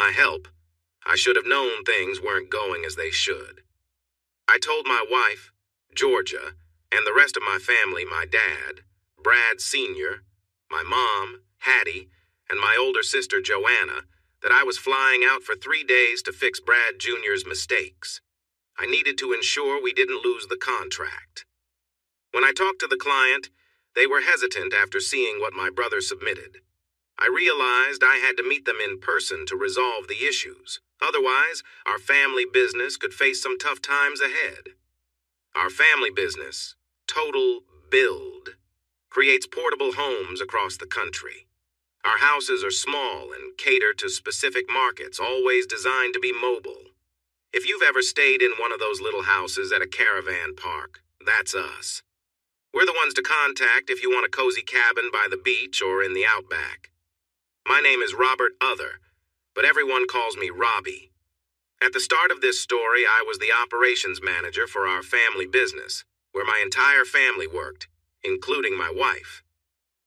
my help, I should have known things weren't going as they should. I told my wife, Georgia, and the rest of my family, my dad, Brad Sr., my mom, Hattie, and my older sister, Joanna, that I was flying out for 3 days to fix Brad Jr.'s mistakes. I needed to ensure we didn't lose the contract. When I talked to the client, they were hesitant after seeing what my brother submitted. I realized I had to meet them in person to resolve the issues. Otherwise, our family business could face some tough times ahead. Our family business, Total Build, creates portable homes across the country. Our houses are small and cater to specific markets, always designed to be mobile. If you've ever stayed in one of those little houses at a caravan park, that's us. We're the ones to contact if you want a cozy cabin by the beach or in the outback. My name is Robert Other, but everyone calls me Robbie. At the start of this story, I was the operations manager for our family business, where my entire family worked, including my wife.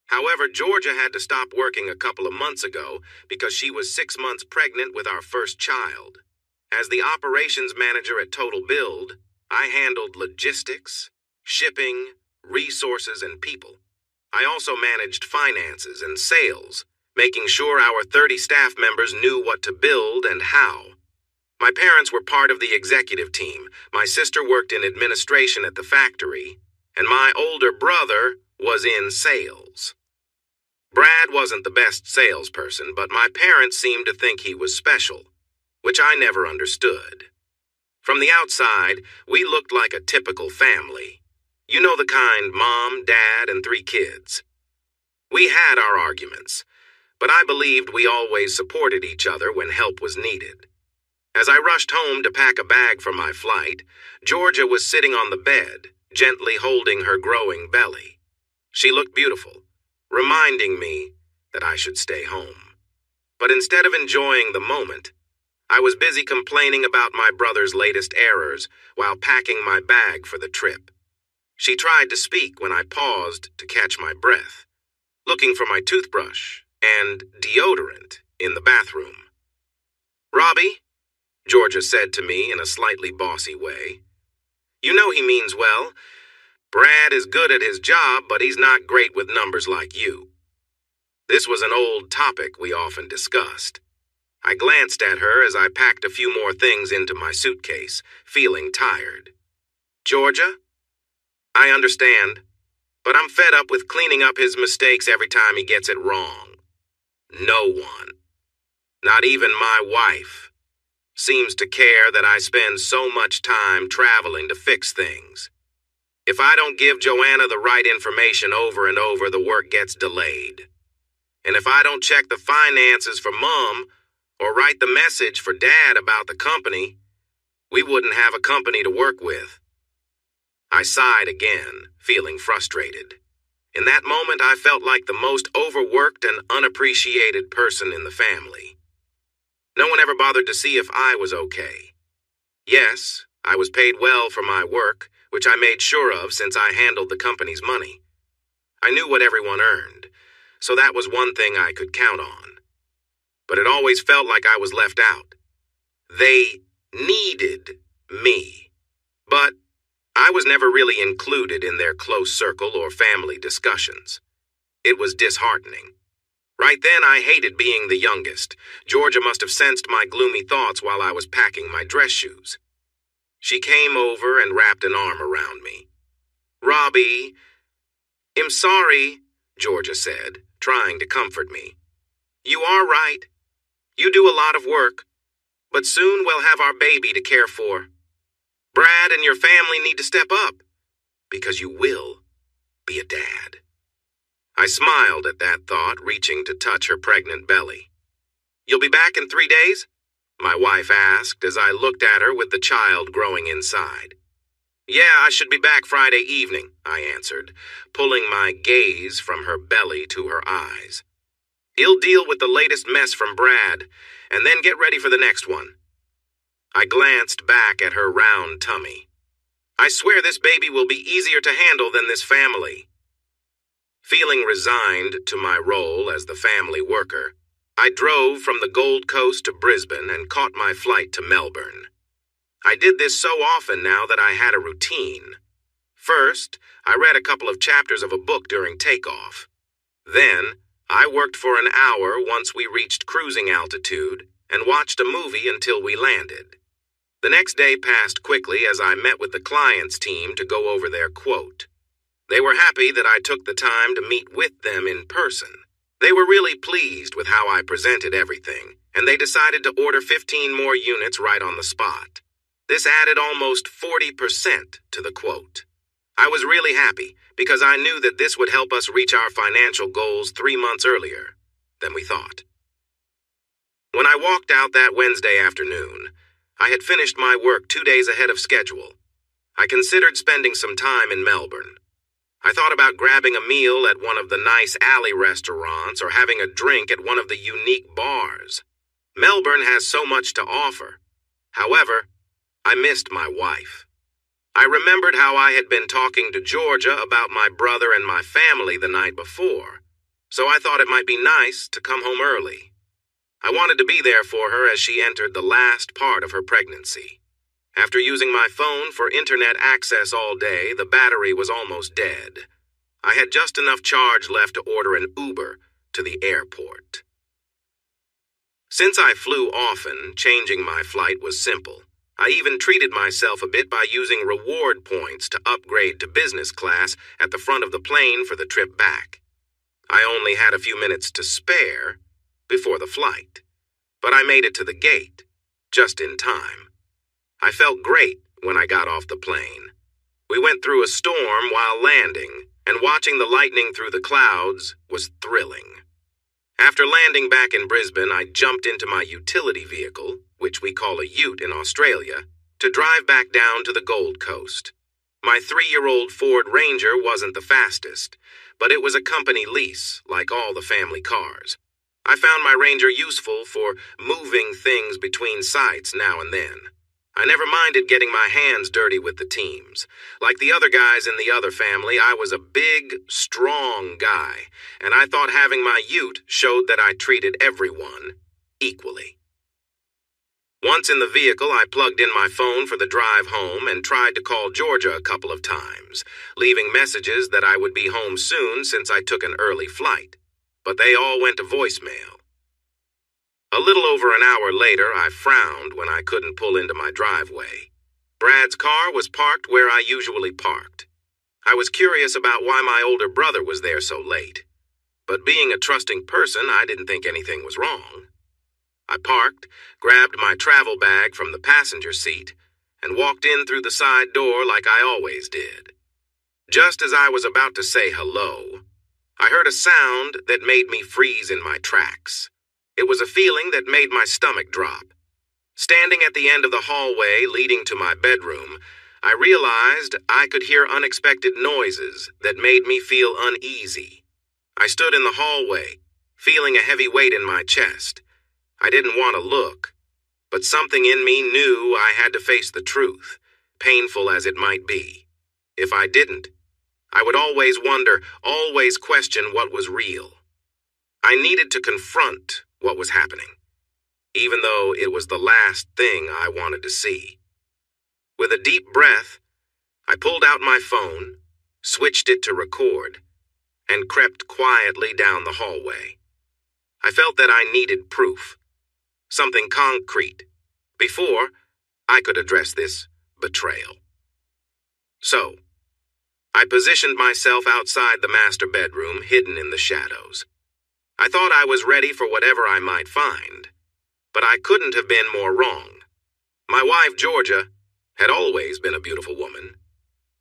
However, Georgia had to stop working a couple of months ago because she was 6 months pregnant with our first child. As the operations manager at Total Build, I handled logistics, shipping, resources, and people. I also managed finances and sales, making sure our 30 staff members knew what to build and how. My parents were part of the executive team, my sister worked in administration at the factory, and my older brother was in sales. Brad wasn't the best salesperson, but my parents seemed to think he was special, which I never understood. From the outside, we looked like a typical family. You know the kind, mom, dad, and 3 kids. We had our arguments, but I believed we always supported each other when help was needed. As I rushed home to pack a bag for my flight, Georgia was sitting on the bed, gently holding her growing belly. She looked beautiful, reminding me that I should stay home. But instead of enjoying the moment, I was busy complaining about my brother's latest errors while packing my bag for the trip. She tried to speak when I paused to catch my breath, looking for my toothbrush and deodorant in the bathroom. "Robbie," Georgia said to me in a slightly bossy way, "you know he means well. Brad is good at his job, but he's not great with numbers like you." This was an old topic we often discussed. I glanced at her as I packed a few more things into my suitcase, feeling tired. "Georgia, I understand, but I'm fed up with cleaning up his mistakes every time he gets it wrong. No one, not even my wife, seems to care that I spend so much time traveling to fix things. If I don't give Joanna the right information over and over, the work gets delayed. And if I don't check the finances for Mom or write the message for Dad about the company, we wouldn't have a company to work with." I sighed again, feeling frustrated. In that moment, I felt like the most overworked and unappreciated person in the family. No one ever bothered to see if I was okay. Yes, I was paid well for my work, which I made sure of since I handled the company's money. I knew what everyone earned, so that was one thing I could count on. But it always felt like I was left out. They needed me, but I was never really included in their close circle or family discussions. It was disheartening. Right then, I hated being the youngest. Georgia must have sensed my gloomy thoughts while I was packing my dress shoes. She came over and wrapped an arm around me. "Robbie, I'm sorry," Georgia said, trying to comfort me. "You are right. You do a lot of work, but soon we'll have our baby to care for. Brad and your family need to step up, because you will be a dad." I smiled at that thought, reaching to touch her pregnant belly. "You'll be back in 3 days?" my wife asked as I looked at her with the child growing inside. "Yeah, I should be back Friday evening," I answered, pulling my gaze from her belly to her eyes. "He'll deal with the latest mess from Brad, and then get ready for the next one." I glanced back at her round tummy. "I swear this baby will be easier to handle than this family." Feeling resigned to my role as the family worker, I drove from the Gold Coast to Brisbane and caught my flight to Melbourne. I did this so often now that I had a routine. First, I read a couple of chapters of a book during takeoff. Then, I worked for an hour once we reached cruising altitude and watched a movie until we landed. The next day passed quickly as I met with the client's team to go over their quote. They were happy that I took the time to meet with them in person. They were really pleased with how I presented everything, and they decided to order 15 more units right on the spot. This added almost 40% to the quote. I was really happy because I knew that this would help us reach our financial goals 3 months earlier than we thought. When I walked out that Wednesday afternoon, I had finished my work 2 days ahead of schedule. I considered spending some time in Melbourne. I thought about grabbing a meal at one of the nice alley restaurants or having a drink at one of the unique bars. Melbourne has so much to offer. However, I missed my wife. I remembered how I had been talking to Georgia about my brother and my family the night before, so I thought it might be nice to come home early. I wanted to be there for her as she entered the last part of her pregnancy. After using my phone for internet access all day, the battery was almost dead. I had just enough charge left to order an Uber to the airport. Since I flew often, changing my flight was simple. I even treated myself a bit by using reward points to upgrade to business class at the front of the plane for the trip back. I only had a few minutes to spare before the flight, but I made it to the gate just in time. I felt great when I got off the plane. We went through a storm while landing, and watching the lightning through the clouds was thrilling. After landing back in Brisbane, I jumped into my utility vehicle, which we call a ute in Australia, to drive back down to the Gold Coast. My 3-year-old Ford Ranger wasn't the fastest, but it was a company lease, like all the family cars. I found my Ranger useful for moving things between sites now and then. I never minded getting my hands dirty with the teams. Like the other guys in the other family, I was a big, strong guy, and I thought having my ute showed that I treated everyone equally. Once in the vehicle, I plugged in my phone for the drive home and tried to call Georgia a couple of times, leaving messages that I would be home soon since I took an early flight. But they all went to voicemail. A little over an hour later, I frowned when I couldn't pull into my driveway. Brad's car was parked where I usually parked. I was curious about why my older brother was there so late. But being a trusting person, I didn't think anything was wrong. I parked, grabbed my travel bag from the passenger seat, and walked in through the side door like I always did. Just as I was about to say hello, I heard a sound that made me freeze in my tracks. It was a feeling that made my stomach drop. Standing at the end of the hallway leading to my bedroom, I realized I could hear unexpected noises that made me feel uneasy. I stood in the hallway, feeling a heavy weight in my chest. I didn't want to look, but something in me knew I had to face the truth, painful as it might be. If I didn't, I would always wonder, always question what was real. I needed to confront what was happening, even though it was the last thing I wanted to see. With a deep breath, I pulled out my phone, switched it to record, and crept quietly down the hallway. I felt that I needed proof, something concrete, before I could address this betrayal. So, I positioned myself outside the master bedroom, hidden in the shadows. I thought I was ready for whatever I might find, but I couldn't have been more wrong. My wife, Georgia, had always been a beautiful woman.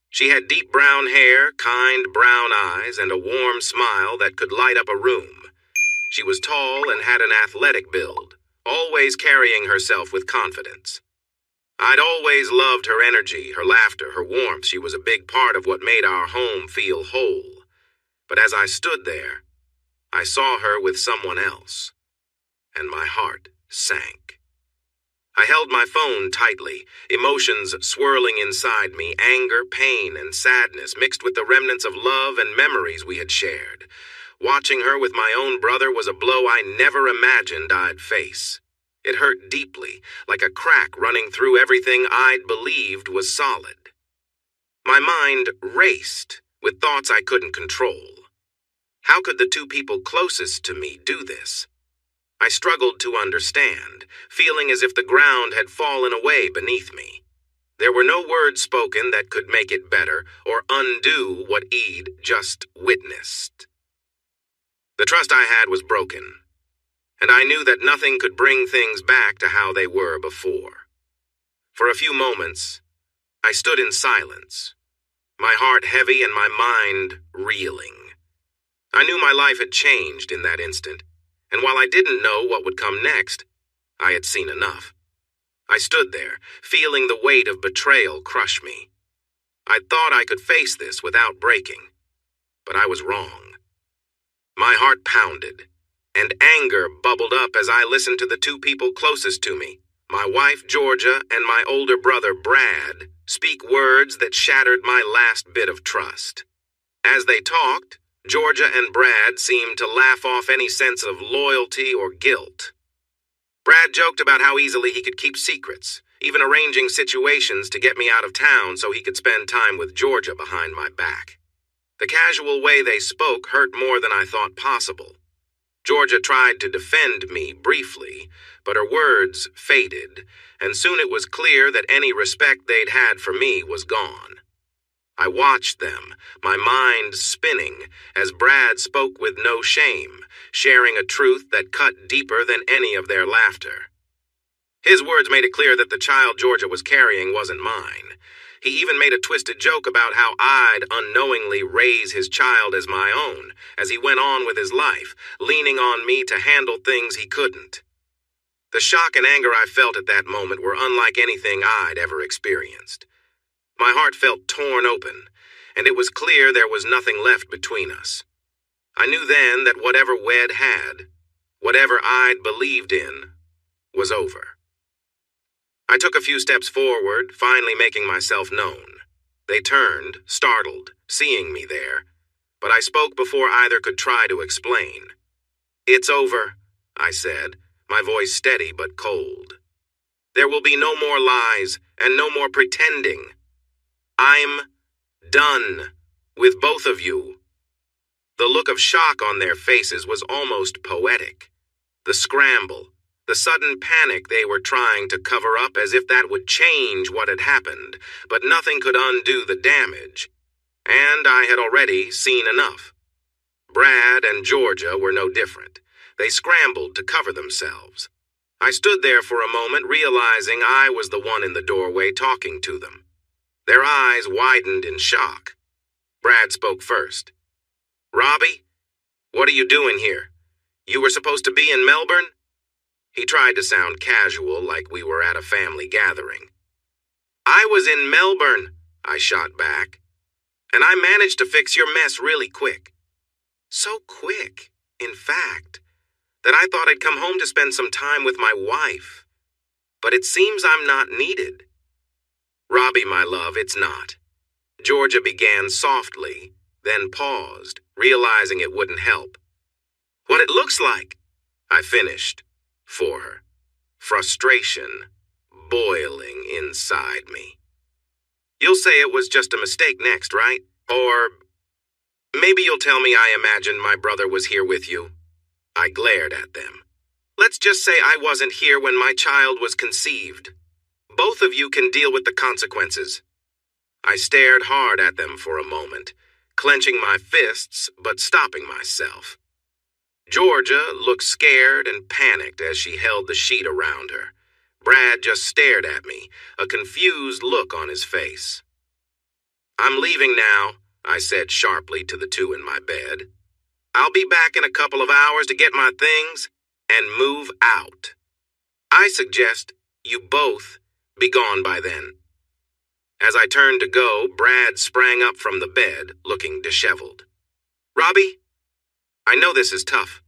She had deep brown hair, kind brown eyes, and a warm smile that could light up a room. She was tall and had an athletic build, always carrying herself with confidence. I'd always loved her energy, her laughter, her warmth. She was a big part of what made our home feel whole. But as I stood there, I saw her with someone else, and my heart sank. I held my phone tightly, emotions swirling inside me, anger, pain, and sadness mixed with the remnants of love and memories we had shared. Watching her with my own brother was a blow I never imagined I'd face. It hurt deeply, like a crack running through everything I'd believed was solid. My mind raced with thoughts I couldn't control. How could the two people closest to me do this? I struggled to understand, feeling as if the ground had fallen away beneath me. There were no words spoken that could make it better or undo what I'd just witnessed. The trust I had was broken, and I knew that nothing could bring things back to how they were before. For a few moments, I stood in silence, my heart heavy and my mind reeling. I knew my life had changed in that instant, and while I didn't know what would come next, I had seen enough. I stood there, feeling the weight of betrayal crush me. I thought I could face this without breaking, but I was wrong. My heart pounded, and anger bubbled up as I listened to the two people closest to me, my wife Georgia and my older brother Brad, speak words that shattered my last bit of trust. As they talked, Georgia and Brad seemed to laugh off any sense of loyalty or guilt. Brad joked about how easily he could keep secrets, even arranging situations to get me out of town so he could spend time with Georgia behind my back. The casual way they spoke hurt more than I thought possible. Georgia tried to defend me briefly, but her words faded, and soon it was clear that any respect they'd had for me was gone. I watched them, my mind spinning, as Brad spoke with no shame, sharing a truth that cut deeper than any of their laughter. His words made it clear that the child Georgia was carrying wasn't mine. He even made a twisted joke about how I'd unknowingly raise his child as my own, as he went on with his life, leaning on me to handle things he couldn't. The shock and anger I felt at that moment were unlike anything I'd ever experienced. My heart felt torn open, and it was clear there was nothing left between us. I knew then that whatever Wed had, whatever I'd believed in, was over. I took a few steps forward, finally making myself known. They turned, startled, seeing me there, but I spoke before either could try to explain. "It's over," I said, my voice steady but cold. "There will be no more lies and no more pretending. I'm done with both of you." The look of shock on their faces was almost poetic. The scramble, the sudden panic they were trying to cover up as if that would change what had happened, but nothing could undo the damage. And I had already seen enough. Brad and Georgia were no different. They scrambled to cover themselves. I stood there for a moment, realizing I was the one in the doorway talking to them. Their eyes widened in shock. Brad spoke first. "Robbie, what are you doing here? You were supposed to be in Melbourne?" He tried to sound casual, like we were at a family gathering. "I was in Melbourne," I shot back, "and I managed to fix your mess really quick. So quick, in fact, that I thought I'd come home to spend some time with my wife. But it seems I'm not needed." "Robbie, my love, it's not." Georgia began softly, then paused, realizing it wouldn't help. "What it looks like," I finished for her, frustration boiling inside me. "You'll say it was just a mistake next, right? Or maybe you'll tell me I imagined my brother was here with you." I glared at them. "Let's just say I wasn't here when my child was conceived. Both of you can deal with the consequences." I stared hard at them for a moment, clenching my fists but stopping myself. Georgia looked scared and panicked as she held the sheet around her. Brad just stared at me, a confused look on his face. "I'm leaving now," I said sharply to the two in my bed. "I'll be back in a couple of hours to get my things and move out. I suggest you both be gone by then." As I turned to go, Brad sprang up from the bed, looking disheveled. "Robbie, I know this is tough,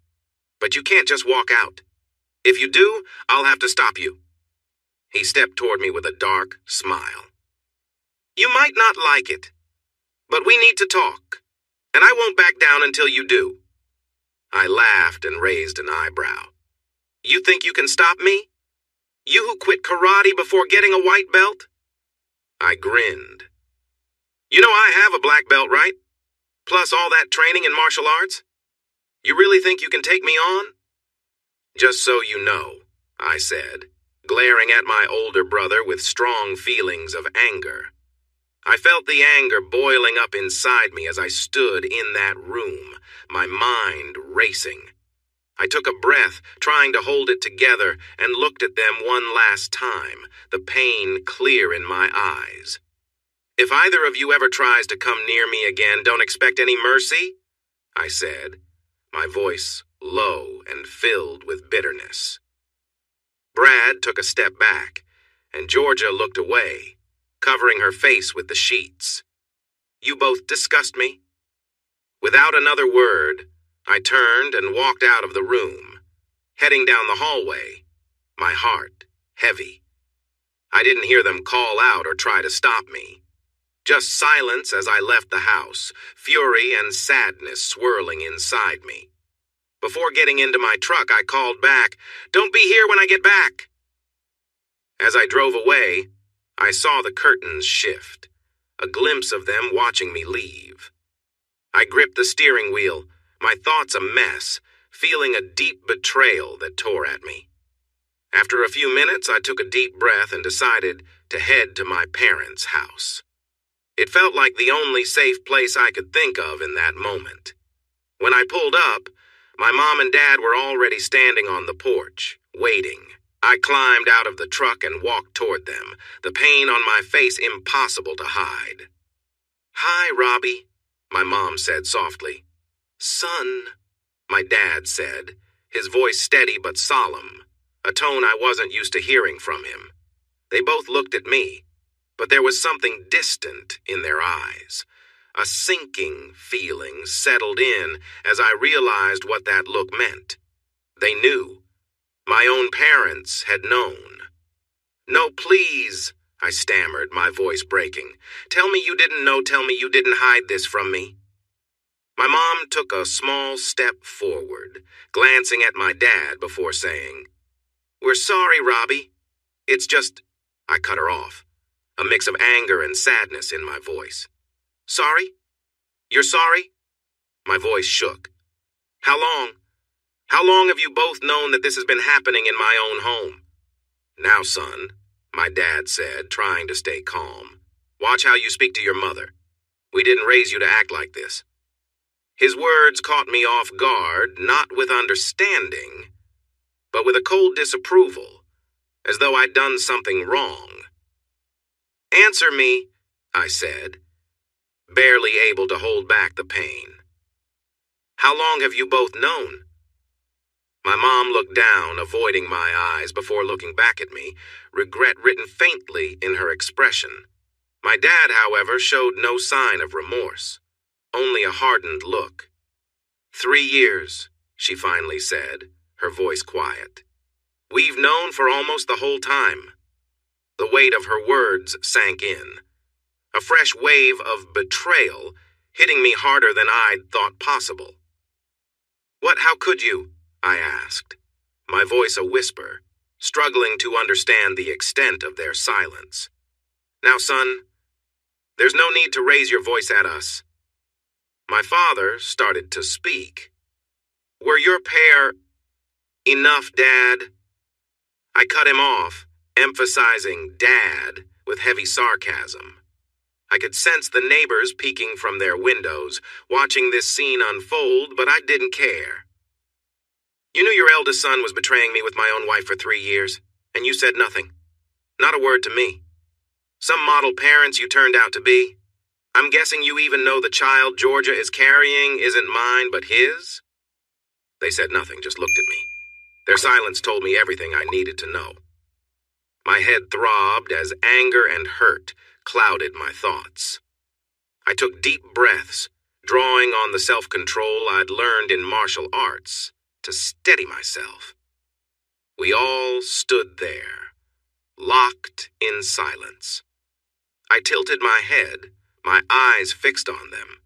but you can't just walk out. If you do, I'll have to stop you." He stepped toward me with a dark smile. "You might not like it, but we need to talk, and I won't back down until you do." I laughed and raised an eyebrow. You think you can stop me? You who quit karate before getting a white belt? I grinned. You know I have a black belt, right? Plus all that training in martial arts? You really think you can take me on? Just so you know, I said, glaring at my older brother with strong feelings of anger. I felt the anger boiling up inside me as I stood in that room, my mind racing. I took a breath, trying to hold it together, and looked at them one last time, the pain clear in my eyes. If either of you ever tries to come near me again, don't expect any mercy, I said, my voice low and filled with bitterness. Brad took a step back, and Georgia looked away, covering her face with the sheets. You both disgust me. Without another word, I turned and walked out of the room, heading down the hallway, my heart heavy. I didn't hear them call out or try to stop me. Just silence as I left the house, fury and sadness swirling inside me. Before getting into my truck, I called back, "Don't be here when I get back." As I drove away, I saw the curtains shift, a glimpse of them watching me leave. I gripped the steering wheel, my thoughts a mess, feeling a deep betrayal that tore at me. After a few minutes, I took a deep breath and decided to head to my parents' house. It felt like the only safe place I could think of in that moment. When I pulled up, my mom and dad were already standing on the porch, waiting. I climbed out of the truck and walked toward them, the pain on my face impossible to hide. "Hi, Robbie," my mom said softly. "Son," my dad said, his voice steady but solemn, a tone I wasn't used to hearing from him. They both looked at me, but there was something distant in their eyes. A sinking feeling settled in as I realized what that look meant. They knew. My own parents had known. "No, please," I stammered, my voice breaking. "Tell me you didn't know, tell me you didn't hide this from me." My mom took a small step forward, glancing at my dad before saying, "We're sorry, Robbie. It's just—" I cut her off, a mix of anger and sadness in my voice. "Sorry? You're sorry?" My voice shook. "How long? How long have you both known that this has been happening in my own home?" "Now, son," my dad said, trying to stay calm, "watch how you speak to your mother. We didn't raise you to act like this." His words caught me off guard, not with understanding, but with a cold disapproval, as though I'd done something wrong. "Answer me," I said, barely able to hold back the pain. "How long have you both known?" My mom looked down, avoiding my eyes before looking back at me, regret written faintly in her expression. My dad, however, showed no sign of remorse, only a hardened look. "3 years, she finally said, her voice quiet. "We've known for almost the whole time." The weight of her words sank in, a fresh wave of betrayal hitting me harder than I'd thought possible. How could you?" I asked, my voice a whisper, struggling to understand the extent of their silence. "Now, son, there's no need to raise your voice at us." My father started to speak. "Were your pair—" "Enough, Dad." I cut him off, emphasizing "Dad" with heavy sarcasm. I could sense the neighbors peeking from their windows, watching this scene unfold, but I didn't care. "You knew your eldest son was betraying me with my own wife for 3 years, and you said nothing. Not a word to me. Some model parents you turned out to be. I'm guessing you even know the child Georgia is carrying isn't mine but his?" They said nothing, just looked at me. Their silence told me everything I needed to know. My head throbbed as anger and hurt clouded my thoughts. I took deep breaths, drawing on the self-control I'd learned in martial arts to steady myself. We all stood there, locked in silence. I tilted my head, my eyes fixed on them.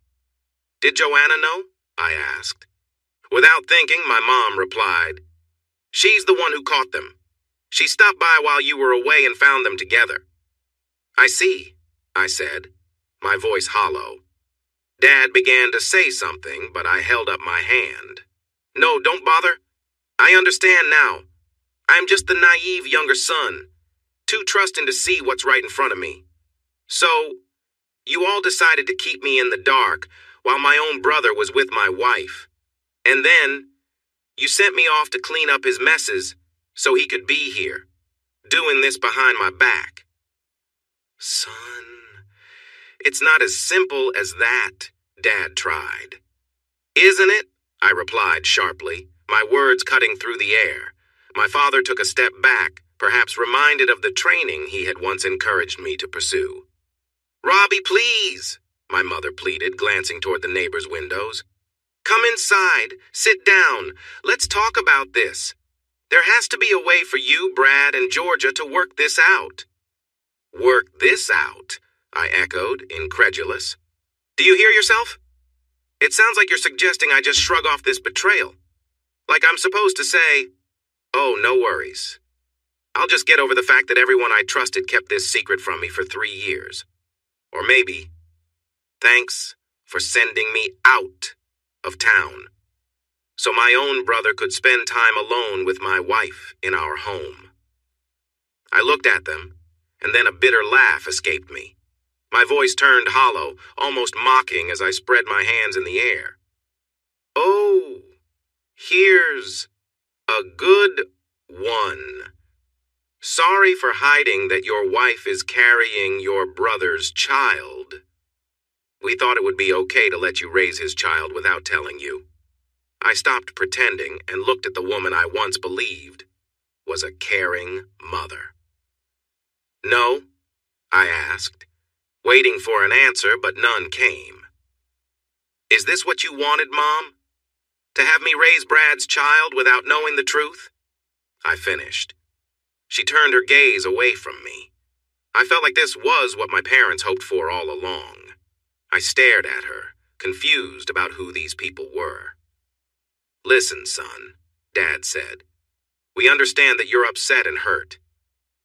"Did Joanna know?" I asked. Without thinking, my mom replied, "She's the one who caught them. She stopped by while you were away and found them together." "I see," I said, my voice hollow. Dad began to say something, but I held up my hand. "No, don't bother. I understand now. I'm just the naive younger son, too trusting to see what's right in front of me. So, you all decided to keep me in the dark while my own brother was with my wife. And then, you sent me off to clean up his messes so he could be here, doing this behind my back." "Son, it's not as simple as that," Dad tried. "Isn't it?" I replied sharply, my words cutting through the air. My father took a step back, perhaps reminded of the training he had once encouraged me to pursue. "Robbie, please," my mother pleaded, glancing toward the neighbors' windows. "Come inside, sit down, let's talk about this. There has to be a way for you, Brad, and Georgia to work this out." "Work this out?" I echoed, incredulous. "Do you hear yourself? It sounds like you're suggesting I just shrug off this betrayal. Like I'm supposed to say, 'Oh, no worries. I'll just get over the fact that everyone I trusted kept this secret from me for 3 years.' Or maybe, 'Thanks for sending me out of town, so my own brother could spend time alone with my wife in our home.'" I looked at them, and then a bitter laugh escaped me. My voice turned hollow, almost mocking as I spread my hands in the air. "Oh, here's a good one. Sorry for hiding that your wife is carrying your brother's child. We thought it would be okay to let you raise his child without telling you." I stopped pretending and looked at the woman I once believed was a caring mother. "No?" I asked, waiting for an answer, but none came. "Is this what you wanted, Mom? To have me raise Brad's child without knowing the truth?" I finished. She turned her gaze away from me. I felt like this was what my parents hoped for all along. I stared at her, confused about who these people were. "Listen, son," Dad said. "We understand that you're upset and hurt.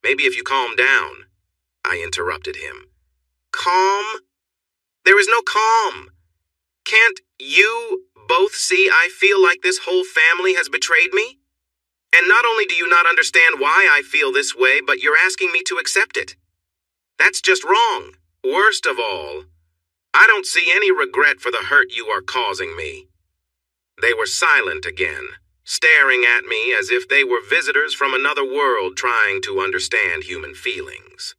Maybe if you calm down." I interrupted him. "Calm? There is no calm. Can't you both see I feel like this whole family has betrayed me? And not only do you not understand why I feel this way, but you're asking me to accept it. That's just wrong. Worst of all, I don't see any regret for the hurt you are causing me." They were silent again, staring at me as if they were visitors from another world trying to understand human feelings.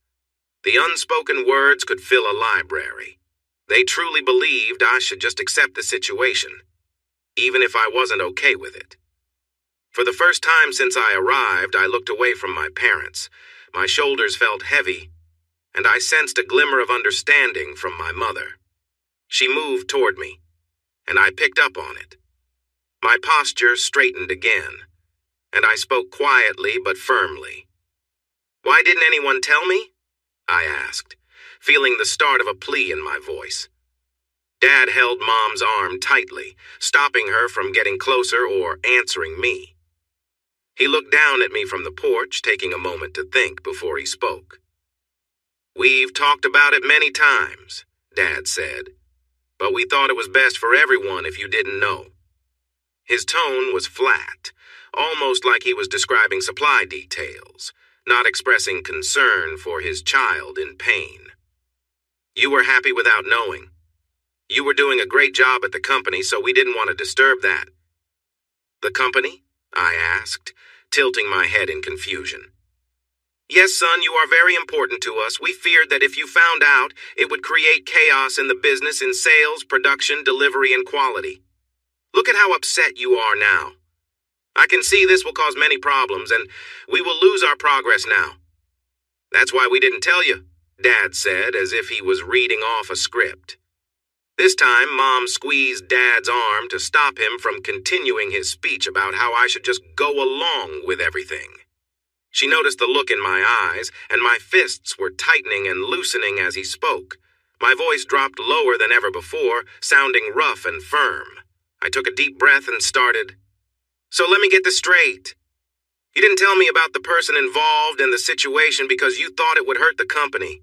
The unspoken words could fill a library. They truly believed I should just accept the situation, even if I wasn't okay with it. For the first time since I arrived, I looked away from my parents. My shoulders felt heavy, and I sensed a glimmer of understanding from my mother. She moved toward me, and I picked up on it. My posture straightened again, and I spoke quietly but firmly. "Why didn't anyone tell me?" I asked, feeling the start of a plea in my voice. Dad held Mom's arm tightly, stopping her from getting closer or answering me. He looked down at me from the porch, taking a moment to think before he spoke. "We've talked about it many times," Dad said, "but we thought it was best for everyone if you didn't know." His tone was flat, almost like he was describing supply details, not expressing concern for his child in pain. "You were happy without knowing. You were doing a great job at the company, so we didn't want to disturb that." "The company?" I asked, tilting my head in confusion. "Yes, son, you are very important to us. We feared that if you found out, it would create chaos in the business in sales, production, delivery, and quality. Look at how upset you are now. I can see this will cause many problems, and we will lose our progress now." "That's why we didn't tell you," Dad said, as if he was reading off a script. This time, Mom squeezed Dad's arm to stop him from continuing his speech about how I should just go along with everything. She noticed the look in my eyes, and my fists were tightening and loosening as he spoke. My voice dropped lower than ever before, sounding rough and firm. I took a deep breath and started. So let me get this straight. You didn't tell me about the person involved in the situation because you thought it would hurt the company.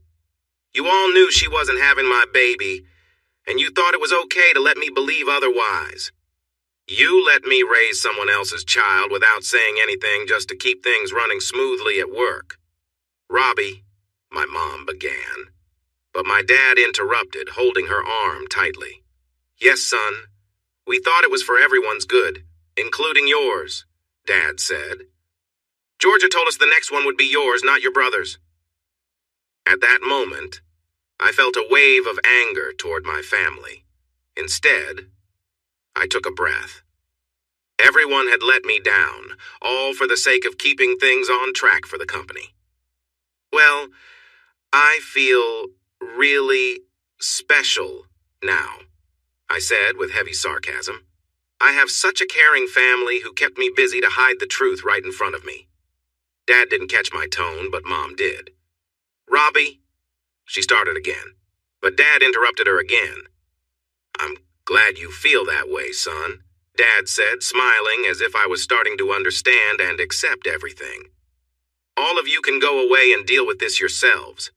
You all knew she wasn't having my baby, and you thought it was okay to let me believe otherwise. You let me raise someone else's child without saying anything just to keep things running smoothly at work. Robbie, my mom began, but my dad interrupted, holding her arm tightly. Yes, son, we thought it was for everyone's good, including yours, Dad said. Georgia told us the next one would be yours, not your brother's. At that moment, I felt a wave of anger toward my family. Instead, I took a breath. Everyone had let me down, all for the sake of keeping things on track for the company. Well, I feel really special now, I said with heavy sarcasm. I have such a caring family who kept me busy to hide the truth right in front of me. Dad didn't catch my tone, but Mom did. Robbie, she started again, but Dad interrupted her again. I'm glad you feel that way, son, Dad said, smiling as if I was starting to understand and accept everything. All of you can go away and deal with this yourselves.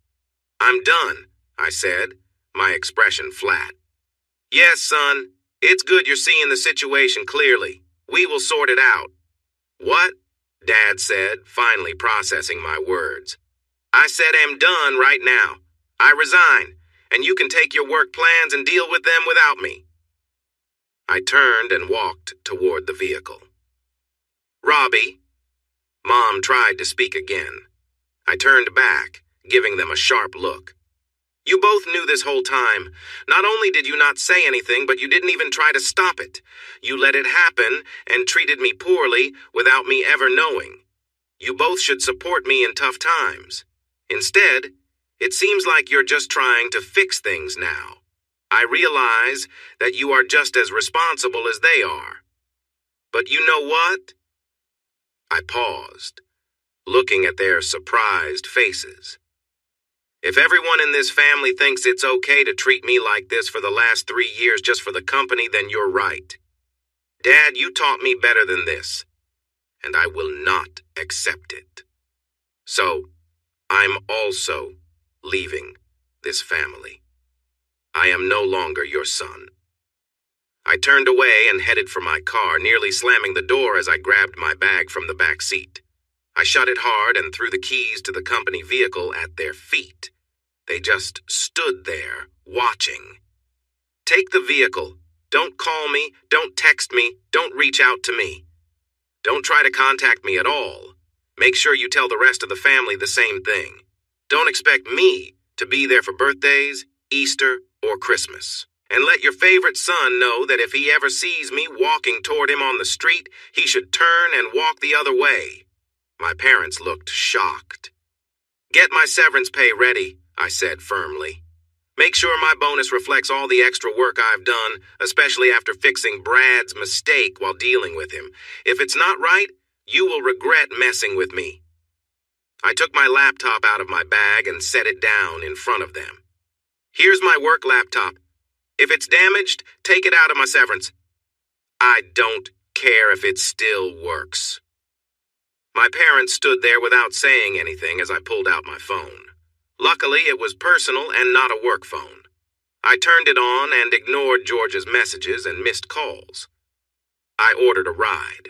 I'm done, I said, my expression flat. Yes, son, it's good you're seeing the situation clearly. We will sort it out. What? Dad said, finally processing my words. I said I'm done right now. I resign, and you can take your work plans and deal with them without me. I turned and walked toward the vehicle. Robbie, Mom tried to speak again. I turned back, giving them a sharp look. You both knew this whole time. Not only did you not say anything, but you didn't even try to stop it. You let it happen and treated me poorly without me ever knowing. You both should support me in tough times. Instead, it seems like you're just trying to fix things now. I realize that you are just as responsible as they are. But you know what? I paused, looking at their surprised faces. If everyone in this family thinks it's okay to treat me like this for the last 3 years just for the company, then you're right. Dad, you taught me better than this, and I will not accept it. So, I'm also leaving this family. I am no longer your son. I turned away and headed for my car, nearly slamming the door as I grabbed my bag from the back seat. I shut it hard and threw the keys to the company vehicle at their feet. They just stood there, watching. Take the vehicle. Don't call me, don't text me, don't reach out to me. Don't try to contact me at all. Make sure you tell the rest of the family the same thing. Don't expect me to be there for birthdays, Easter, or Christmas. And let your favorite son know that if he ever sees me walking toward him on the street, he should turn and walk the other way. My parents looked shocked. Get my severance pay ready, I said firmly. Make sure my bonus reflects all the extra work I've done, especially after fixing Brad's mistake while dealing with him. If it's not right, you will regret messing with me. I took my laptop out of my bag and set it down in front of them. Here's my work laptop. If it's damaged, take it out of my severance. I don't care if it still works. My parents stood there without saying anything as I pulled out my phone. Luckily, it was personal and not a work phone. I turned it on and ignored George's messages and missed calls. I ordered a ride.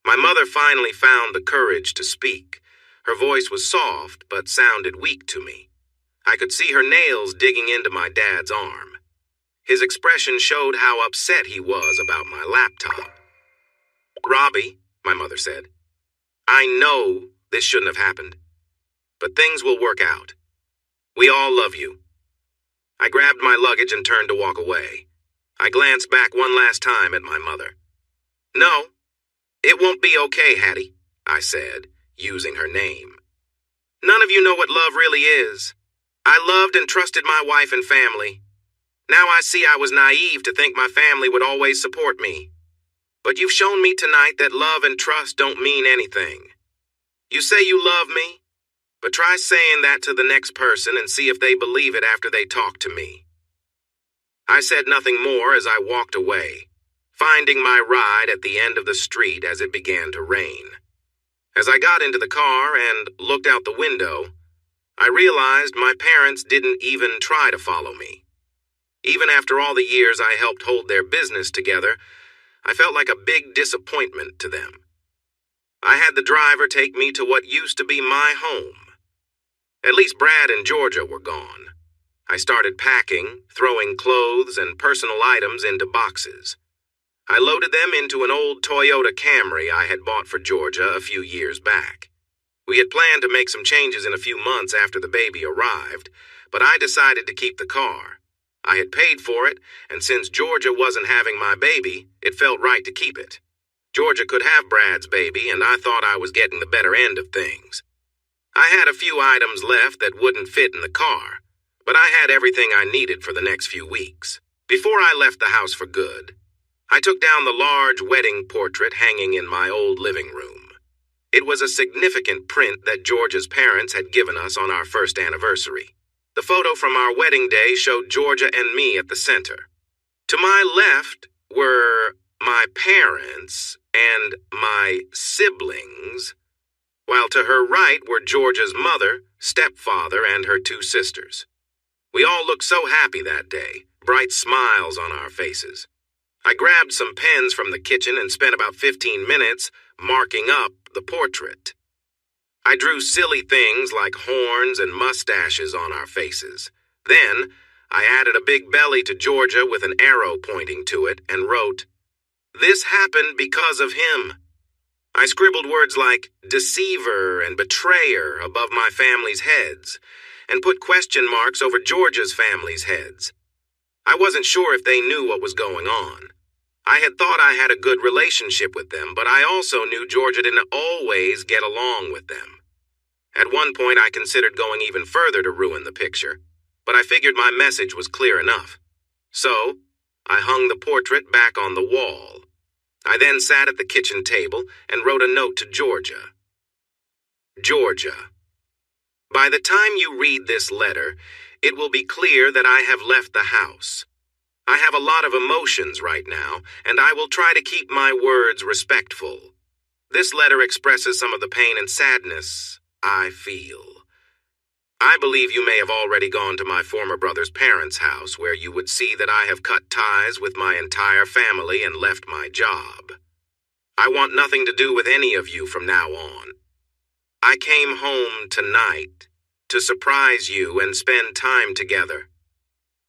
My mother finally found the courage to speak. Her voice was soft but sounded weak to me. I could see her nails digging into my dad's arm. His expression showed how upset he was about my laptop. Robbie, my mother said, I know this shouldn't have happened, but things will work out. We all love you. I grabbed my luggage and turned to walk away. I glanced back one last time at my mother. No, it won't be okay, Hattie, I said, using her name. None of you know what love really is. I loved and trusted my wife and family. Now I see I was naive to think my family would always support me. But you've shown me tonight that love and trust don't mean anything. You say you love me, but try saying that to the next person and see if they believe it after they talk to me. I said nothing more as I walked away. finding my ride at the end of the street as it began to rain. As I got into the car and looked out the window, I realized my parents didn't even try to follow me. Even after all the years I helped hold their business together, I felt like a big disappointment to them. I had the driver take me to what used to be my home. At least Brad and Georgia were gone. I started packing, throwing clothes and personal items into boxes. I loaded them into an old Toyota Camry I had bought for Georgia a few years back. We had planned to make some changes in a few months after the baby arrived, but I decided to keep the car. I had paid for it, and since Georgia wasn't having my baby, it felt right to keep it. Georgia could have Brad's baby, and I thought I was getting the better end of things. I had a few items left that wouldn't fit in the car, but I had everything I needed for the next few weeks. Before I left the house for good, I took down the large wedding portrait hanging in my old living room. It was a significant print that Georgia's parents had given us on our first anniversary. The photo from our wedding day showed Georgia and me at the center. To my left were my parents and my siblings, while to her right were Georgia's mother, stepfather, and her two sisters. We all looked so happy that day, bright smiles on our faces. I grabbed some pens from the kitchen and spent about 15 minutes marking up the portrait. I drew silly things like horns and mustaches on our faces. Then, I added a big belly to Georgia with an arrow pointing to it and wrote, "This happened because of him." I scribbled words like deceiver and betrayer above my family's heads and put question marks over Georgia's family's heads. I wasn't sure if they knew what was going on. I had thought I had a good relationship with them, but I also knew Georgia didn't always get along with them. At one point, I considered going even further to ruin the picture, but I figured my message was clear enough. So, I hung the portrait back on the wall. I then sat at the kitchen table and wrote a note to Georgia. Georgia, by the time you read this letter, it will be clear that I have left the house. I have a lot of emotions right now, and I will try to keep my words respectful. This letter expresses some of the pain and sadness I feel. I believe you may have already gone to my former brother's parents' house, where you would see that I have cut ties with my entire family and left my job. I want nothing to do with any of you from now on. I came home tonight to surprise you and spend time together.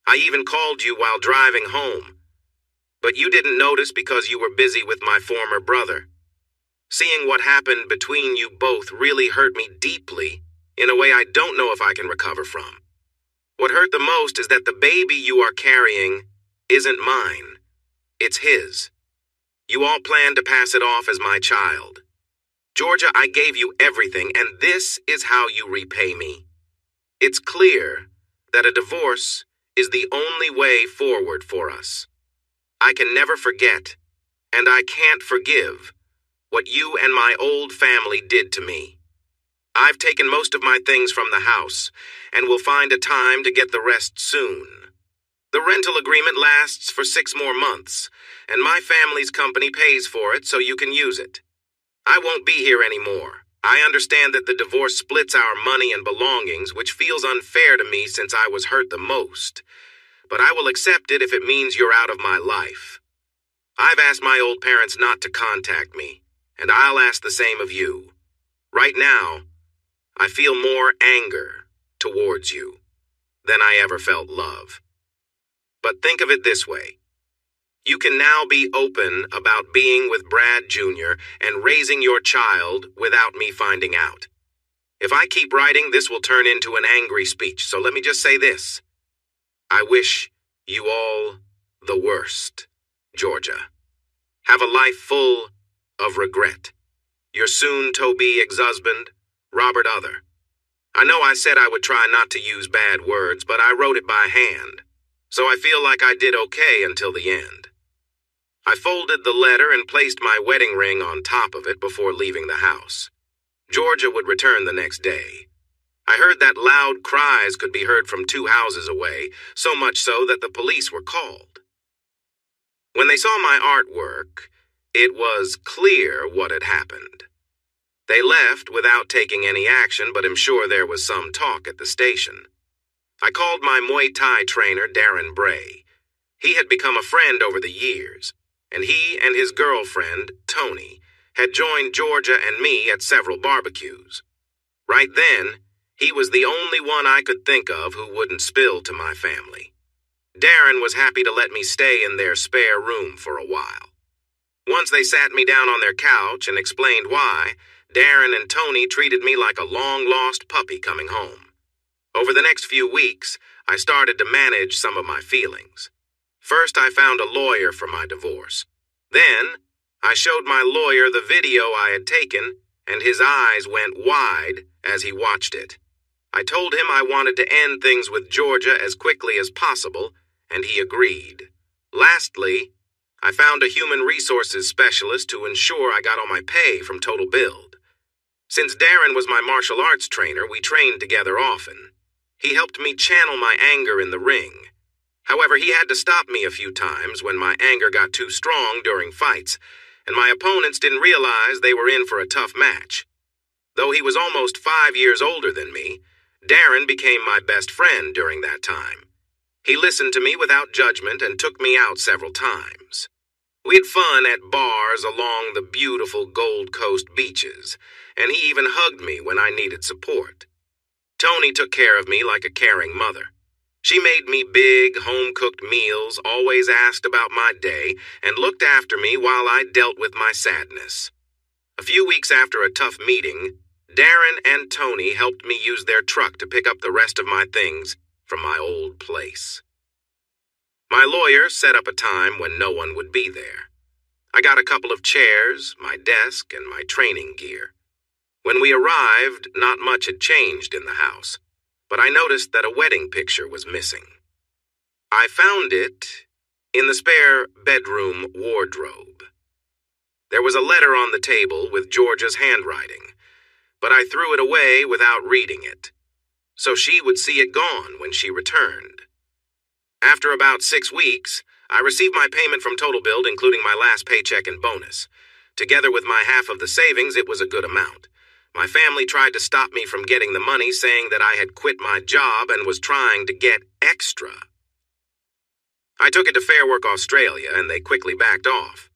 I even called you while driving home, but you didn't notice because you were busy with my former brother. Seeing what happened between you both really hurt me deeply in a way I don't know if I can recover from. What hurt the most is that the baby you are carrying isn't mine. It's his. You all planned to pass it off as my child. Georgia, I gave you everything, and this is how you repay me. It's clear that a divorce is the only way forward for us. I can never forget, and I can't forgive, what you and my old family did to me. I've taken most of my things from the house, and will find a time to get the rest soon. The rental agreement lasts for 6 more months, and my family's company pays for it so you can use it. I won't be here anymore. I understand that the divorce splits our money and belongings, which feels unfair to me since I was hurt the most. But I will accept it if it means you're out of my life. I've asked my old parents not to contact me, and I'll ask the same of you. Right now, I feel more anger towards you than I ever felt love. But think of it this way. You can now be open about being with Brad Jr. and raising your child without me finding out. If I keep writing, this will turn into an angry speech, so let me just say this. I wish you all the worst, Georgia. Have a life full of regret. Your soon-to-be ex-husband, Robert Other. I know I said I would try not to use bad words, but I wrote it by hand, so I feel like I did okay until the end. I folded the letter and placed my wedding ring on top of it before leaving the house. Georgia would return the next day. I heard that loud cries could be heard from 2 houses away, so much so that the police were called. When they saw my artwork, it was clear what had happened. They left without taking any action, but I'm sure there was some talk at the station. I called my Muay Thai trainer, Darren Bray. He had become a friend over the years, and he and his girlfriend, Tony, had joined Georgia and me at several barbecues. Right then, he was the only one I could think of who wouldn't spill to my family. Darren was happy to let me stay in their spare room for a while. Once they sat me down on their couch and explained why, Darren and Tony treated me like a long-lost puppy coming home. Over the next few weeks, I started to manage some of my feelings. First, I found a lawyer for my divorce. Then, I showed my lawyer the video I had taken, and his eyes went wide as he watched it. I told him I wanted to end things with Georgia as quickly as possible, and he agreed. Lastly, I found a human resources specialist to ensure I got all my pay from Total Build. Since Darren was my martial arts trainer, we trained together often. He helped me channel my anger in the ring. However, he had to stop me a few times when my anger got too strong during fights, and my opponents didn't realize they were in for a tough match. Though he was almost 5 years older than me, Darren became my best friend during that time. He listened to me without judgment and took me out several times. We had fun at bars along the beautiful Gold Coast beaches, and he even hugged me when I needed support. Tony took care of me like a caring mother. She made me big, home-cooked meals, always asked about my day, and looked after me while I dealt with my sadness. A few weeks after a tough meeting, Darren and Tony helped me use their truck to pick up the rest of my things from my old place. My lawyer set up a time when no one would be there. I got a couple of chairs, my desk, and my training gear. When we arrived, not much had changed in the house, but I noticed that a wedding picture was missing. I found it in the spare bedroom wardrobe. There was a letter on the table with Georgia's handwriting, but I threw it away without reading it, so she would see it gone when she returned. After about 6 weeks, I received my payment from Total Build, including my last paycheck and bonus. Together with my half of the savings, it was a good amount. My family tried to stop me from getting the money, saying that I had quit my job and was trying to get extra. I took it to Fair Work Australia, and they quickly backed off.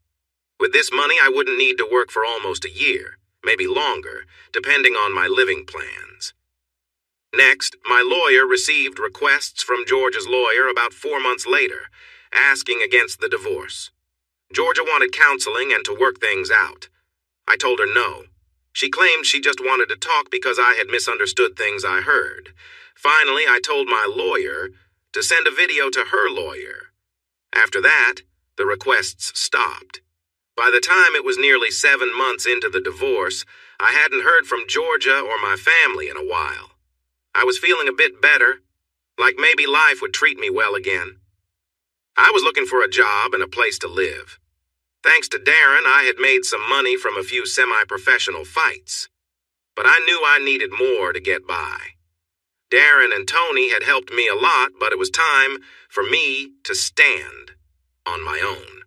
With this money, I wouldn't need to work for almost a year, maybe longer, depending on my living plans. Next, my lawyer received requests from Georgia's lawyer about 4 months later, asking against the divorce. Georgia wanted counseling and to work things out. I told her no. She claimed she just wanted to talk because I had misunderstood things I heard. Finally, I told my lawyer to send a video to her lawyer. After that, the requests stopped. By the time it was nearly 7 months into the divorce, I hadn't heard from Georgia or my family in a while. I was feeling a bit better, like maybe life would treat me well again. I was looking for a job and a place to live. Thanks to Darren, I had made some money from a few semi-professional fights. But I knew I needed more to get by. Darren and Tony had helped me a lot, but it was time for me to stand on my own.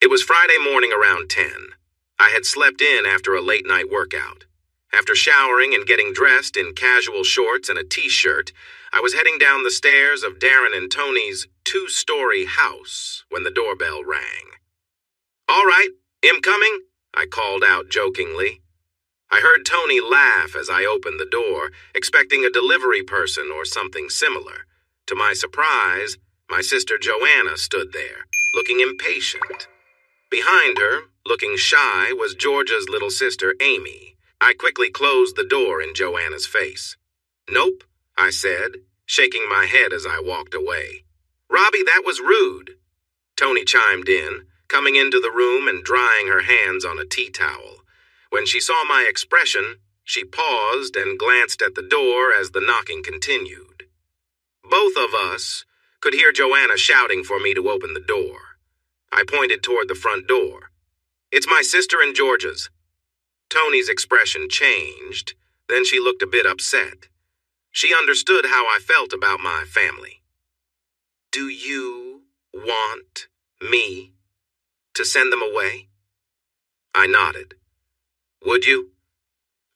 It was Friday morning around 10. I had slept in after a late-night workout. After showering and getting dressed in casual shorts and a t-shirt, I was heading down the stairs of Darren and Tony's 2-story house when the doorbell rang. "All right, I'm coming," I called out jokingly. I heard Tony laugh as I opened the door, expecting a delivery person or something similar. To my surprise, my sister Joanna stood there, looking impatient. Behind her, looking shy, was Georgia's little sister Amy. I quickly closed the door in Joanna's face. "Nope," I said, shaking my head as I walked away. "Robbie, that was rude." Tony chimed in, coming into the room and drying her hands on a tea towel. When she saw my expression, she paused and glanced at the door as the knocking continued. Both of us could hear Joanna shouting for me to open the door. I pointed toward the front door. "It's my sister and Georgia's." Tony's expression changed, then she looked a bit upset. She understood how I felt about my family. "Do you want me to send them away? I nodded. Would you?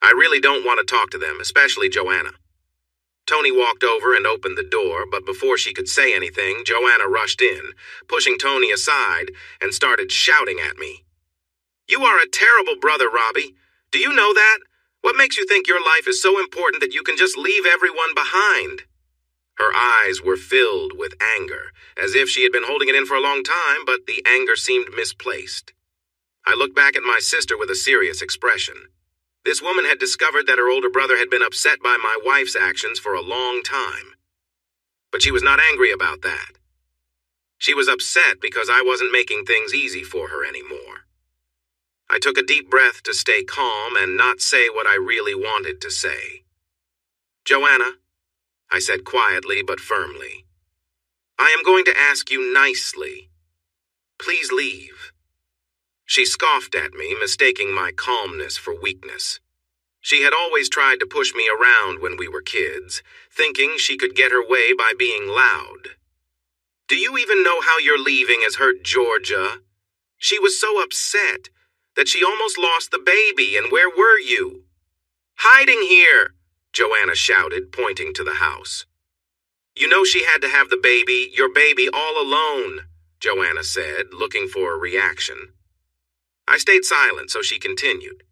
I really don't want to talk to them, especially Joanna. Tony walked over and opened the door, but before she could say anything, Joanna rushed in, pushing Tony aside, and started shouting at me. You are a terrible brother, Robbie. Do you know that? What makes you think your life is so important that you can just leave everyone behind? Her eyes were filled with anger, as if she had been holding it in for a long time, but the anger seemed misplaced. I looked back at my sister with a serious expression. This woman had discovered that her older brother had been upset by my wife's actions for a long time. But she was not angry about that. She was upset because I wasn't making things easy for her anymore. I took a deep breath to stay calm and not say what I really wanted to say. Joanna, I said quietly but firmly, I am going to ask you nicely. Please leave. She scoffed at me, mistaking my calmness for weakness. She had always tried to push me around when we were kids, thinking she could get her way by being loud. Do you even know how your leaving has hurt Georgia? She was so upset that she almost lost the baby, and where were you? Hiding here, Joanna shouted, pointing to the house. You know she had to have the baby, your baby, all alone, Joanna said, looking for a reaction. I stayed silent, so she continued.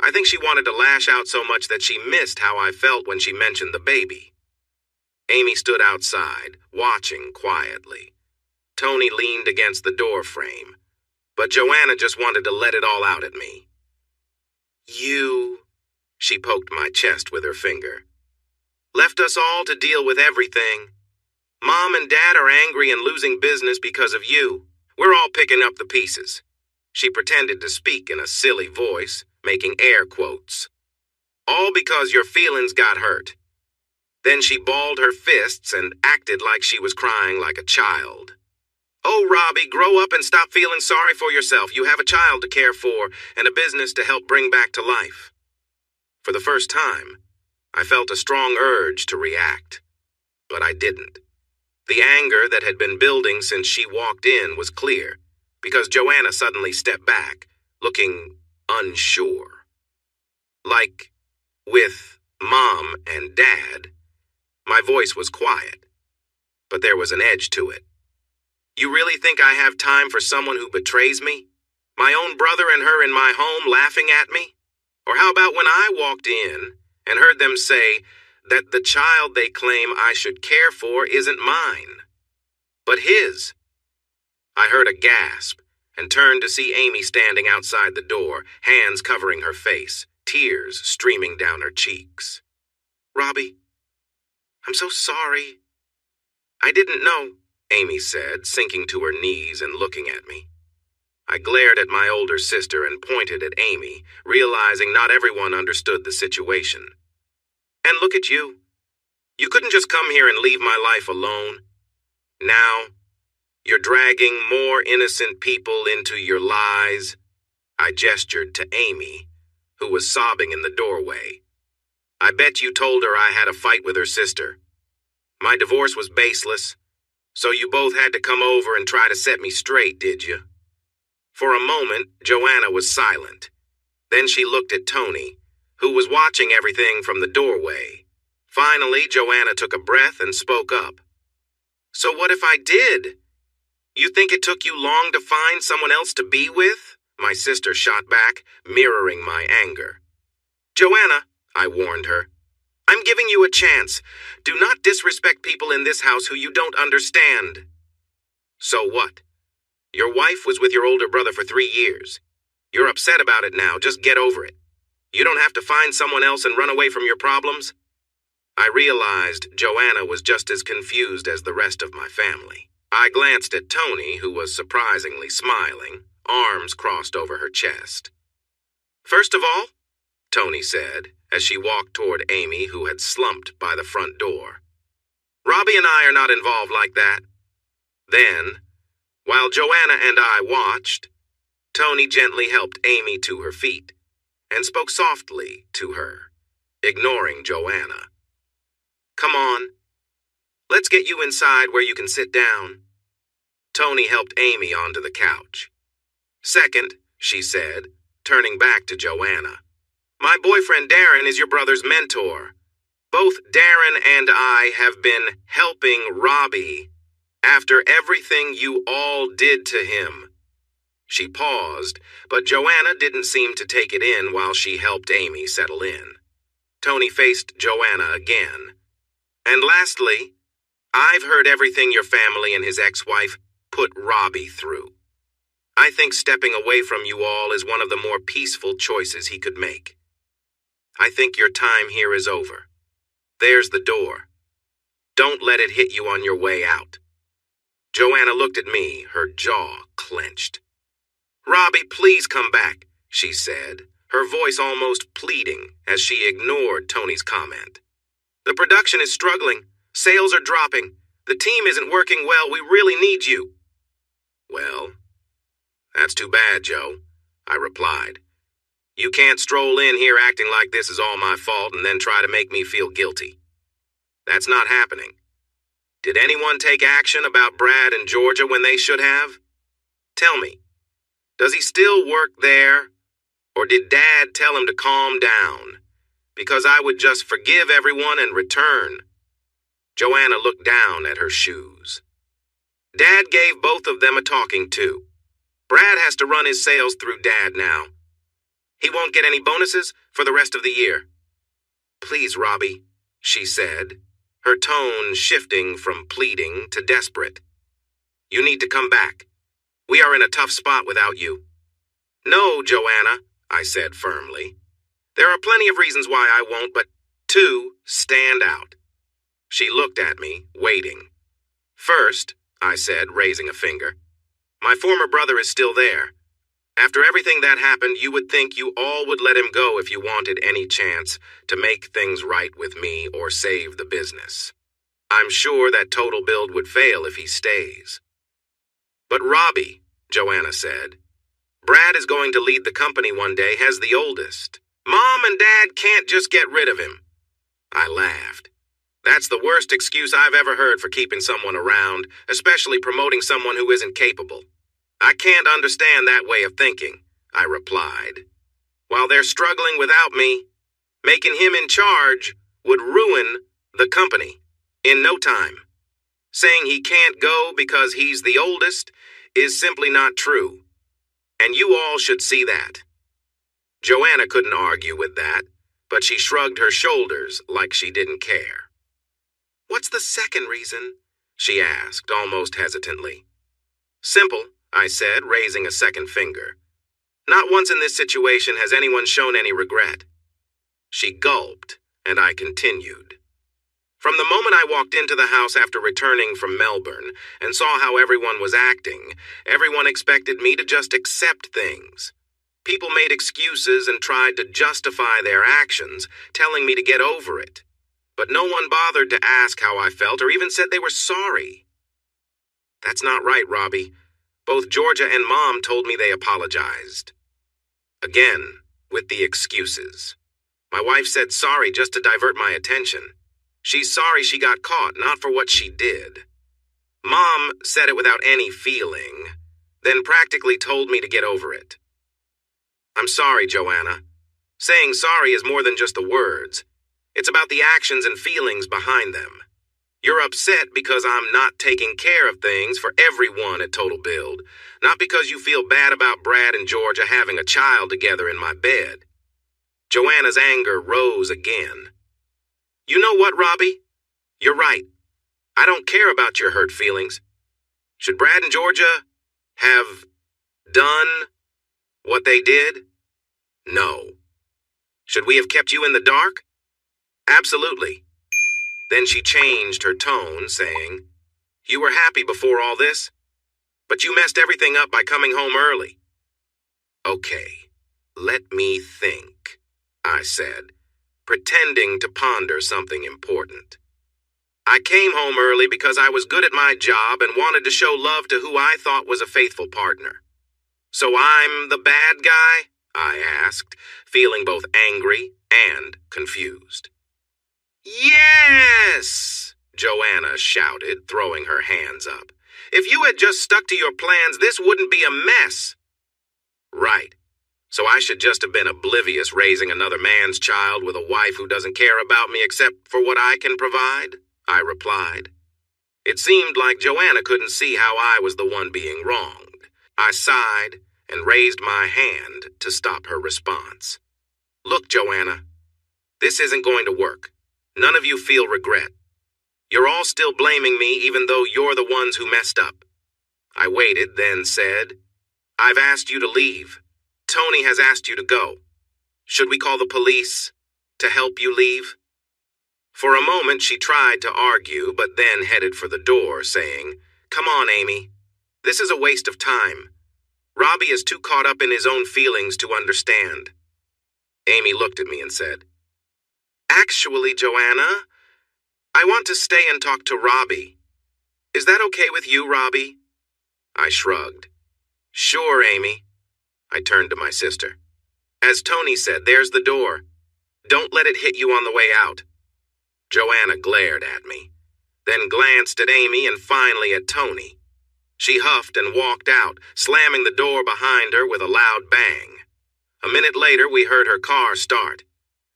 I think she wanted to lash out so much that she missed how I felt when she mentioned the baby. Amy stood outside, watching quietly. Tony leaned against the door frame, but Joanna just wanted to let it all out at me. You, she poked my chest with her finger, left us all to deal with everything. Mom and Dad are angry and losing business because of you. We're all picking up the pieces. She pretended to speak in a silly voice, making air quotes. All because your feelings got hurt. Then she balled her fists and acted like she was crying like a child. Oh, Robbie, grow up and stop feeling sorry for yourself. You have a child to care for and a business to help bring back to life. For the first time, I felt a strong urge to react, but I didn't. The anger that had been building since she walked in was clear, because Joanna suddenly stepped back, looking unsure. Like with Mom and Dad, my voice was quiet, but there was an edge to it. You really think I have time for someone who betrays me? My own brother and her in my home laughing at me? Or how about when I walked in and heard them say that the child they claim I should care for isn't mine, but his? I heard a gasp and turned to see Amy standing outside the door, hands covering her face, tears streaming down her cheeks. Robbie, I'm so sorry. I didn't know, Amy said, sinking to her knees and looking at me. I glared at my older sister and pointed at Amy, realizing not everyone understood the situation. And look at you. You couldn't just come here and leave my life alone. Now, you're dragging more innocent people into your lies. I gestured to Amy, who was sobbing in the doorway. I bet you told her I had a fight with her sister. My divorce was baseless, so you both had to come over and try to set me straight, did you? For a moment, Joanna was silent. Then she looked at Tony, who was watching everything from the doorway. Finally, Joanna took a breath and spoke up. So what if I did? You think it took you long to find someone else to be with? My sister shot back, mirroring my anger. Joanna, I warned her, I'm giving you a chance. Do not disrespect people in this house who you don't understand. So what? Your wife was with your older brother for 3 years. You're upset about it now, just get over it. You don't have to find someone else and run away from your problems. I realized Joanna was just as confused as the rest of my family. I glanced at Tony, who was surprisingly smiling, arms crossed over her chest. First of all, Tony said, as she walked toward Amy, who had slumped by the front door, Robbie and I are not involved like that. Then, while Joanna and I watched, Tony gently helped Amy to her feet and spoke softly to her, ignoring Joanna. Come on, let's get you inside where you can sit down. Tony helped Amy onto the couch. Second, she said, turning back to Joanna, my boyfriend Darren is your brother's mentor. Both Darren and I have been helping Robbie after everything you all did to him. She paused, but Joanna didn't seem to take it in while she helped Amy settle in. Tony faced Joanna again. And lastly, I've heard everything your family and his ex-wife put Robbie through. I think stepping away from you all is one of the more peaceful choices he could make. I think your time here is over. There's the door. Don't let it hit you on your way out. Joanna looked at me, her jaw clenched. Robbie, please come back, she said, her voice almost pleading as she ignored Tony's comment. The production is struggling. Sales are dropping. The team isn't working well. We really need you. Well, that's too bad, Joe, I replied. You can't stroll in here acting like this is all my fault and then try to make me feel guilty. That's not happening. Did anyone take action about Brad and Georgia when they should have? Tell me, does he still work there? Or did Dad tell him to calm down? Because I would just forgive everyone and return. Joanna looked down at her shoes. Dad gave both of them a talking to. Brad has to run his sales through Dad now. He won't get any bonuses for the rest of the year. Please, Robbie, she said, her tone shifting from pleading to desperate. You need to come back. We are in a tough spot without you. No, Joanna, I said firmly. There are plenty of reasons why I won't, but two stand out. She looked at me, waiting. First, I said, raising a finger, my former brother is still there. After everything that happened, you would think you all would let him go if you wanted any chance to make things right with me or save the business. I'm sure that Total Build would fail if he stays. But Robbie, Joanna said, Brad is going to lead the company one day as the oldest. Mom and Dad can't just get rid of him. I laughed. That's the worst excuse I've ever heard for keeping someone around, especially promoting someone who isn't capable. I can't understand that way of thinking, I replied. While they're struggling without me, making him in charge would ruin the company in no time. Saying he can't go because he's the oldest is simply not true, and you all should see that. Joanna couldn't argue with that, but she shrugged her shoulders like she didn't care. What's the second reason? She asked, almost hesitantly. Simple, I said, raising a second finger. Not once in this situation has anyone shown any regret. She gulped, and I continued. From the moment I walked into the house after returning from Melbourne and saw how everyone was acting, everyone expected me to just accept things. People made excuses and tried to justify their actions, telling me to get over it. But no one bothered to ask how I felt or even said they were sorry. That's not right, Robbie. Both Georgia and Mom told me they apologized. Again, with the excuses. My wife said sorry just to divert my attention. She's sorry she got caught, not for what she did. Mom said it without any feeling, then practically told me to get over it. I'm sorry, Joanna. Saying sorry is more than just the words. It's about the actions and feelings behind them. You're upset because I'm not taking care of things for everyone at Total Build, not because you feel bad about Brad and Georgia having a child together in my bed. Joanna's anger rose again. You know what, Robbie? You're right. I don't care about your hurt feelings. Should Brad and Georgia have done what they did? No. Should we have kept you in the dark? Absolutely. Then she changed her tone, saying, You were happy before all this, but you messed everything up by coming home early. Okay, let me think, I said, pretending to ponder something important. I came home early because I was good at my job and wanted to show love to who I thought was a faithful partner. So I'm the bad guy? I asked, feeling both angry and confused. Yes! Joanna shouted, throwing her hands up. If you had just stuck to your plans, this wouldn't be a mess. Right. So I should just have been oblivious raising another man's child with a wife who doesn't care about me except for what I can provide, I replied. It seemed like Joanna couldn't see how I was the one being wronged. I sighed and raised my hand to stop her response. Look, Joanna, this isn't going to work. None of you feel regret. You're all still blaming me even though you're the ones who messed up. I waited, then said, I've asked you to leave. Tony has asked you to go. Should we call the police to help you leave? For a moment she tried to argue, but then headed for the door, saying, Come on, Amy. This is a waste of time. Robbie is too caught up in his own feelings to understand. Amy looked at me and said, Actually, Joanna, I want to stay and talk to Robbie. Is that okay with you, Robbie? I shrugged. Sure, Amy. I turned to my sister. As Tony said, there's the door. Don't let it hit you on the way out. Joanna glared at me, then glanced at Amy and finally at Tony. She huffed and walked out, slamming the door behind her with a loud bang. A minute later, we heard her car start,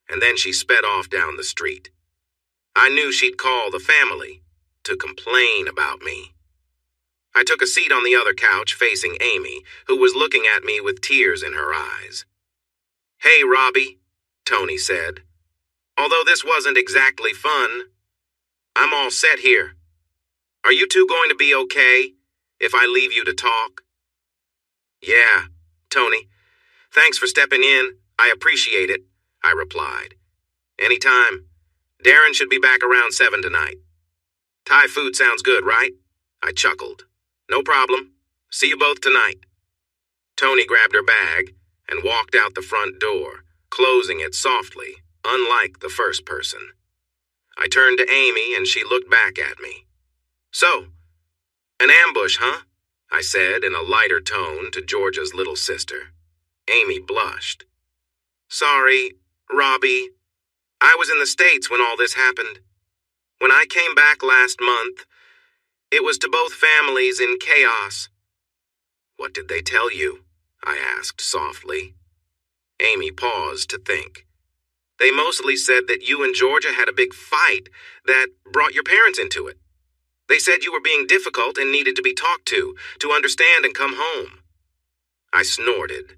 and then she sped off down the street. I knew she'd call the family to complain about me. I took a seat on the other couch facing Amy, who was looking at me with tears in her eyes. Hey, Robbie, Tony said. Although this wasn't exactly fun, I'm all set here. Are you two going to be okay if I leave you to talk? Yeah, Tony. Thanks for stepping in. I appreciate it, I replied. Anytime. Darren should be back around 7 tonight. Thai food sounds good, right? I chuckled. No problem. See you both tonight. Tony grabbed her bag and walked out the front door, closing it softly, unlike the first person. I turned to Amy and she looked back at me. So, an ambush, huh? I said in a lighter tone to Georgia's little sister. Amy blushed. Sorry, Robbie. I was in the States when all this happened. When I came back last month, it was to both families in chaos. What did they tell you? I asked softly. Amy paused to think. They mostly said that you and Georgia had a big fight that brought your parents into it. They said you were being difficult and needed to be talked to understand and come home. I snorted.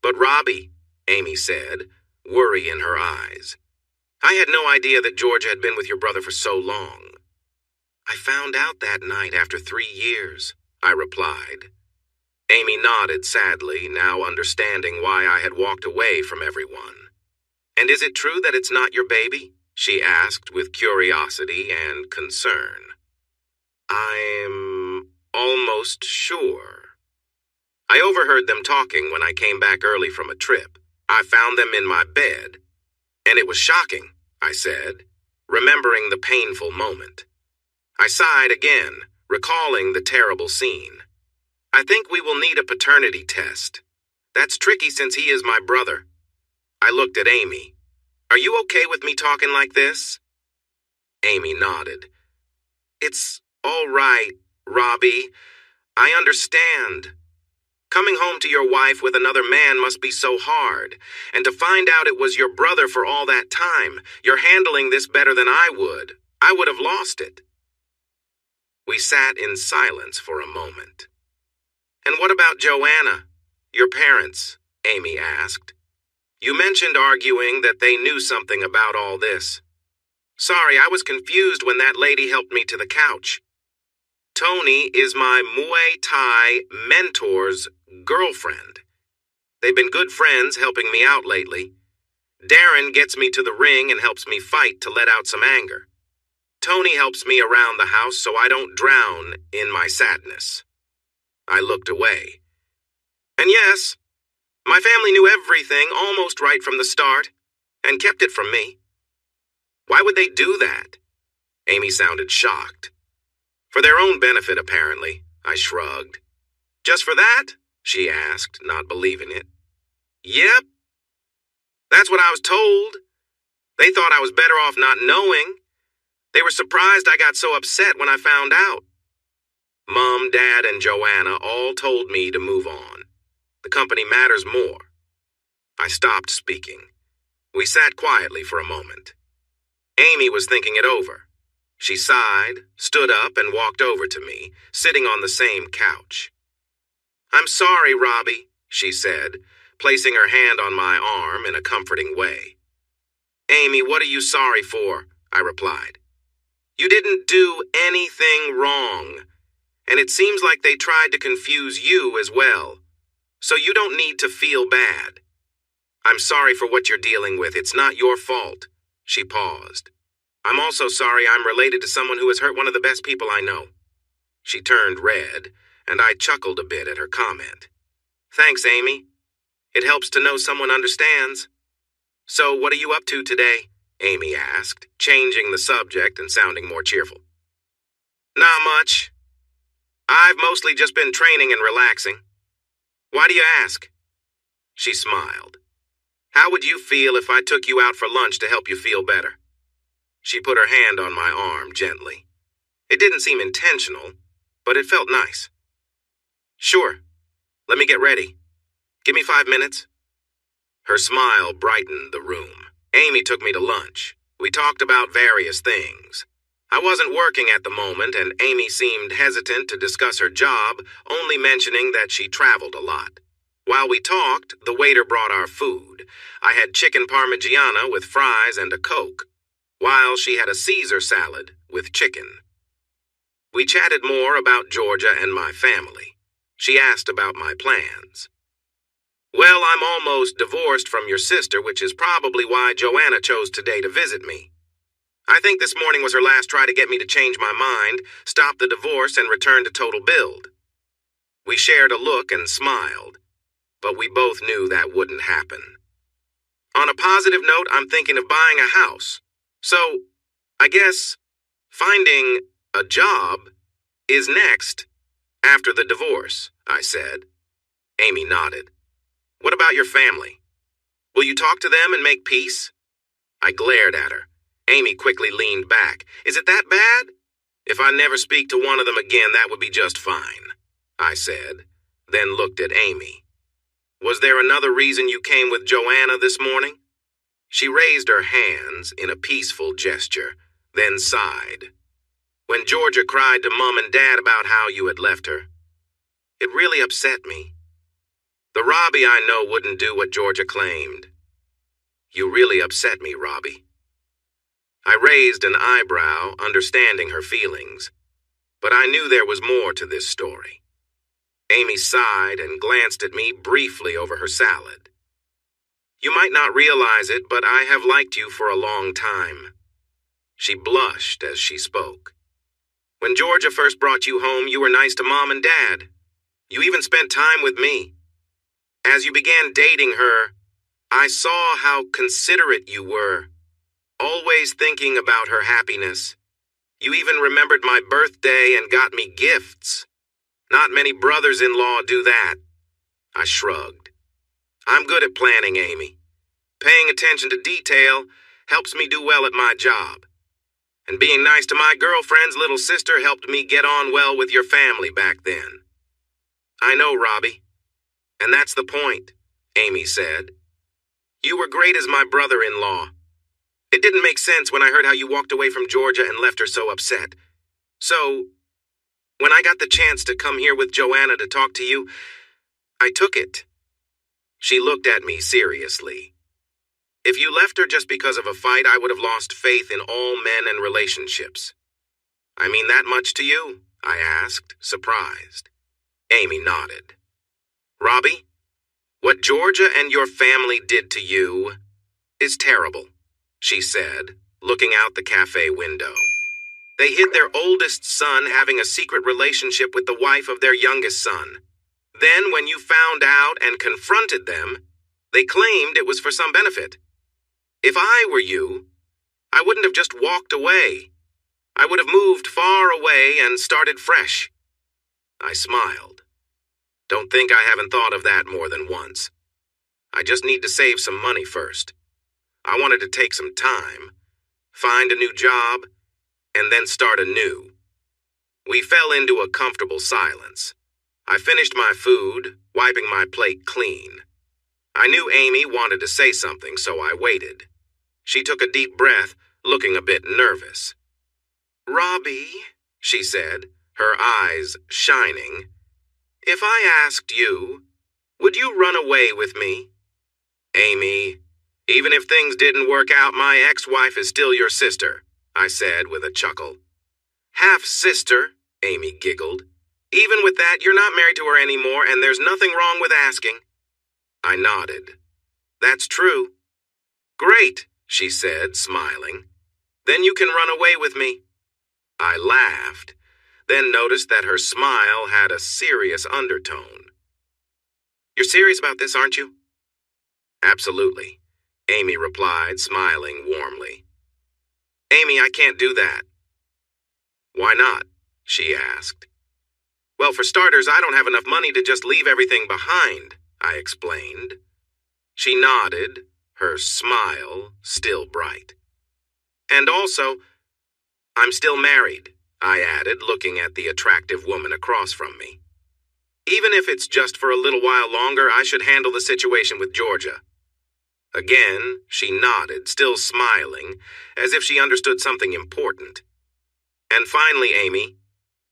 But Robbie, Amy said, worry in her eyes. I had no idea that Georgia had been with your brother for so long. I found out that night after 3 years, I replied. Amy nodded sadly, now understanding why I had walked away from everyone. And is it true that it's not your baby? She asked with curiosity and concern. I'm almost sure. I overheard them talking when I came back early from a trip. I found them in my bed. And it was shocking, I said, remembering the painful moment. I sighed again, recalling the terrible scene. I think we will need a paternity test. That's tricky since he is my brother. I looked at Amy. Are you okay with me talking like this? Amy nodded. It's all right, Robbie. I understand. Coming home to your wife with another man must be so hard. And to find out it was your brother for all that time, you're handling this better than I would. I would have lost it. We sat in silence for a moment. And what about Joanna, your parents? Amy asked. You mentioned arguing that they knew something about all this. Sorry, I was confused when that lady helped me to the couch. Tony is my Muay Thai mentor's girlfriend. They've been good friends helping me out lately. Darren gets me to the ring and helps me fight to let out some anger. Tony helps me around the house so I don't drown in my sadness. I looked away. And yes, my family knew everything almost right from the start and kept it from me. Why would they do that? Amy sounded shocked. For their own benefit, apparently, I shrugged. Just for that? She asked, not believing it. Yep. That's what I was told. They thought I was better off not knowing. They were surprised I got so upset when I found out. Mom, Dad, and Joanna all told me to move on. The company matters more. I stopped speaking. We sat quietly for a moment. Amy was thinking it over. She sighed, stood up, and walked over to me, sitting on the same couch. "I'm sorry, Robbie," she said, placing her hand on my arm in a comforting way. "Amy, what are you sorry for?" I replied. "You didn't do anything wrong, and it seems like they tried to confuse you as well, so you don't need to feel bad. I'm sorry for what you're dealing with. It's not your fault." She paused. "I'm also sorry I'm related to someone who has hurt one of the best people I know." She turned red, and I chuckled a bit at her comment. "Thanks, Amy. It helps to know someone understands." "So what are you up to today?" Amy asked, changing the subject and sounding more cheerful. "Not much. I've mostly just been training and relaxing." "Why do you ask?" She smiled. "How would you feel if I took you out for lunch to help you feel better?" She put her hand on my arm gently. It didn't seem intentional, but it felt nice. "Sure. Let me get ready. Give me 5 minutes." Her smile brightened the room. Amy took me to lunch. We talked about various things. I wasn't working at the moment, and Amy seemed hesitant to discuss her job, only mentioning that she traveled a lot. While we talked, the waiter brought our food. I had chicken parmigiana with fries and a Coke, while she had a Caesar salad with chicken. We chatted more about Georgia and my family. She asked about my plans. "Well, I'm almost divorced from your sister, which is probably why Joanna chose today to visit me. I think this morning was her last try to get me to change my mind, stop the divorce, and return to total build." We shared a look and smiled, but we both knew that wouldn't happen. On a positive note, I'm thinking of buying a house. So, I guess finding a job is next after the divorce, I said. Amy nodded. "What about your family? Will you talk to them and make peace?" I glared at her. Amy quickly leaned back. "Is it that bad? If I never speak to one of them again, that would be just fine," I said, then looked at Amy. "Was there another reason you came with Joanna this morning?" She raised her hands in a peaceful gesture, then sighed. "When Georgia cried to Mom and Dad about how you had left her, it really upset me. The Robbie I know wouldn't do what Georgia claimed. You really upset me, Robbie." I raised an eyebrow, understanding her feelings, but I knew there was more to this story. Amy sighed and glanced at me briefly over her salad. "You might not realize it, but I have liked you for a long time." She blushed as she spoke. "When Georgia first brought you home, you were nice to Mom and Dad. You even spent time with me. As you began dating her, I saw how considerate you were, always thinking about her happiness. You even remembered my birthday and got me gifts. Not many brothers-in-law do that." I shrugged. "I'm good at planning, Amy. Paying attention to detail helps me do well at my job. And being nice to my girlfriend's little sister helped me get on well with your family back then." "I know, Robbie. And that's the point," Amy said. "You were great as my brother-in-law. It didn't make sense when I heard how you walked away from Georgia and left her so upset. So, when I got the chance to come here with Joanna to talk to you, I took it." She looked at me seriously. "If you left her just because of a fight, I would have lost faith in all men and relationships." "I mean that much to you?" I asked, surprised. Amy nodded. "Robbie, what Georgia and your family did to you is terrible," she said, looking out the cafe window. "They hid their oldest son having a secret relationship with the wife of their youngest son. Then, when you found out and confronted them, they claimed it was for some benefit. If I were you, I wouldn't have just walked away. I would have moved far away and started fresh." I smiled. "Don't think I haven't thought of that more than once. I just need to save some money first. I wanted to take some time, find a new job, and then start anew. We fell into a comfortable silence. I finished my food, wiping my plate clean. I knew Amy wanted to say something, so I waited. She took a deep breath, looking a bit nervous. "Robbie," she said, her eyes shining, "if I asked you, would you run away with me?" "Amy, even if things didn't work out, my ex-wife is still your sister," I said with a chuckle. "Half-sister," Amy giggled. "Even with that, you're not married to her anymore, and there's nothing wrong with asking." I nodded. "That's true." "Great," she said, smiling. "Then you can run away with me." I laughed, then noticed that her smile had a serious undertone. "You're serious about this, aren't you?" "Absolutely," Amy replied, smiling warmly. "Amy, I can't do that." "Why not?" she asked. "Well, for starters, I don't have enough money to just leave everything behind," I explained. She nodded, her smile still bright. "And also, I'm still married," I added, looking at the attractive woman across from me. "Even if it's just for a little while longer, I should handle the situation with Georgia." Again, she nodded, still smiling, as if she understood something important. "And finally, Amy,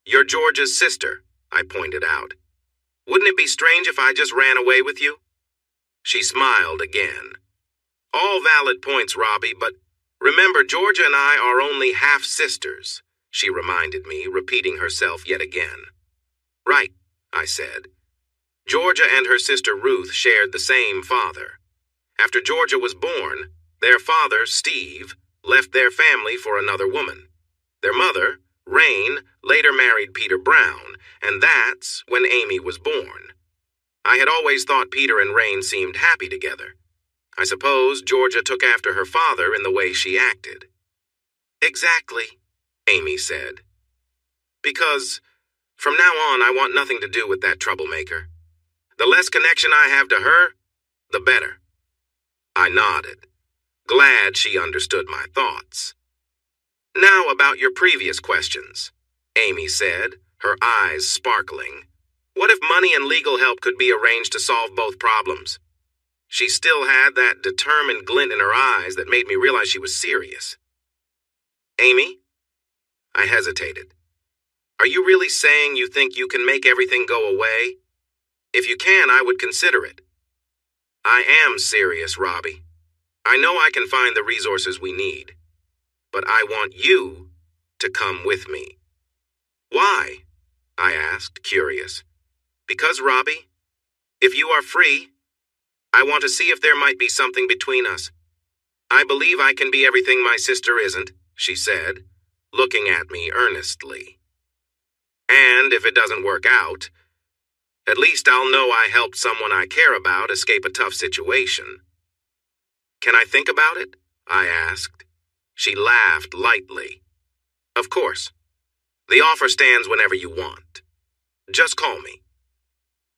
you're Georgia's sister," I pointed out. "Wouldn't it be strange if I just ran away with you?" She smiled again. "All valid points, Robbie, but remember, Georgia and I are only half-sisters," she reminded me, repeating herself yet again. "Right," I said. "Georgia and her sister Ruth shared the same father. After Georgia was born, their father, Steve, left their family for another woman. Their mother, Rain, later married Peter Brown, and that's when Amy was born. I had always thought Peter and Rain seemed happy together. I suppose Georgia took after her father in the way she acted." "Exactly," Amy said. "Because from now on, I want nothing to do with that troublemaker. The less connection I have to her, the better." I nodded, glad she understood my thoughts. "Now about your previous questions," Amy said, her eyes sparkling. "What if money and legal help could be arranged to solve both problems?" She still had that determined glint in her eyes that made me realize she was serious. "Amy?" I hesitated. "Are you really saying you think you can make everything go away? If you can, I would consider it." "I am serious, Robbie. I know I can find the resources we need. But I want you to come with me." "Why?" I asked, curious. "Because, Robbie, if you are free, I want to see if there might be something between us. I believe I can be everything my sister isn't," she said, looking at me earnestly. "And if it doesn't work out, at least I'll know I helped someone I care about escape a tough situation." "Can I think about it?" I asked. She laughed lightly. "Of course. The offer stands whenever you want. Just call me.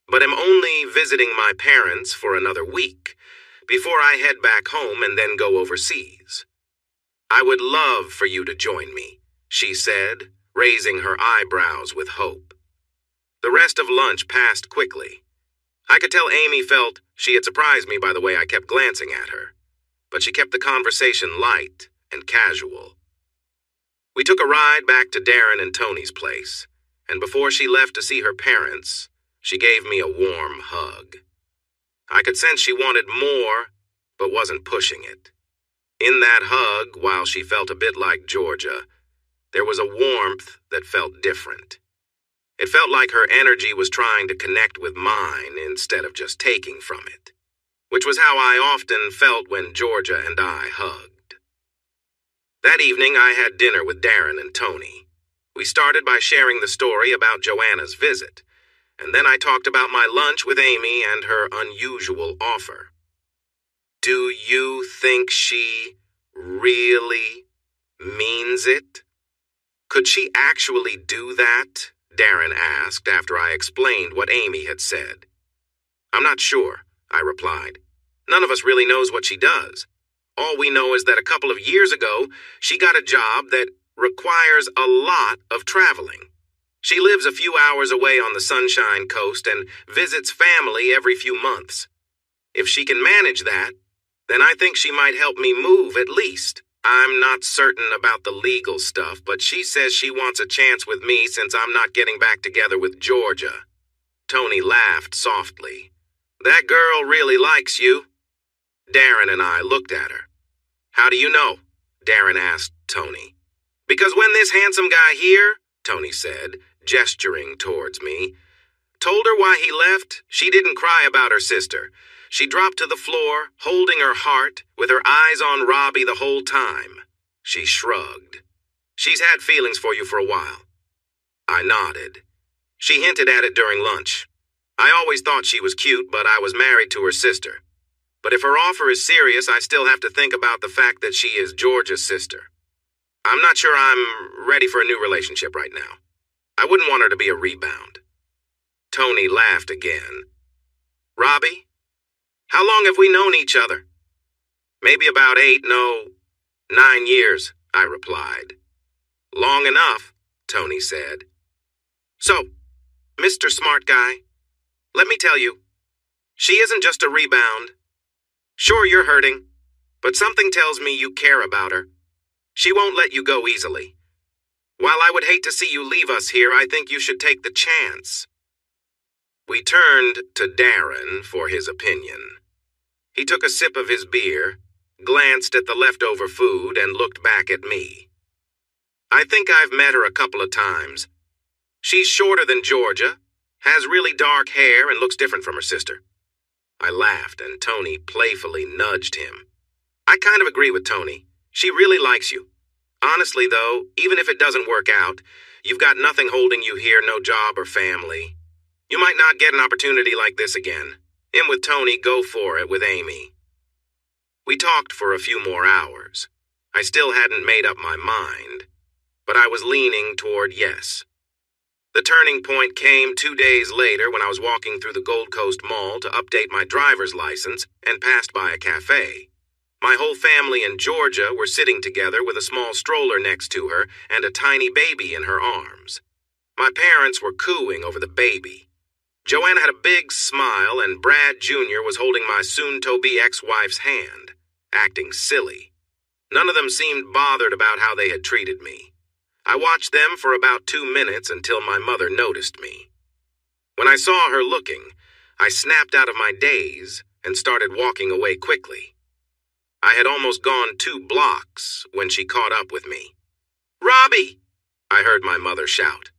But I'm only visiting my parents for another week before I head back home and then go overseas. I would love for you to join me," she said, raising her eyebrows with hope. The rest of lunch passed quickly. I could tell Amy felt she had surprised me by the way I kept glancing at her, but she kept the conversation light and casual. We took a ride back to Darren and Tony's place, and before she left to see her parents, she gave me a warm hug. I could sense she wanted more, but wasn't pushing it. In that hug, while she felt a bit like Georgia, there was a warmth that felt different. It felt like her energy was trying to connect with mine instead of just taking from it, which was how I often felt when Georgia and I hugged. That evening, I had dinner with Darren and Tony. We started by sharing the story about Joanna's visit, and then I talked about my lunch with Amy and her unusual offer. "Do you think she really means it? Could she actually do that?" Darren asked after I explained what Amy had said. "I'm not sure," I replied. "None of us really knows what she does. All we know is that a couple of years ago, she got a job that requires a lot of traveling. She lives a few hours away on the Sunshine Coast and visits family every few months. If she can manage that, then I think she might help me move at least. I'm not certain about the legal stuff, but she says she wants a chance with me since I'm not getting back together with Georgia. Tony laughed softly. That girl really likes you. Darren and I looked at her. How do you know? Darren asked Tony. Because when this handsome guy here, Tony said, gesturing towards me, told her why he left, she didn't cry about her sister. She dropped to the floor, holding her heart, with her eyes on Robbie the whole time. She shrugged. She's had feelings for you for a while. I nodded. She hinted at it during lunch. I always thought she was cute, but I was married to her sister. But if her offer is serious, I still have to think about the fact that she is Georgia's sister. I'm not sure I'm ready for a new relationship right now. I wouldn't want her to be a rebound. Tony laughed again. Robbie, how long have we known each other? Maybe about 9 years, I replied. Long enough, Tony said. So, Mr. Smart Guy, let me tell you, she isn't just a rebound. Sure, you're hurting, but something tells me you care about her. She won't let you go easily. While I would hate to see you leave us here, I think you should take the chance. We turned to Darren for his opinion. He took a sip of his beer, glanced at the leftover food, and looked back at me. I think I've met her a couple of times. She's shorter than Georgia, has really dark hair, and looks different from her sister. I laughed, and Tony playfully nudged him. I kind of agree with Tony. She really likes you. Honestly, though, even if it doesn't work out, you've got nothing holding you here, no job or family. You might not get an opportunity like this again. In with Tony, go for it with Amy. We talked for a few more hours. I still hadn't made up my mind, but I was leaning toward yes. The turning point came 2 days later when I was walking through the Gold Coast Mall to update my driver's license and passed by a cafe. My whole family in Georgia were sitting together with a small stroller next to her and a tiny baby in her arms. My parents were cooing over the baby. Joanna had a big smile, and Brad Jr. was holding my soon-to-be ex-wife's hand, acting silly. None of them seemed bothered about how they had treated me. I watched them for about 2 minutes until my mother noticed me. When I saw her looking, I snapped out of my daze and started walking away quickly. I had almost gone 2 blocks when she caught up with me. "Robbie!" I heard my mother shout.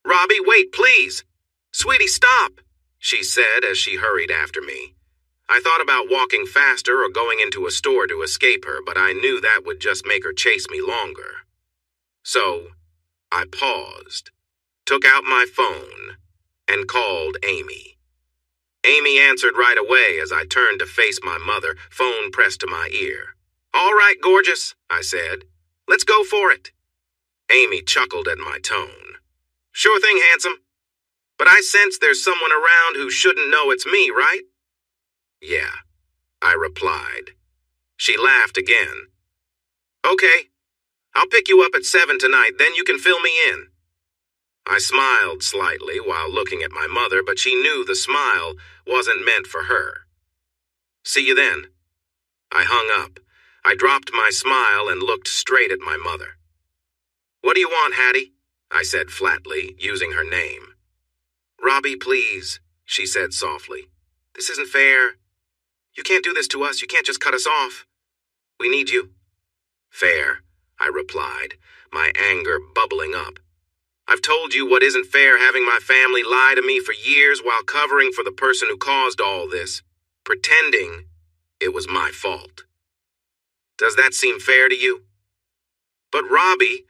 "Robbie, wait, please! Sweetie, stop!" she said as she hurried after me. I thought about walking faster or going into a store to escape her, but I knew that would just make her chase me longer. So, I paused, took out my phone, and called Amy. Amy answered right away as I turned to face my mother, phone pressed to my ear. "All right, gorgeous," I said. "Let's go for it." Amy chuckled at my tone. "Sure thing, handsome. But I sense there's someone around who shouldn't know it's me, right?" "Yeah," I replied. She laughed again. "Okay, I'll pick you up at 7 tonight, then you can fill me in." I smiled slightly while looking at my mother, but she knew the smile wasn't meant for her. "See you then." I hung up. I dropped my smile and looked straight at my mother. "What do you want, Hattie?" I said flatly, using her name. "Robbie, please," she said softly. "This isn't fair. You can't do this to us. You can't just cut us off. We need you." "Fair," I replied, my anger bubbling up. "I've told you what isn't fair, having my family lie to me for years while covering for the person who caused all this, pretending it was my fault. Does that seem fair to you?" "But Robbie,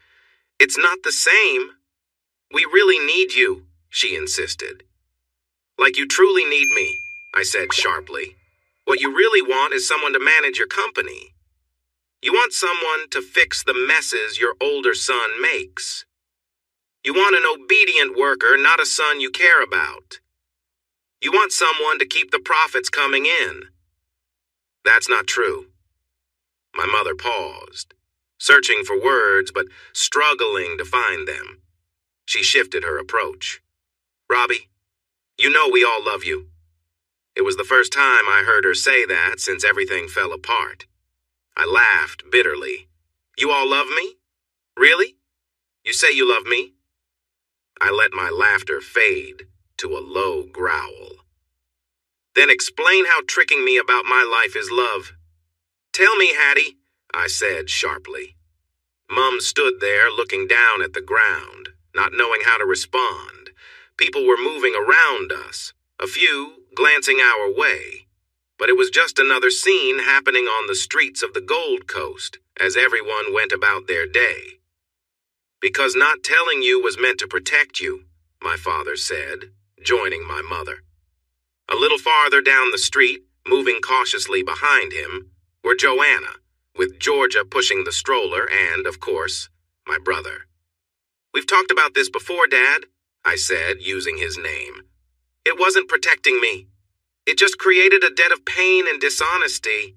it's not the same. We really need you," she insisted. "Like you truly need me," I said sharply. "What you really want is someone to manage your company. You want someone to fix the messes your older son makes. You want an obedient worker, not a son you care about. You want someone to keep the profits coming in. That's not true." My mother paused, searching for words but struggling to find them. She shifted her approach. Robbie, you know we all love you. It was the first time I heard her say that since everything fell apart. I laughed bitterly. You all love me? Really? You say you love me? I let my laughter fade to a low growl. Then explain how tricking me about my life is love. Tell me, Hattie, I said sharply. Mum stood there looking down at the ground, not knowing how to respond. People were moving around us, a few glancing our way. But it was just another scene happening on the streets of the Gold Coast as everyone went about their day. Because not telling you was meant to protect you, my father said, joining my mother. A little farther down the street, moving cautiously behind him, were Joanna, with Georgia pushing the stroller and, of course, my brother. We've talked about this before, Dad, I said, using his name. It wasn't protecting me. It just created a debt of pain and dishonesty,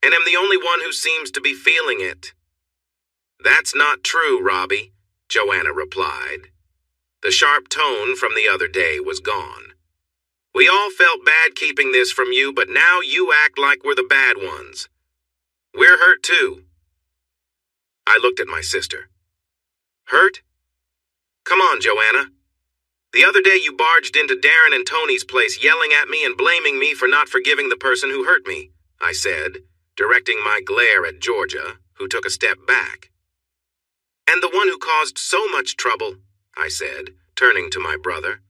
and am the only one who seems to be feeling it. That's not true, Robbie, Joanna replied. The sharp tone from the other day was gone. We all felt bad keeping this from you, but now you act like we're the bad ones. We're hurt too. I looked at my sister. Hurt? Come on, Joanna. The other day you barged into Darren and Tony's place yelling at me and blaming me for not forgiving the person who hurt me, I said, directing my glare at Georgia, who took a step back. And the one who caused so much trouble, I said, turning to my brother.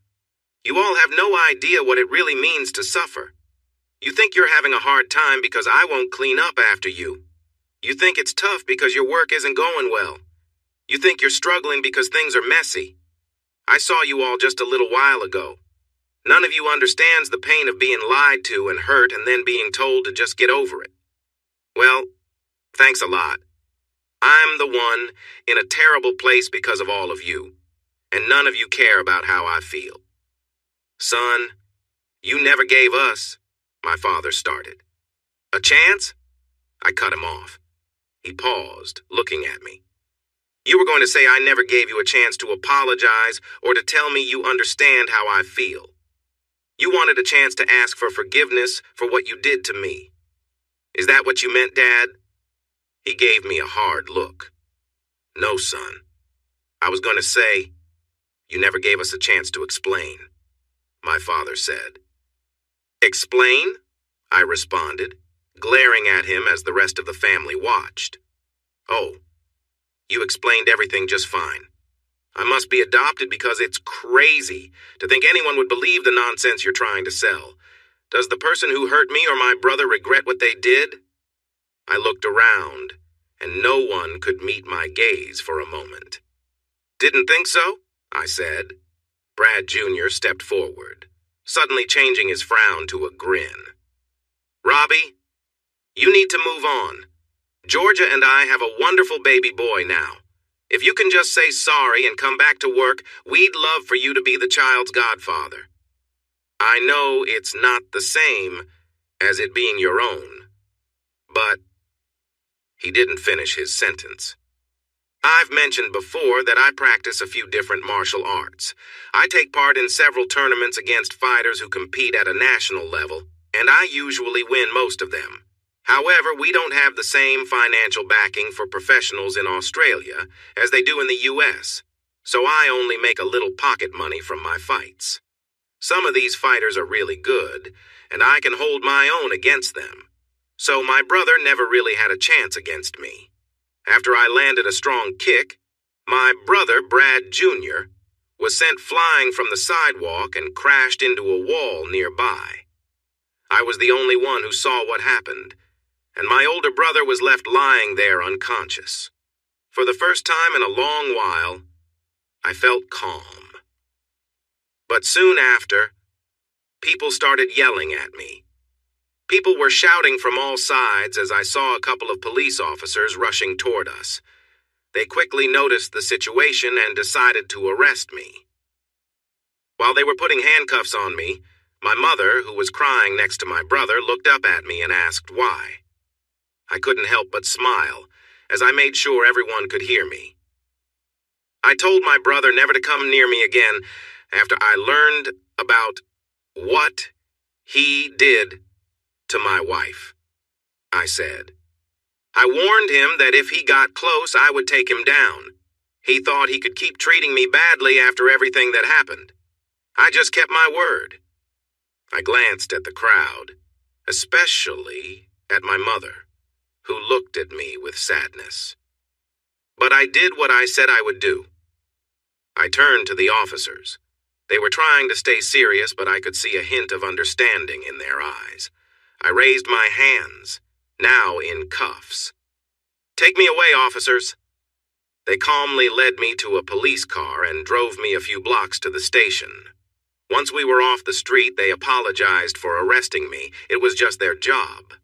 You all have no idea what it really means to suffer. You think you're having a hard time because I won't clean up after you. You think it's tough because your work isn't going well. You think you're struggling because things are messy. I saw you all just a little while ago. None of you understands the pain of being lied to and hurt and then being told to just get over it. Well, thanks a lot. I'm the one in a terrible place because of all of you, and none of you care about how I feel. Son, you never gave us, my father started. A chance? I cut him off. He paused, looking at me. You were going to say I never gave you a chance to apologize or to tell me you understand how I feel. You wanted a chance to ask for forgiveness for what you did to me. Is that what you meant, Dad? He gave me a hard look. No, son. I was going to say, you never gave us a chance to explain, my father said. Explain? I responded, glaring at him as the rest of the family watched. Oh, you explained everything just fine. I must be adopted because it's crazy to think anyone would believe the nonsense you're trying to sell. Does the person who hurt me or my brother regret what they did? I looked around, and no one could meet my gaze for a moment. Didn't think so? I said. Brad Jr. stepped forward, suddenly changing his frown to a grin. Robbie, you need to move on. Georgia and I have a wonderful baby boy now. If you can just say sorry and come back to work, we'd love for you to be the child's godfather. I know it's not the same as it being your own, but he didn't finish his sentence. I've mentioned before that I practice a few different martial arts. I take part in several tournaments against fighters who compete at a national level, and I usually win most of them. However, we don't have the same financial backing for professionals in Australia as they do in the US, so I only make a little pocket money from my fights. Some of these fighters are really good, and I can hold my own against them. So my brother never really had a chance against me. After I landed a strong kick, my brother, Brad Jr., was sent flying from the sidewalk and crashed into a wall nearby. I was the only one who saw what happened, and my older brother was left lying there unconscious. For the first time in a long while, I felt calm. But soon after, people started yelling at me. People were shouting from all sides as I saw a couple of police officers rushing toward us. They quickly noticed the situation and decided to arrest me. While they were putting handcuffs on me, my mother, who was crying next to my brother, looked up at me and asked why. I couldn't help but smile as I made sure everyone could hear me. I told my brother never to come near me again after I learned about what he did to my wife, I said. I warned him that if he got close, I would take him down. He thought he could keep treating me badly after everything that happened. I just kept my word. I glanced at the crowd, especially at my mother, who looked at me with sadness. But I did what I said I would do. I turned to the officers. They were trying to stay serious, but I could see a hint of understanding in their eyes. I raised my hands, now in cuffs. "Take me away, officers." They calmly led me to a police car and drove me a few blocks to the station. Once we were off the street, they apologized for arresting me. It was just their job.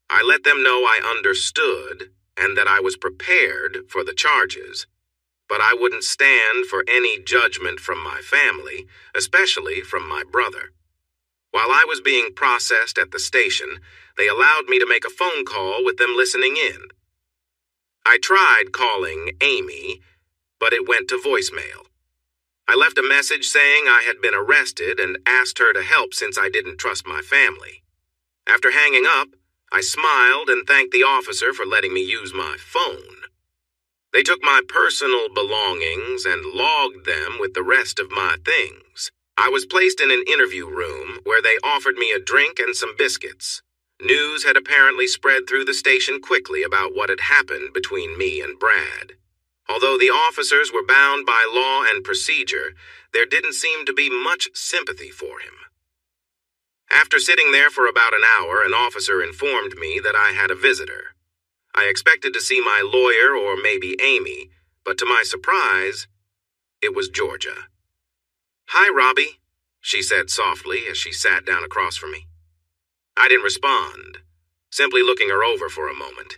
I let them know I understood and that I was prepared for the charges, but I wouldn't stand for any judgment from my family, especially from my brother. While I was being processed at the station, they allowed me to make a phone call with them listening in. I tried calling Amy, but it went to voicemail. I left a message saying I had been arrested and asked her to help since I didn't trust my family. After hanging up, I smiled and thanked the officer for letting me use my phone. They took my personal belongings and logged them with the rest of my things. I was placed in an interview room where they offered me a drink and some biscuits. News had apparently spread through the station quickly about what had happened between me and Brad. Although the officers were bound by law and procedure, there didn't seem to be much sympathy for him. After sitting there for about an hour, an officer informed me that I had a visitor. I expected to see my lawyer or maybe Amy, but to my surprise, it was Georgia. "Hi, Robbie," she said softly as she sat down across from me. I didn't respond, simply looking her over for a moment.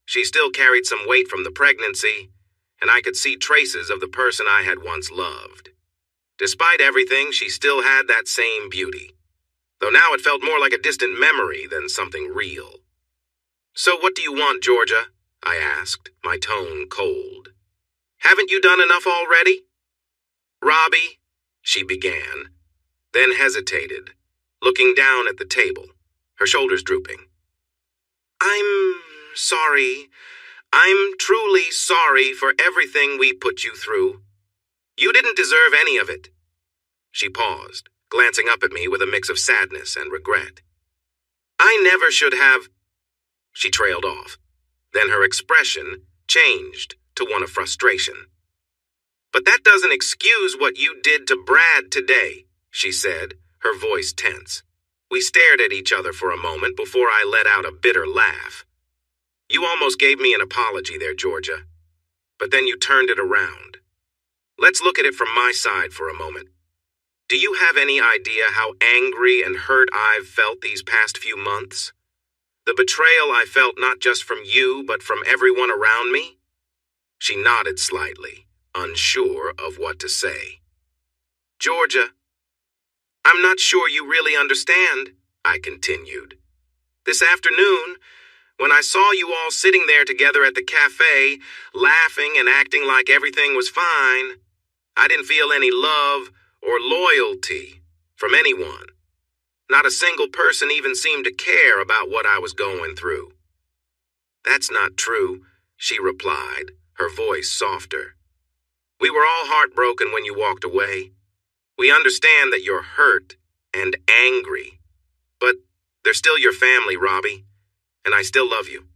She still carried some weight from the pregnancy, and I could see traces of the person I had once loved. Despite everything, she still had that same beauty, though now it felt more like a distant memory than something real. "So what do you want, Georgia?" I asked, my tone cold. "Haven't you done enough already?" "Robbie," she began, then hesitated, looking down at the table, her shoulders drooping. "I'm sorry. I'm truly sorry for everything we put you through. You didn't deserve any of it." She paused, glancing up at me with a mix of sadness and regret. "I never should have—" She trailed off. Then her expression changed to one of frustration. "But that doesn't excuse what you did to Brad today," she said, her voice tense. We stared at each other for a moment before I let out a bitter laugh. "You almost gave me an apology there, Georgia. But then you turned it around. Let's look at it from my side for a moment. Do you have any idea how angry and hurt I've felt these past few months? The betrayal I felt not just from you, but from everyone around me?" She nodded slightly, unsure of what to say. "Georgia, I'm not sure you really understand," I continued. "This afternoon, when I saw you all sitting there together at the cafe, laughing and acting like everything was fine, I didn't feel any love or loyalty from anyone. Not a single person even seemed to care about what I was going through." "That's not true," she replied, her voice softer. "We were all heartbroken when you walked away. We understand that you're hurt and angry, but they're still your family, Robbie, and I still love you."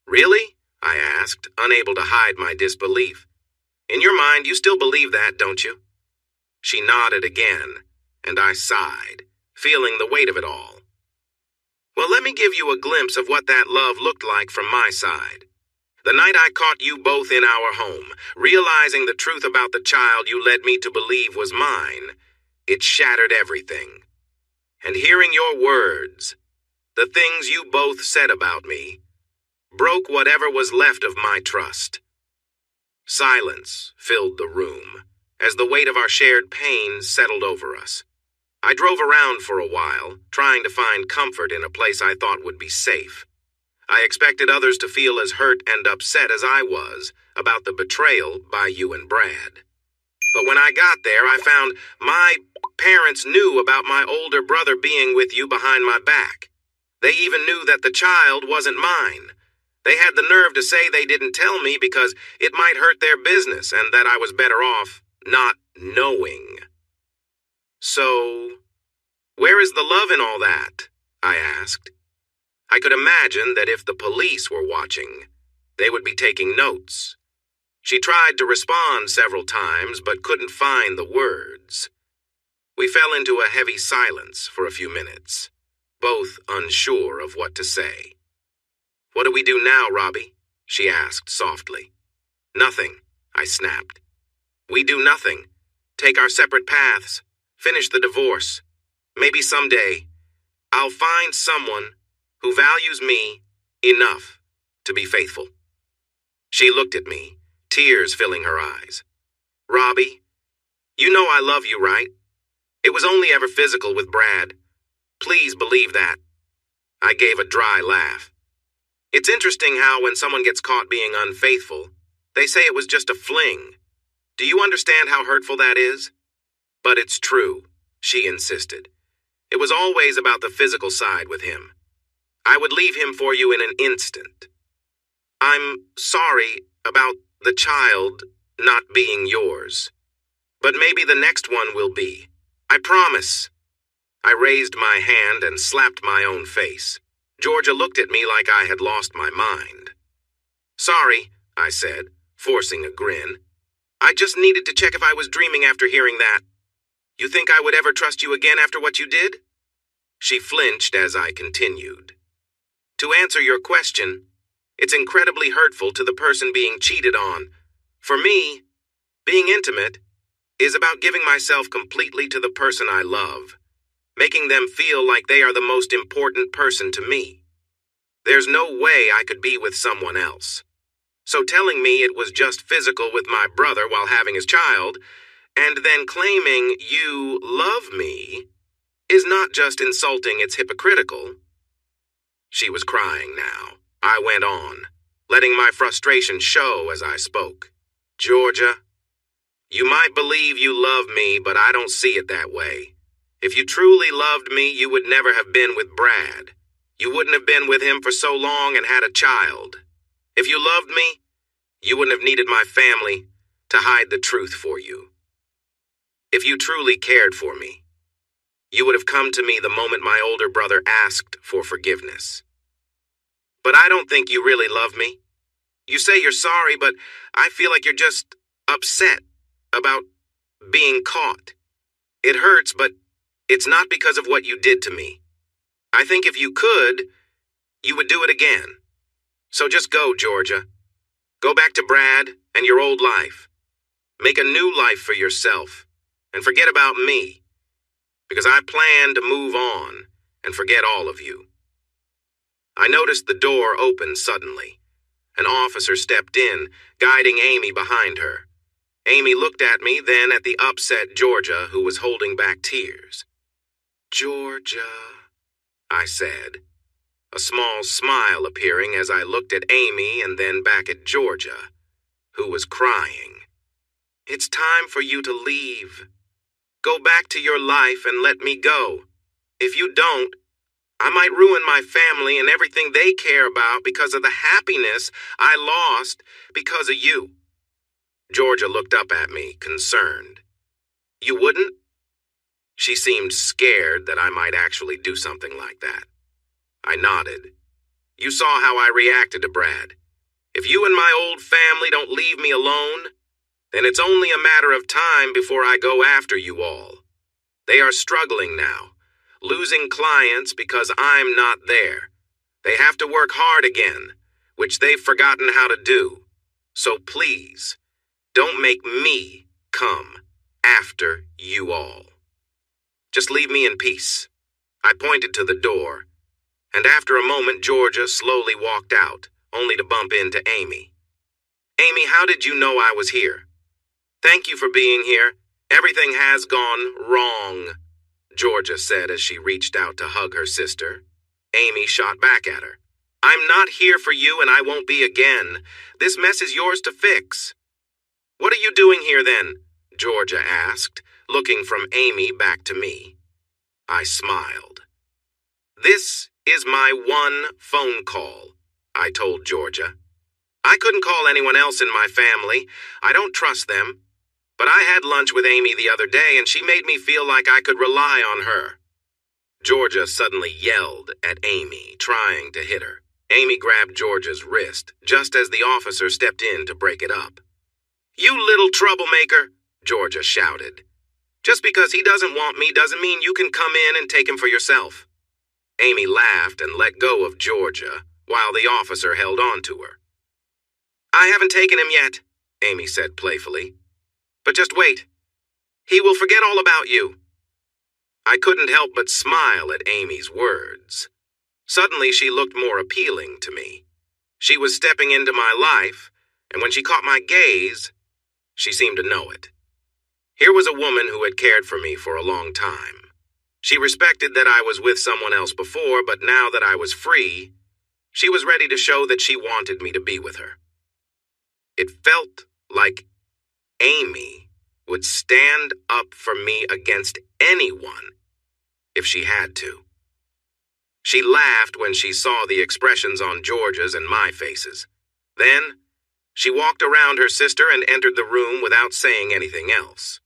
"Really?" I asked, unable to hide my disbelief. "In your mind, you still believe that, don't you?" She nodded again, and I sighed, feeling the weight of it all. "Well, let me give you a glimpse of what that love looked like from my side. The night I caught you both in our home, realizing the truth about the child you led me to believe was mine, it shattered everything. And hearing your words, the things you both said about me, broke whatever was left of my trust." Silence filled the room, as the weight of our shared pain settled over us. I drove around for a while, trying to find comfort in a place I thought would be safe. I expected others to feel as hurt and upset as I was, about the betrayal by you and Brad. But when I got there, I found my parents knew about my older brother being with you behind my back. They even knew that the child wasn't mine. They had the nerve to say they didn't tell me because it might hurt their business and that I was better off not knowing. So, where is the love in all that? I asked. I could imagine that if the police were watching, they would be taking notes. She tried to respond several times but couldn't find the words. We fell into a heavy silence for a few minutes, both unsure of what to say. "What do we do now, Robbie?" she asked softly. "Nothing," I snapped. "We do nothing. Take our separate paths. Finish the divorce. Maybe someday I'll find someone who values me enough to be faithful." She looked at me, tears filling her eyes. "Robbie, you know I love you, right? It was only ever physical with Brad. Please believe that." I gave a dry laugh. "It's interesting how when someone gets caught being unfaithful, they say it was just a fling. Do you understand how hurtful that is?" "But it's true," she insisted. "It was always about the physical side with him. I would leave him for you in an instant. I'm sorry about the child not being yours, but maybe the next one will be. I promise." I raised my hand and slapped my own face. Georgia looked at me like I had lost my mind. "Sorry," I said, forcing a grin. "I just needed to check if I was dreaming after hearing that. You think I would ever trust you again after what you did?" She flinched as I continued. "To answer your question, it's incredibly hurtful to the person being cheated on. For me, being intimate is about giving myself completely to the person I love, making them feel like they are the most important person to me. There's no way I could be with someone else. So telling me it was just physical with my brother while having his child, and then claiming you love me, is not just insulting, it's hypocritical." She was crying now. I went on, letting my frustration show as I spoke. "Georgia, you might believe you love me, but I don't see it that way. If you truly loved me, you would never have been with Brad. You wouldn't have been with him for so long and had a child. If you loved me, you wouldn't have needed my family to hide the truth for you. If you truly cared for me, you would have come to me the moment my older brother asked for forgiveness. But I don't think you really love me. You say you're sorry, but I feel like you're just upset about being caught. It hurts, but it's not because of what you did to me. I think if you could, you would do it again. So just go, Georgia. Go back to Brad and your old life. Make a new life for yourself, and forget about me, because I plan to move on and forget all of you." I noticed the door open suddenly. An officer stepped in, guiding Amy behind her. Amy looked at me, then at the upset Georgia, who was holding back tears. "Georgia," I said, a small smile appearing as I looked at Amy and then back at Georgia, who was crying. "It's time for you to leave. Go back to your life and let me go. If you don't, I might ruin my family and everything they care about because of the happiness I lost because of you." Georgia looked up at me, concerned. "You wouldn't?" She seemed scared that I might actually do something like that. I nodded. "You saw how I reacted to Brad. If you and my old family don't leave me alone, then it's only a matter of time before I go after you all. They are struggling now, losing clients because I'm not there. They have to work hard again, which they've forgotten how to do. So please, don't make me come after you all. Just leave me in peace." I pointed to the door, and after a moment Georgia slowly walked out, only to bump into Amy. "Amy, how did you know I was here?" "Thank you for being here. Everything has gone wrong," Georgia said as she reached out to hug her sister. Amy shot back at her. I'm not here for you and I won't be again. This mess is yours to fix. What are you doing here then? Georgia asked, looking from Amy back to me. I smiled. This is my one phone call, I told Georgia. I couldn't call anyone else in my family. I don't trust them. But I had lunch with Amy the other day and she made me feel like I could rely on her. Georgia suddenly yelled at Amy, trying to hit her. Amy grabbed Georgia's wrist just as the officer stepped in to break it up. You little troublemaker, Georgia shouted. Just because he doesn't want me doesn't mean you can come in and take him for yourself. Amy laughed and let go of Georgia while the officer held on to her. I haven't taken him yet, Amy said playfully. But just wait. He will forget all about you. I couldn't help but smile at Amy's words. Suddenly she looked more appealing to me. She was stepping into my life, and when she caught my gaze, she seemed to know it. Here was a woman who had cared for me for a long time. She respected that I was with someone else before, but now that I was free, she was ready to show that she wanted me to be with her. It felt like Amy would stand up for me against anyone if she had to. She laughed when she saw the expressions on Georgia's and my faces. Then, she walked around her sister and entered the room without saying anything else.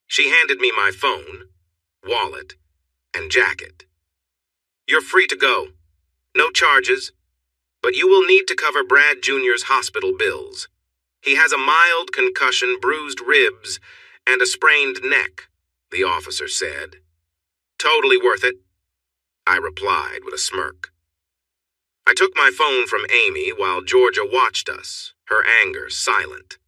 She handed me my phone, wallet, and jacket. You're free to go. No charges, but you will need to cover Brad Jr.'s hospital bills. He has a mild concussion, bruised ribs, and a sprained neck, the officer said. Totally worth it, I replied with a smirk. I took my phone from Amy while Georgia watched us, her anger silent.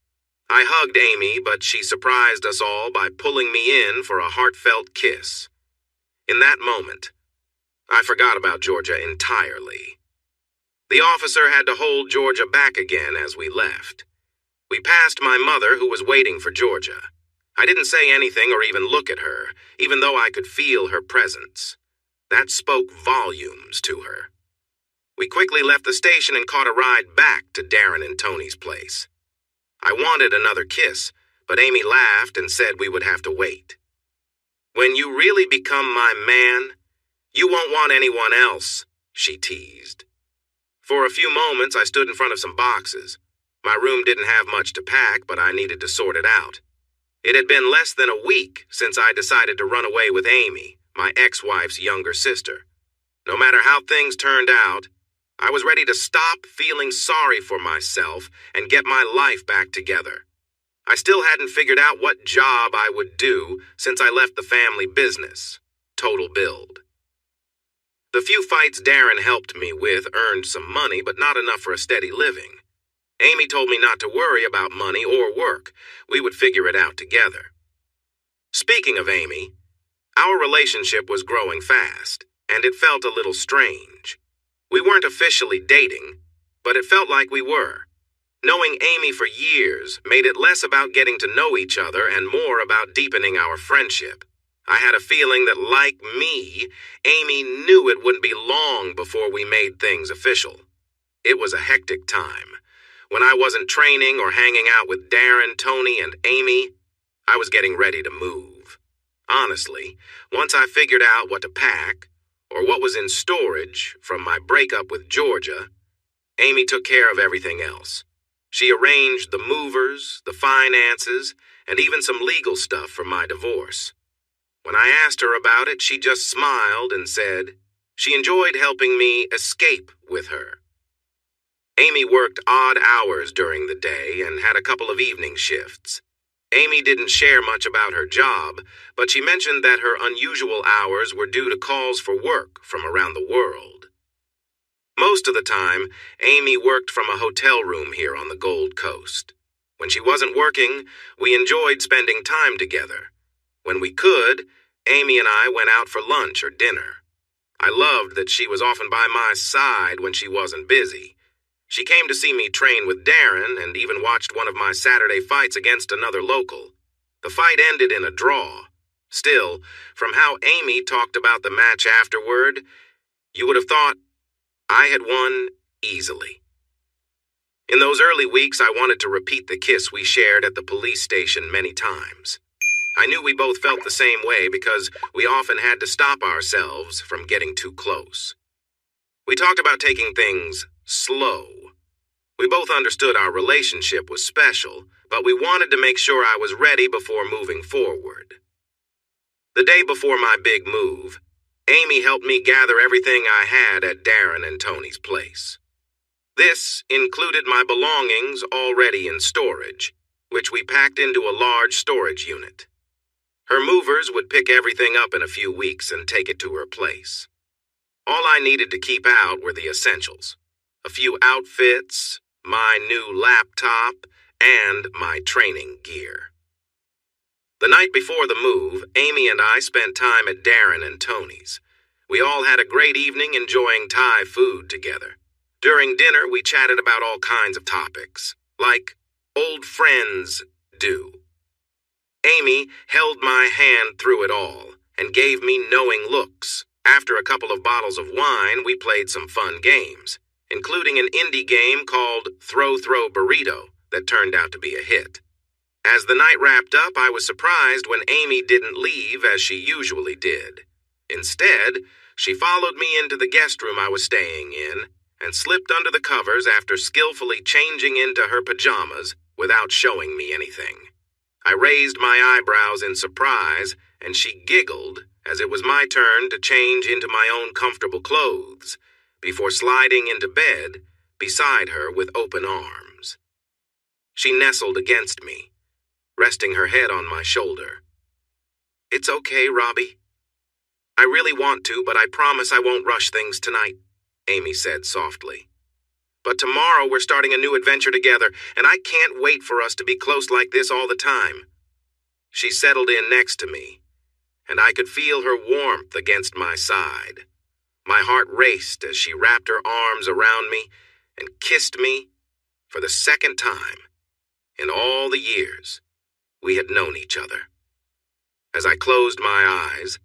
I hugged Amy, but she surprised us all by pulling me in for a heartfelt kiss. In that moment, I forgot about Georgia entirely. The officer had to hold Georgia back again as we left. We passed my mother, who was waiting for Georgia. I didn't say anything or even look at her, even though I could feel her presence. That spoke volumes to her. We quickly left the station and caught a ride back to Darren and Tony's place. I wanted another kiss, but Amy laughed and said we would have to wait. When you really become my man, you won't want anyone else, she teased. For a few moments, I stood in front of some boxes. My room didn't have much to pack, but I needed to sort it out. It had been less than a week since I decided to run away with Amy, my ex-wife's younger sister. No matter how things turned out, I was ready to stop feeling sorry for myself and get my life back together. I still hadn't figured out what job I would do since I left the family business, Total Build. The few fights Darren helped me with earned some money, but not enough for a steady living. Amy told me not to worry about money or work. We would figure it out together. Speaking of Amy, our relationship was growing fast, and it felt a little strange. We weren't officially dating, but it felt like we were. Knowing Amy for years made it less about getting to know each other and more about deepening our friendship. I had a feeling that, like me, Amy knew it wouldn't be long before we made things official. It was a hectic time. When I wasn't training or hanging out with Darren, Tony, and Amy, I was getting ready to move. Honestly, once I figured out what to pack, or what was in storage from my breakup with Georgia, Amy took care of everything else. She arranged the movers, the finances, and even some legal stuff for my divorce. When I asked her about it, she just smiled and said she enjoyed helping me escape with her. Amy worked odd hours during the day and had a couple of evening shifts. Amy didn't share much about her job, but she mentioned that her unusual hours were due to calls for work from around the world. Most of the time, Amy worked from a hotel room here on the Gold Coast. When she wasn't working, we enjoyed spending time together. When we could, Amy and I went out for lunch or dinner. I loved that she was often by my side when she wasn't busy. She came to see me train with Darren and even watched one of my Saturday fights against another local. The fight ended in a draw. Still, from how Amy talked about the match afterward, you would have thought I had won easily. In those early weeks, I wanted to repeat the kiss we shared at the police station many times. I knew we both felt the same way because we often had to stop ourselves from getting too close. We talked about taking things slow. We both understood our relationship was special, but we wanted to make sure I was ready before moving forward. The day before my big move, Amy helped me gather everything I had at Darren and Tony's place. This included my belongings already in storage, which we packed into a large storage unit. Her movers would pick everything up in a few weeks and take it to her place. All I needed to keep out were the essentials: a few outfits, my new laptop, and my training gear. The night before the move, Amy and I spent time at Darren and Tony's. We all had a great evening enjoying Thai food together. During dinner, we chatted about all kinds of topics, like old friends do. Amy held my hand through it all and gave me knowing looks. After a couple of bottles of wine, we played some fun games, including an indie game called Throw Throw Burrito that turned out to be a hit. As the night wrapped up, I was surprised when Amy didn't leave as she usually did. Instead, she followed me into the guest room I was staying in and slipped under the covers after skillfully changing into her pajamas without showing me anything. I raised my eyebrows in surprise, and she giggled as it was my turn to change into my own comfortable clothes before sliding into bed beside her with open arms. She nestled against me, resting her head on my shoulder. "It's okay, Robbie. I really want to, but I promise I won't rush things tonight," Amy said softly. "But tomorrow we're starting a new adventure together, and I can't wait for us to be close like this all the time." She settled in next to me, and I could feel her warmth against my side. My heart raced as she wrapped her arms around me and kissed me for the second time in all the years we had known each other. As I closed my eyes,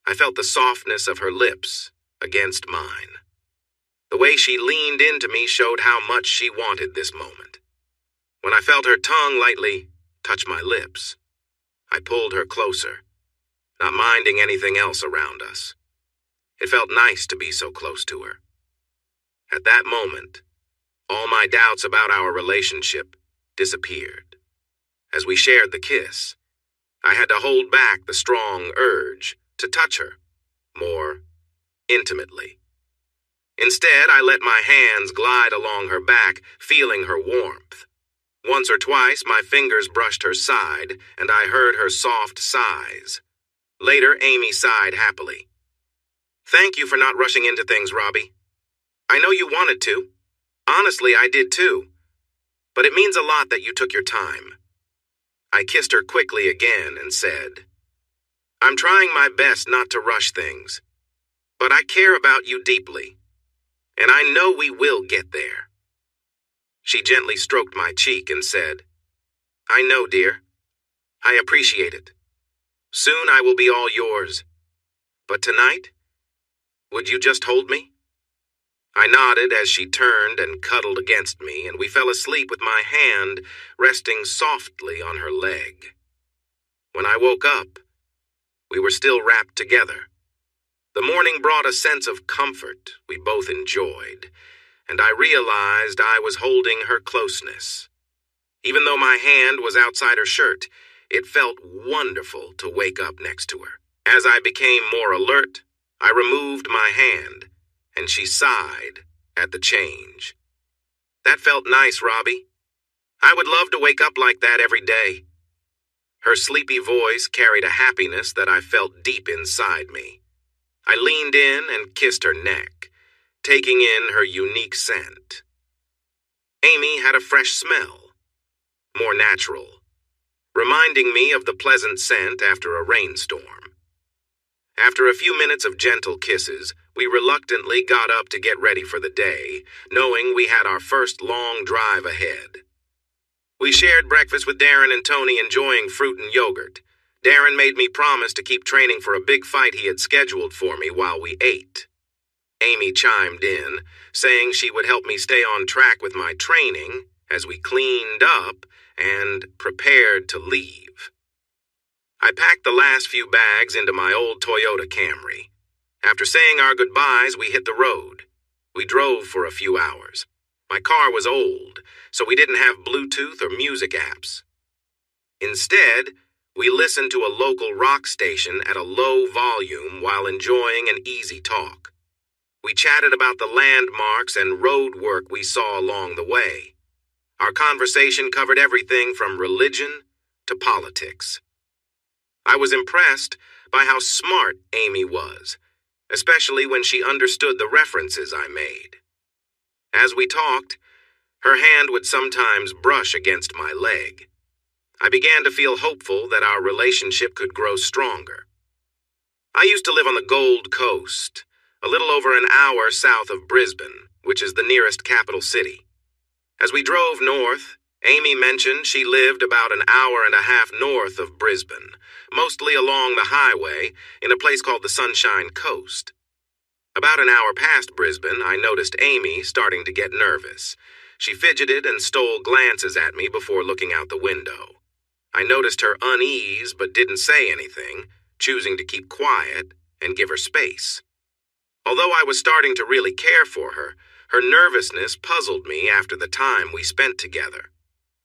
I felt the softness of her lips against mine. The way she leaned into me showed how much she wanted this moment. When I felt her tongue lightly touch my lips, I pulled her closer, not minding anything else around us. It felt nice to be so close to her. At that moment, all my doubts about our relationship disappeared. As we shared the kiss, I had to hold back the strong urge to touch her more intimately. Instead, I let my hands glide along her back, feeling her warmth. Once or twice, my fingers brushed her side, and I heard her soft sighs. Later, Amy sighed happily. "Thank you for not rushing into things, Robbie. I know you wanted to. Honestly, I did too. But it means a lot that you took your time." I kissed her quickly again and said, "I'm trying my best not to rush things, but I care about you deeply, and I know we will get there." She gently stroked my cheek and said, "I know, dear. I appreciate it. Soon I will be all yours. But tonight, would you just hold me?" I nodded as she turned and cuddled against me, and we fell asleep with my hand resting softly on her leg. When I woke up, we were still wrapped together. The morning brought a sense of comfort we both enjoyed, and I realized I was holding her closeness. Even though my hand was outside her shirt, it felt wonderful to wake up next to her. As I became more alert, I removed my hand, and she sighed at the change. "That felt nice, Robbie. I would love to wake up like that every day." Her sleepy voice carried a happiness that I felt deep inside me. I leaned in and kissed her neck, taking in her unique scent. Amy had a fresh smell, more natural, reminding me of the pleasant scent after a rainstorm. After a few minutes of gentle kisses, we reluctantly got up to get ready for the day, knowing we had our first long drive ahead. We shared breakfast with Darren and Tony, enjoying fruit and yogurt. Darren made me promise to keep training for a big fight he had scheduled for me while we ate. Amy chimed in, saying she would help me stay on track with my training as we cleaned up and prepared to leave. I packed the last few bags into my old Toyota Camry. After saying our goodbyes, we hit the road. We drove for a few hours. My car was old, so we didn't have Bluetooth or music apps. Instead, we listened to a local rock station at a low volume while enjoying an easy talk. We chatted about the landmarks and road work we saw along the way. Our conversation covered everything from religion to politics. I was impressed by how smart Amy was, especially when she understood the references I made. As we talked, her hand would sometimes brush against my leg. I began to feel hopeful that our relationship could grow stronger. I used to live on the Gold Coast, a little over an hour south of Brisbane, which is the nearest capital city. As we drove north, Amy mentioned she lived about an hour and a half north of Brisbane, mostly along the highway, in a place called the Sunshine Coast. About an hour past Brisbane, I noticed Amy starting to get nervous. She fidgeted and stole glances at me before looking out the window. I noticed her unease but didn't say anything, choosing to keep quiet and give her space. Although I was starting to really care for her, her nervousness puzzled me after the time we spent together.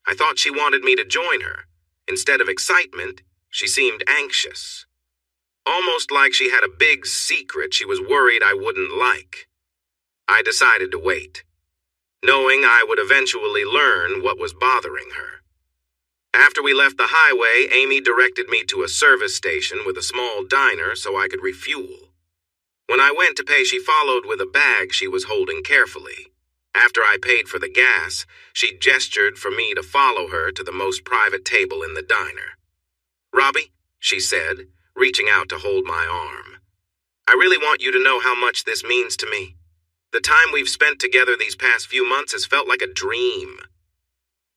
I thought she wanted me to join her. Instead of excitement, she seemed anxious. Almost like she had a big secret she was worried I wouldn't like. I decided to wait, knowing I would eventually learn what was bothering her. After we left the highway, Amy directed me to a service station with a small diner so I could refuel. When I went to pay, she followed with a bag she was holding carefully. After I paid for the gas, she gestured for me to follow her to the most private table in the diner. "Robbie," she said, reaching out to hold my arm, "I really want you to know how much this means to me. The time we've spent together these past few months has felt like a dream."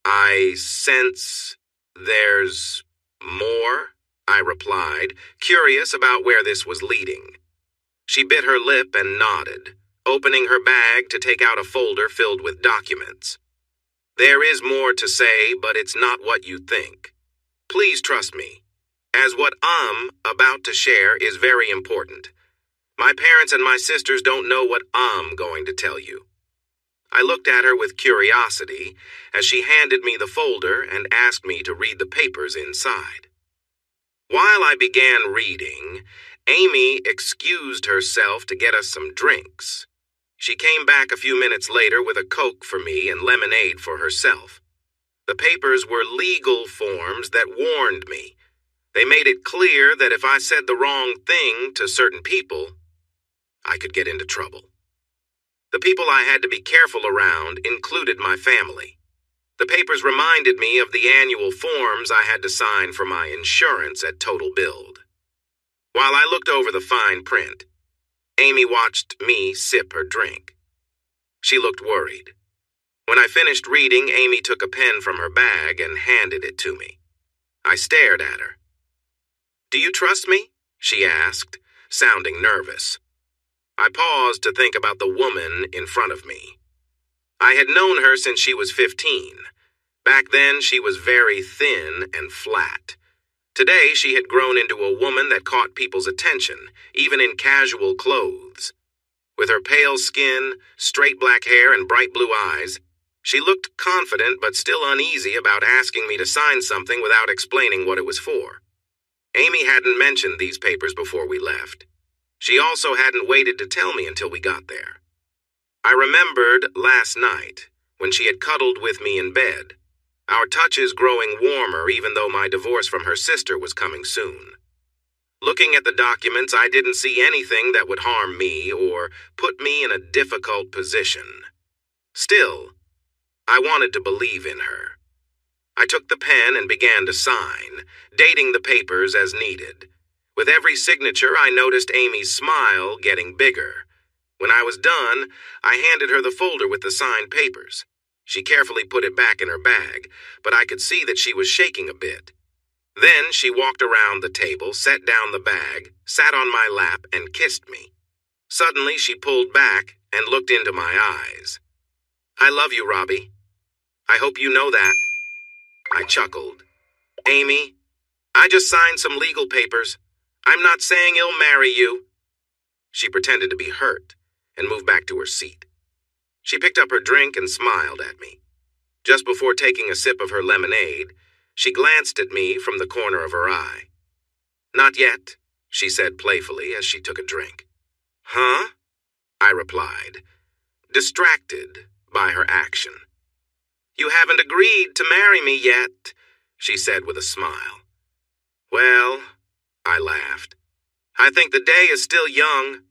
"I sense there's more," I replied, curious about where this was leading. She bit her lip and nodded, opening her bag to take out a folder filled with documents. "There is more to say, but it's not what you think. Please trust me, as what I'm about to share is very important. My parents and my sisters don't know what I'm going to tell you." I looked at her with curiosity as she handed me the folder and asked me to read the papers inside. While I began reading, Amy excused herself to get us some drinks. She came back a few minutes later with a Coke for me and lemonade for herself. The papers were legal forms that warned me. They made it clear that if I said the wrong thing to certain people, I could get into trouble. The people I had to be careful around included my family. The papers reminded me of the annual forms I had to sign for my insurance at Total Build. While I looked over the fine print, Amy watched me sip her drink. She looked worried. When I finished reading, Amy took a pen from her bag and handed it to me. I stared at her. "Do you trust me?" she asked, sounding nervous. I paused to think about the woman in front of me. I had known her since she was 15. Back then, she was very thin and flat. Today, she had grown into a woman that caught people's attention, even in casual clothes. With her pale skin, straight black hair, and bright blue eyes, she looked confident but still uneasy about asking me to sign something without explaining what it was for. Amy hadn't mentioned these papers before we left. She also hadn't waited to tell me until we got there. I remembered last night, when she had cuddled with me in bed, our touches growing warmer even though my divorce from her sister was coming soon. Looking at the documents, I didn't see anything that would harm me or put me in a difficult position. Still, I wanted to believe in her. I took the pen and began to sign, dating the papers as needed. With every signature, I noticed Amy's smile getting bigger. When I was done, I handed her the folder with the signed papers. She carefully put it back in her bag, but I could see that she was shaking a bit. Then she walked around the table, set down the bag, sat on my lap, and kissed me. Suddenly, she pulled back and looked into my eyes. I love you, Robbie. I hope you know that. I chuckled. Amy, I just signed some legal papers. I'm not saying he'll marry you. She pretended to be hurt and moved back to her seat. She picked up her drink and smiled at me. Just before taking a sip of her lemonade, she glanced at me from the corner of her eye. Not yet, she said playfully as she took a drink. Huh? I replied, distracted by her action. You haven't agreed to marry me yet, she said with a smile. Well, I laughed. I think the day is still young.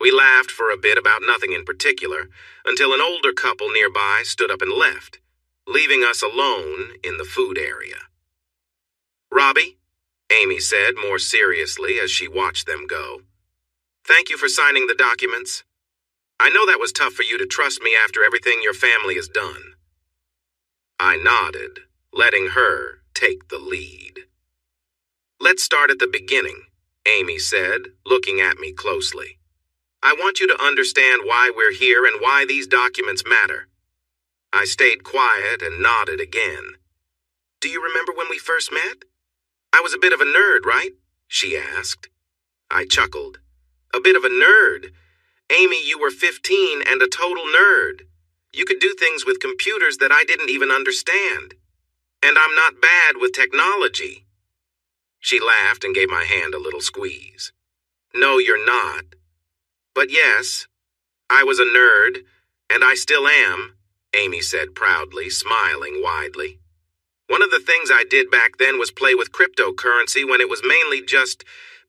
We laughed for a bit about nothing in particular, until an older couple nearby stood up and left, leaving us alone in the food area. Robbie, Amy said more seriously as she watched them go. Thank you for signing the documents. I know that was tough for you to trust me after everything your family has done. I nodded, letting her take the lead. Let's start at the beginning, Amy said, looking at me closely. I want you to understand why we're here and why these documents matter. I stayed quiet and nodded again. Do you remember when we first met? I was a bit of a nerd, right? She asked. I chuckled. A bit of a nerd? Amy, you were 15 and a total nerd. You could do things with computers that I didn't even understand. And I'm not bad with technology. She laughed and gave my hand a little squeeze. No, you're not. But yes, I was a nerd, and I still am, Amy said proudly, smiling widely. One of the things I did back then was play with cryptocurrency when it was mainly just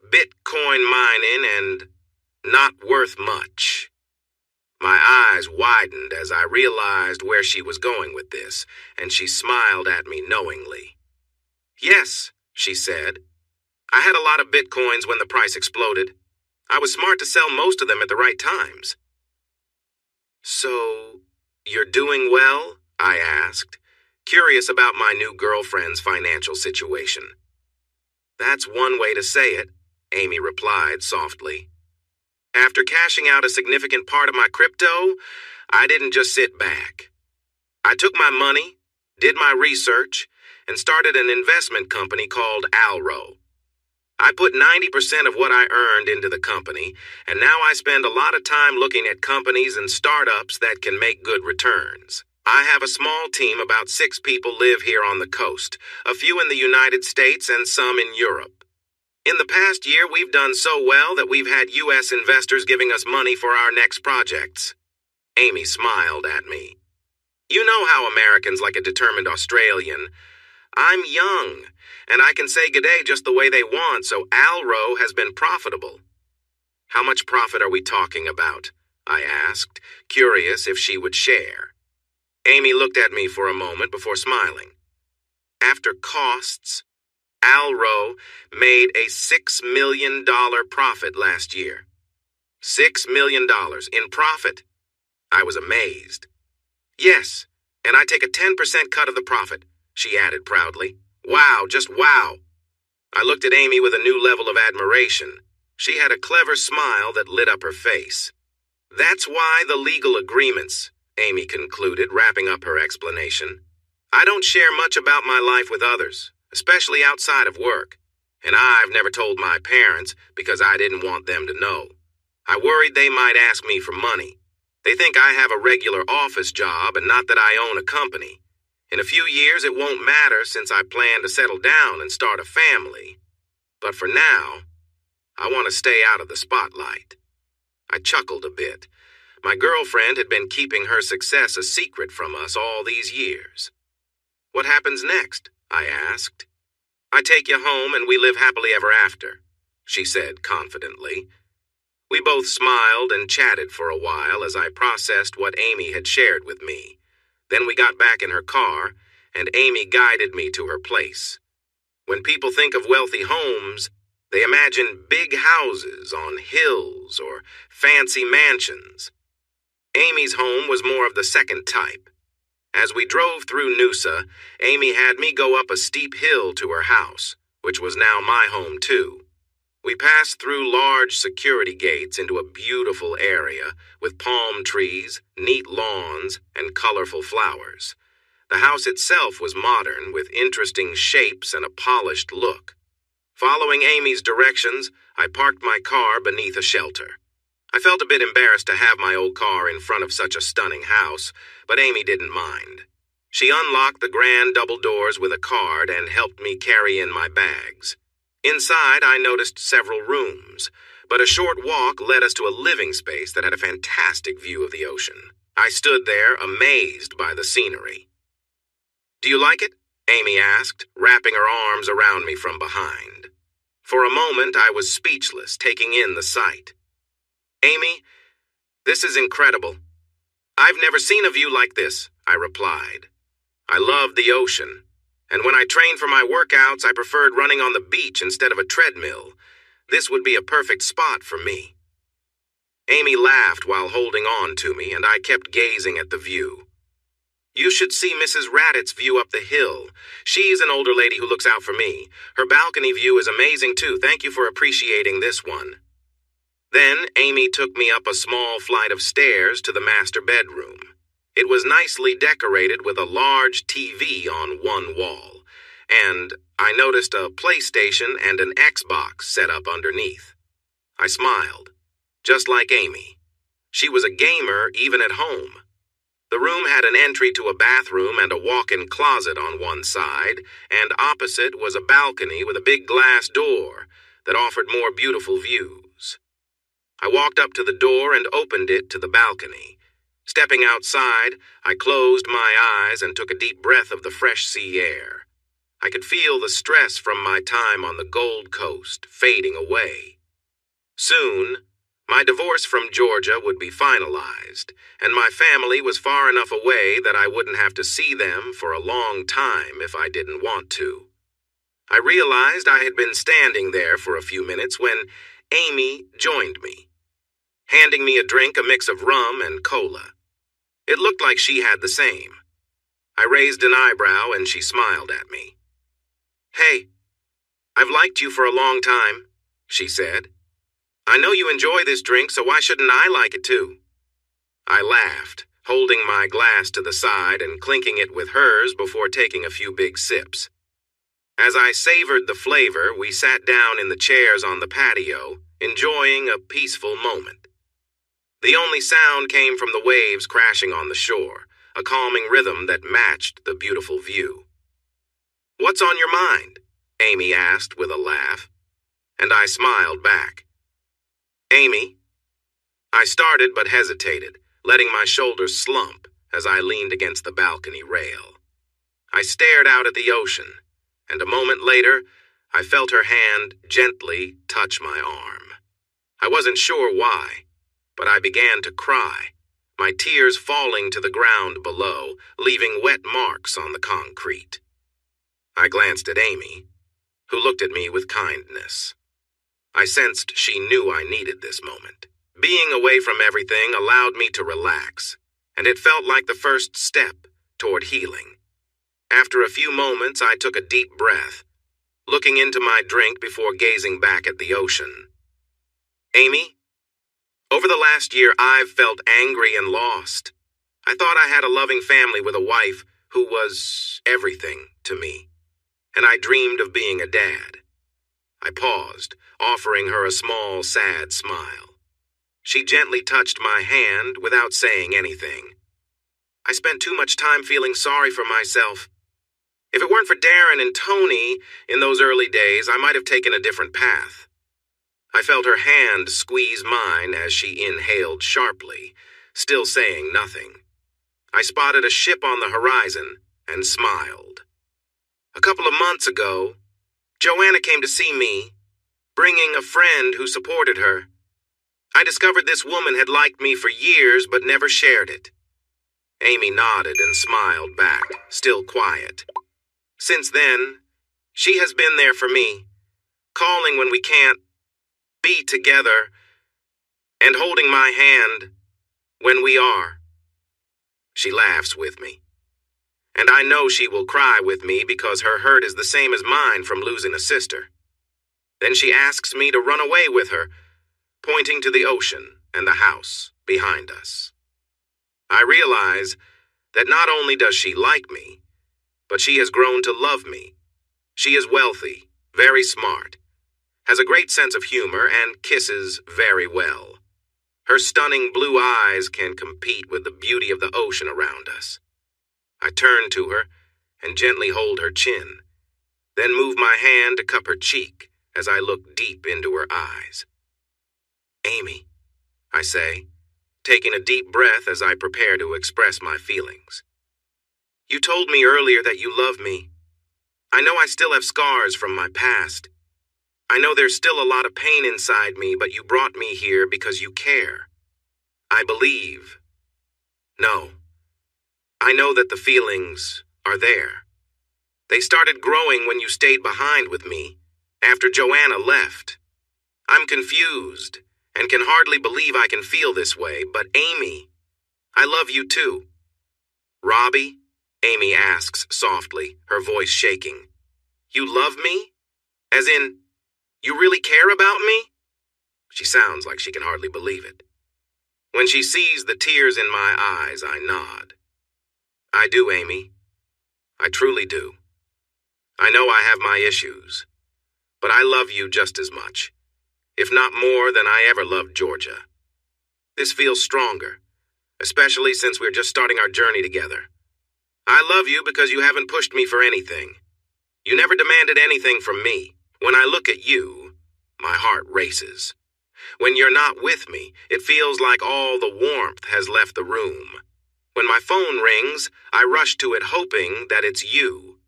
Bitcoin mining and not worth much. My eyes widened as I realized where she was going with this, and she smiled at me knowingly. Yes, she said. I had a lot of Bitcoins when the price exploded. I was smart to sell most of them at the right times. So, you're doing well? I asked, curious about my new girlfriend's financial situation. That's one way to say it, Amy replied softly. After cashing out a significant part of my crypto, I didn't just sit back. I took my money, did my research, and started an investment company called Alro. I put 90% of what I earned into the company, and now I spend a lot of time looking at companies and startups that can make good returns. I have a small team, about 6 people live here on the coast, a few in the United States and some in Europe. In the past year, we've done so well that we've had U.S. investors giving us money for our next projects. Amy smiled at me. You know how Americans like a determined Australian. I'm young, and I can say g'day just the way they want, so Alro has been profitable. How much profit are we talking about? I asked, curious if she would share. Amy looked at me for a moment before smiling. After costs, Alro made a $6 million profit last year. $6 million in profit? I was amazed. Yes, and I take a 10% cut of the profit, she added proudly. Wow, just wow. I looked at Amy with a new level of admiration. She had a clever smile that lit up her face. That's why the legal agreements, Amy concluded, wrapping up her explanation. I don't share much about my life with others, especially outside of work. And I've never told my parents because I didn't want them to know. I worried they might ask me for money. They think I have a regular office job and not that I own a company. In a few years, it won't matter since I plan to settle down and start a family. But for now, I want to stay out of the spotlight. I chuckled a bit. My girlfriend had been keeping her success a secret from us all these years. What happens next? I asked. I take you home and we live happily ever after, she said confidently. We both smiled and chatted for a while as I processed what Amy had shared with me. Then we got back in her car, and Amy guided me to her place. When people think of wealthy homes, they imagine big houses on hills or fancy mansions. Amy's home was more of the second type. As we drove through Noosa, Amy had me go up a steep hill to her house, which was now my home too. We passed through large security gates into a beautiful area with palm trees, neat lawns, and colorful flowers. The house itself was modern, with interesting shapes and a polished look. Following Amy's directions, I parked my car beneath a shelter. I felt a bit embarrassed to have my old car in front of such a stunning house, but Amy didn't mind. She unlocked the grand double doors with a card and helped me carry in my bags. Inside, I noticed several rooms, but a short walk led us to a living space that had a fantastic view of the ocean. I stood there, amazed by the scenery. "Do you like it?" Amy asked, wrapping her arms around me from behind. For a moment, I was speechless, taking in the sight. "Amy, this is incredible. I've never seen a view like this," I replied. I loved the ocean, and when I trained for my workouts, I preferred running on the beach instead of a treadmill. This would be a perfect spot for me. Amy laughed while holding on to me, and I kept gazing at the view. "You should see Mrs. Radditz's view up the hill. She's an older lady who looks out for me. Her balcony view is amazing too. Thank you for appreciating this one." Then Amy took me up a small flight of stairs to the master bedroom. It was nicely decorated with a large TV on one wall, and I noticed a PlayStation and an Xbox set up underneath. I smiled, just like Amy. She was a gamer even at home. The room had an entry to a bathroom and a walk-in closet on one side, and opposite was a balcony with a big glass door that offered more beautiful views. I walked up to the door and opened it to the balcony. Stepping outside, I closed my eyes and took a deep breath of the fresh sea air. I could feel the stress from my time on the Gold Coast fading away. Soon, my divorce from Georgia would be finalized, and my family was far enough away that I wouldn't have to see them for a long time if I didn't want to. I realized I had been standing there for a few minutes when Amy joined me, handing me a drink, a mix of rum and cola. It looked like she had the same. I raised an eyebrow and she smiled at me. "Hey, I've liked you for a long time," she said. "I know you enjoy this drink, so why shouldn't I like it too?" I laughed, holding my glass to the side and clinking it with hers before taking a few big sips. As I savored the flavor, we sat down in the chairs on the patio, enjoying a peaceful moment. The only sound came from the waves crashing on the shore, a calming rhythm that matched the beautiful view. "What's on your mind?" Amy asked with a laugh, and I smiled back. "Amy?" I started but hesitated, letting my shoulders slump as I leaned against the balcony rail. I stared out at the ocean, and a moment later, I felt her hand gently touch my arm. I wasn't sure why, but I began to cry, my tears falling to the ground below, leaving wet marks on the concrete. I glanced at Amy, who looked at me with kindness. I sensed she knew I needed this moment. Being away from everything allowed me to relax, and it felt like the first step toward healing. After a few moments, I took a deep breath, looking into my drink before gazing back at the ocean. "Amy, over the last year, I've felt angry and lost. I thought I had a loving family with a wife who was everything to me, and I dreamed of being a dad." I paused, offering her a small, sad smile. She gently touched my hand without saying anything. "I spent too much time feeling sorry for myself. If it weren't for Darren and Tony in those early days, I might have taken a different path." I felt her hand squeeze mine as she inhaled sharply, still saying nothing. I spotted a ship on the horizon and smiled. "A couple of months ago, Joanna came to see me, bringing a friend who supported her. I discovered this woman had liked me for years but never shared it." Amy nodded and smiled back, still quiet. "Since then, she has been there for me, calling when we can't be together, and holding my hand when we are." She laughs with me, and I know she will cry with me because her hurt is the same as mine from losing a sister. Then she asks me to run away with her, pointing to the ocean and the house behind us. I realize that not only does she like me, but she has grown to love me. She is wealthy, very smart, has a great sense of humor, and kisses very well. Her stunning blue eyes can compete with the beauty of the ocean around us. I turn to her and gently hold her chin, then move my hand to cup her cheek as I look deep into her eyes. "Amy," I say, taking a deep breath as I prepare to express my feelings. "You told me earlier that you love me. I know I still have scars from my past. I know there's still a lot of pain inside me, but you brought me here because you care. I believe. No. I know that the feelings are there. They started growing when you stayed behind with me, after Joanna left. I'm confused and can hardly believe I can feel this way, but Amy, I love you too." "Robbie?" Amy asks softly, her voice shaking. "You love me? As in, you really care about me?" She sounds like she can hardly believe it. When she sees the tears in my eyes, I nod. "I do, Amy. I truly do. I know I have my issues, but I love you just as much, if not more than I ever loved Georgia. This feels stronger, especially since we're just starting our journey together. I love you because you haven't pushed me for anything. You never demanded anything from me. When I look at you, my heart races. When you're not with me, it feels like all the warmth has left the room. When my phone rings, I rush to it hoping that it's you.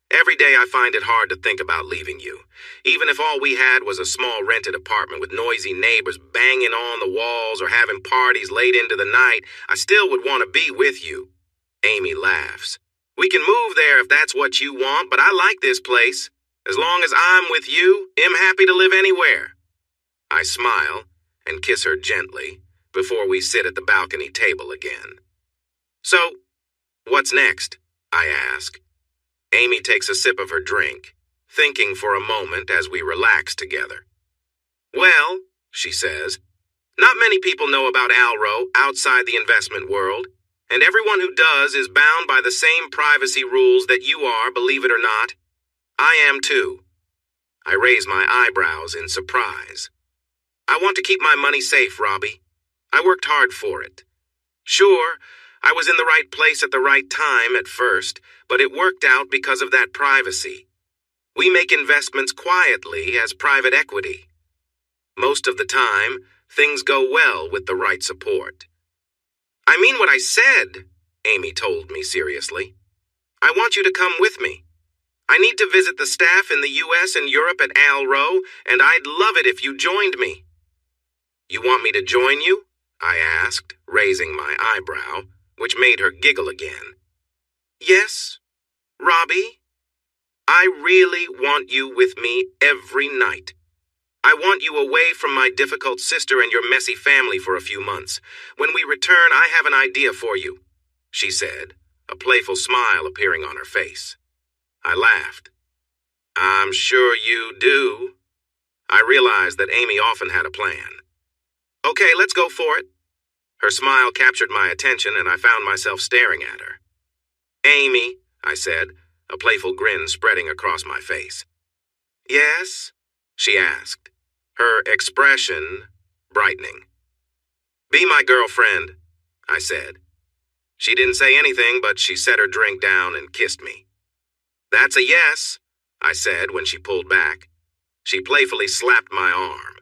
Every day I find it hard to think about leaving you. Even if all we had was a small rented apartment with noisy neighbors banging on the walls or having parties late into the night, I still would want to be with you." Amy laughs. "We can move there if that's what you want, but I like this place. As long as I'm with you, I'm happy to live anywhere." I smile and kiss her gently before we sit at the balcony table again. "So, what's next?" I ask. Amy takes a sip of her drink, thinking for a moment as we relax together. "Well," she says, "not many people know about Alro outside the investment world, and everyone who does is bound by the same privacy rules that you are, believe it or not. I am too." I raise my eyebrows in surprise. "I want to keep my money safe, Robbie. I worked hard for it. Sure, I was in the right place at the right time at first, but it worked out because of that privacy. We make investments quietly as private equity. Most of the time, things go well with the right support." "I mean what I said," Amy told me seriously. "I want you to come with me. I need to visit the staff in the US and Europe at Alro, and I'd love it if you joined me." "You want me to join you?" I asked, raising my eyebrow, which made her giggle again. "Yes, Robbie. I really want you with me every night. I want you away from my difficult sister and your messy family for a few months. When we return, I have an idea for you," she said, a playful smile appearing on her face. I laughed. "I'm sure you do." I realized that Amy often had a plan. "Okay, let's go for it." Her smile captured my attention, and I found myself staring at her. "Amy," I said, a playful grin spreading across my face. "Yes?" she asked, her expression brightening. "Be my girlfriend," I said. She didn't say anything, but she set her drink down and kissed me. "That's a yes," I said when she pulled back. She playfully slapped my arm.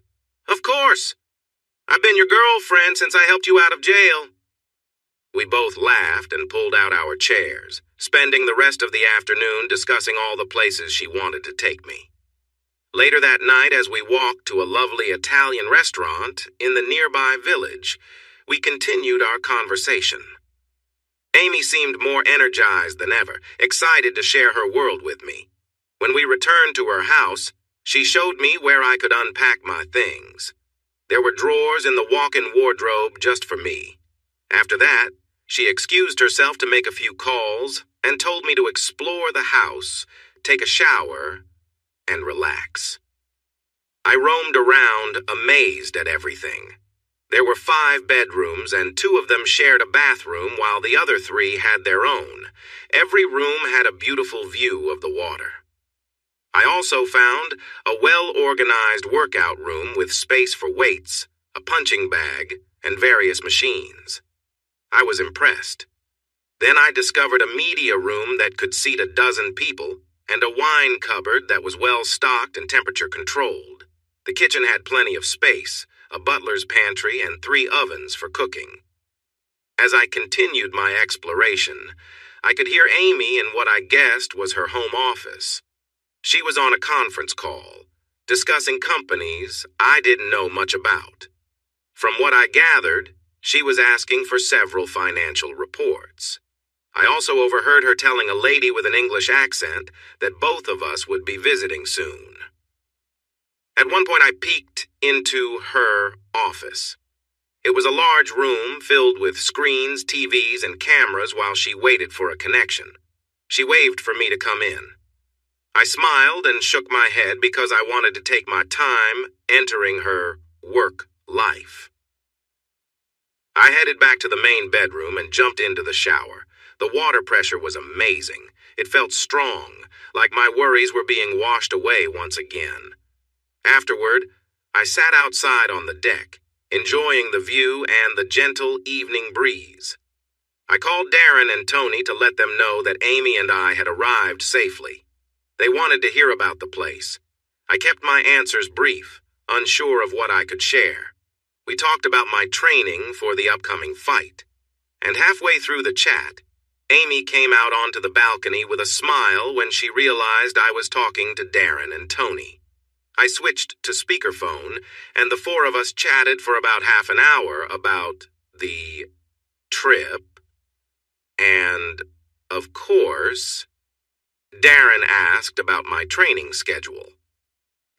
"Of course. I've been your girlfriend since I helped you out of jail." We both laughed and pulled out our chairs, spending the rest of the afternoon discussing all the places she wanted to take me. Later that night, as we walked to a lovely Italian restaurant in the nearby village, we continued our conversation. Amy seemed more energized than ever, excited to share her world with me. When we returned to her house, she showed me where I could unpack my things. There were drawers in the walk-in wardrobe just for me. After that, she excused herself to make a few calls and told me to explore the house, take a shower, and relax. I roamed around, amazed at everything. There were 5 bedrooms, and 2 of them shared a bathroom, while the other 3 had their own. Every room had a beautiful view of the water. I also found a well-organized workout room with space for weights, a punching bag, and various machines. I was impressed. Then I discovered a media room that could seat 12 people, and a wine cupboard that was well-stocked and temperature-controlled. The kitchen had plenty of space, a butler's pantry, and 3 ovens for cooking. As I continued my exploration, I could hear Amy in what I guessed was her home office. She was on a conference call, discussing companies I didn't know much about. From what I gathered, she was asking for several financial reports. I also overheard her telling a lady with an English accent that both of us would be visiting soon. At one point, I peeked into her office. It was a large room filled with screens, TVs, and cameras while she waited for a connection. She waved for me to come in. I smiled and shook my head because I wanted to take my time entering her work life. I headed back to the main bedroom and jumped into the shower. The water pressure was amazing. It felt strong, like my worries were being washed away once again. Afterward, I sat outside on the deck, enjoying the view and the gentle evening breeze. I called Darren and Tony to let them know that Amy and I had arrived safely. They wanted to hear about the place. I kept my answers brief, unsure of what I could share. We talked about my training for the upcoming fight. And halfway through the chat, Amy came out onto the balcony with a smile when she realized I was talking to Darren and Tony. I switched to speakerphone, and the 4 of us chatted for about half an hour about the trip. And, of course, Darren asked about my training schedule.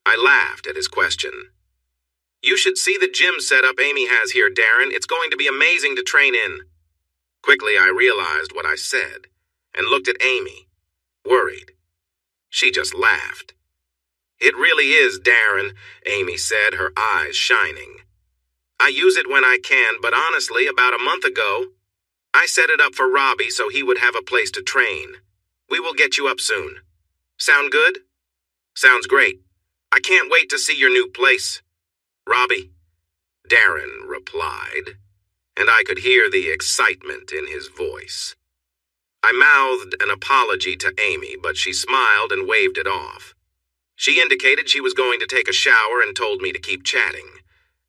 I laughed at his question. "You should see the gym setup Amy has here, Darren. It's going to be amazing to train in." Quickly, I realized what I said and looked at Amy, worried. She just laughed. "It really is, Darren," Amy said, her eyes shining. "I use it when I can, but honestly, about a month ago, I set it up for Robbie so he would have a place to train. We will get you up soon. Sound good?" "Sounds great. I can't wait to see your new place." "Robbie," Darren replied, and I could hear the excitement in his voice. I mouthed an apology to Amy, but she smiled and waved it off. She indicated she was going to take a shower and told me to keep chatting.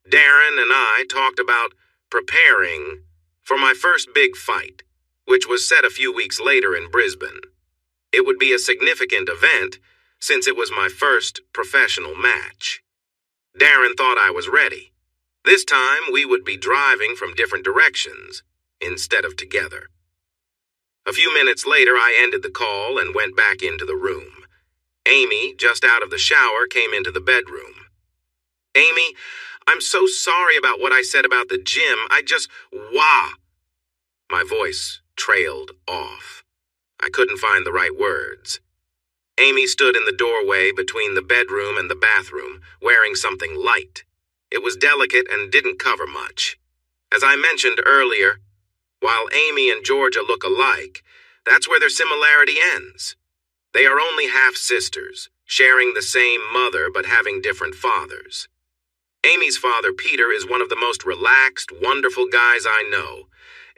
Darren and I talked about preparing for my first big fight, which was set a few weeks later in Brisbane. It would be a significant event since it was my first professional match. Darren thought I was ready. This time we would be driving from different directions instead of together. A few minutes later, I ended the call and went back into the room. Amy, just out of the shower, came into the bedroom. "Amy, I'm so sorry about what I said about the gym. Wah!" My voice trailed off. I couldn't find the right words. Amy stood in the doorway between the bedroom and the bathroom, wearing something light. It was delicate and didn't cover much. As I mentioned earlier, while Amy and Georgia look alike, that's where their similarity ends. They are only half-sisters, sharing the same mother but having different fathers. Amy's father, Peter, is one of the most relaxed, wonderful guys I know.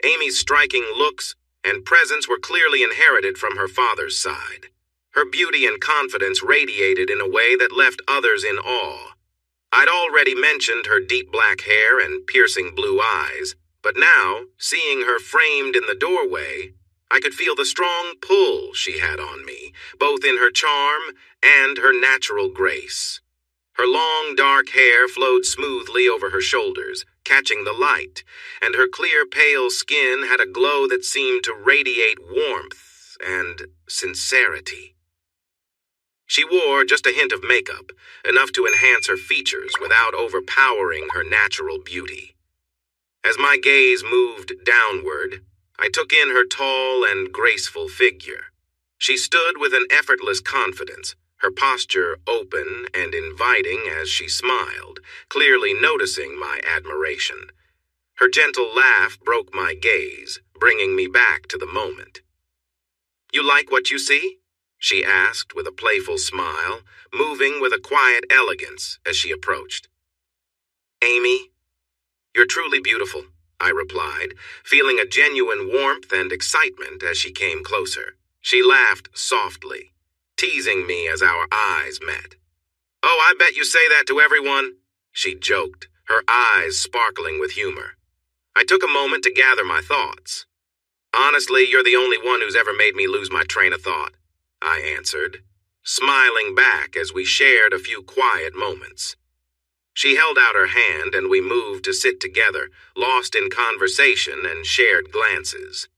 Amy's striking looks and presence were clearly inherited from her father's side. Her beauty and confidence radiated in a way that left others in awe. I'd already mentioned her deep black hair and piercing blue eyes, but now, seeing her framed in the doorway, I could feel the strong pull she had on me, both in her charm and her natural grace. Her long, dark hair flowed smoothly over her shoulders, catching the light, and her clear, pale skin had a glow that seemed to radiate warmth and sincerity. She wore just a hint of makeup, enough to enhance her features without overpowering her natural beauty. As my gaze moved downward, I took in her tall and graceful figure. She stood with an effortless confidence, her posture open and inviting as she smiled, clearly noticing my admiration. Her gentle laugh broke my gaze, bringing me back to the moment. "You like what you see?" she asked with a playful smile, moving with a quiet elegance as she approached. "Amy, you're truly beautiful," I replied, feeling a genuine warmth and excitement as she came closer. She laughed softly, teasing me as our eyes met. "Oh, I bet you say that to everyone," she joked, her eyes sparkling with humor. I took a moment to gather my thoughts. "Honestly, you're the only one who's ever made me lose my train of thought," I answered, smiling back as we shared a few quiet moments. She held out her hand and we moved to sit together, lost in conversation and shared glances.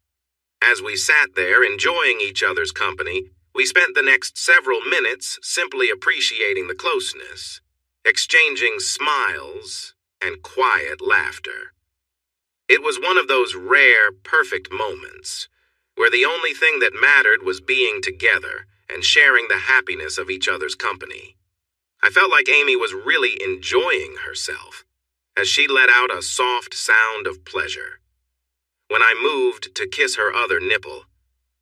As we sat there enjoying each other's company, we spent the next several minutes simply appreciating the closeness, exchanging smiles and quiet laughter. It was one of those rare, perfect moments where the only thing that mattered was being together and sharing the happiness of each other's company. I felt like Amy was really enjoying herself as she let out a soft sound of pleasure. When I moved to kiss her other nipple,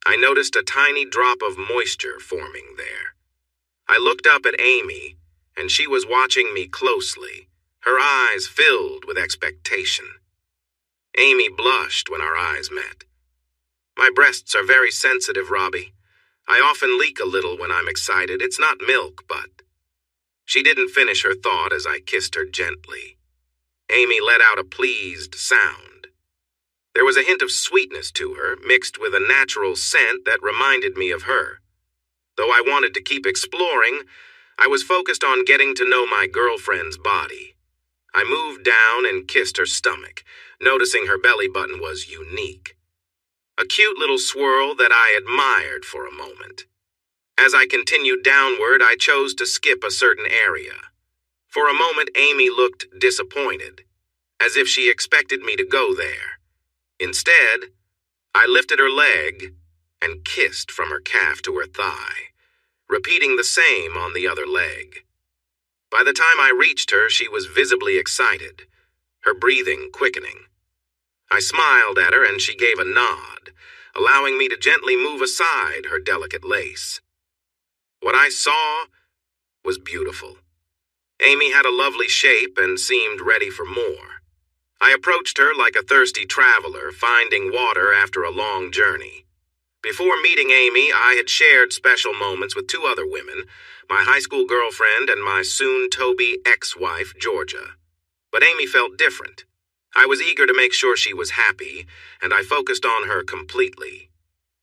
I noticed a tiny drop of moisture forming there. I looked up at Amy, and she was watching me closely, her eyes filled with expectation. Amy blushed when our eyes met. "My breasts are very sensitive, Robbie. I often leak a little when I'm excited. It's not milk, but..." She didn't finish her thought as I kissed her gently. Amy let out a pleased sound. There was a hint of sweetness to her, mixed with a natural scent that reminded me of her. Though I wanted to keep exploring, I was focused on getting to know my girlfriend's body. I moved down and kissed her stomach, noticing her belly button was unique. A cute little swirl that I admired for a moment. As I continued downward, I chose to skip a certain area. For a moment, Amy looked disappointed, as if she expected me to go there. Instead, I lifted her leg and kissed from her calf to her thigh, repeating the same on the other leg. By the time I reached her, she was visibly excited, her breathing quickening. I smiled at her and she gave a nod, allowing me to gently move aside her delicate lace. What I saw was beautiful. Amy had a lovely shape and seemed ready for more. I approached her like a thirsty traveler finding water after a long journey. Before meeting Amy, I had shared special moments with two other women, my high school girlfriend and my soon-to-be ex-wife, Georgia. But Amy felt different. I was eager to make sure she was happy, and I focused on her completely.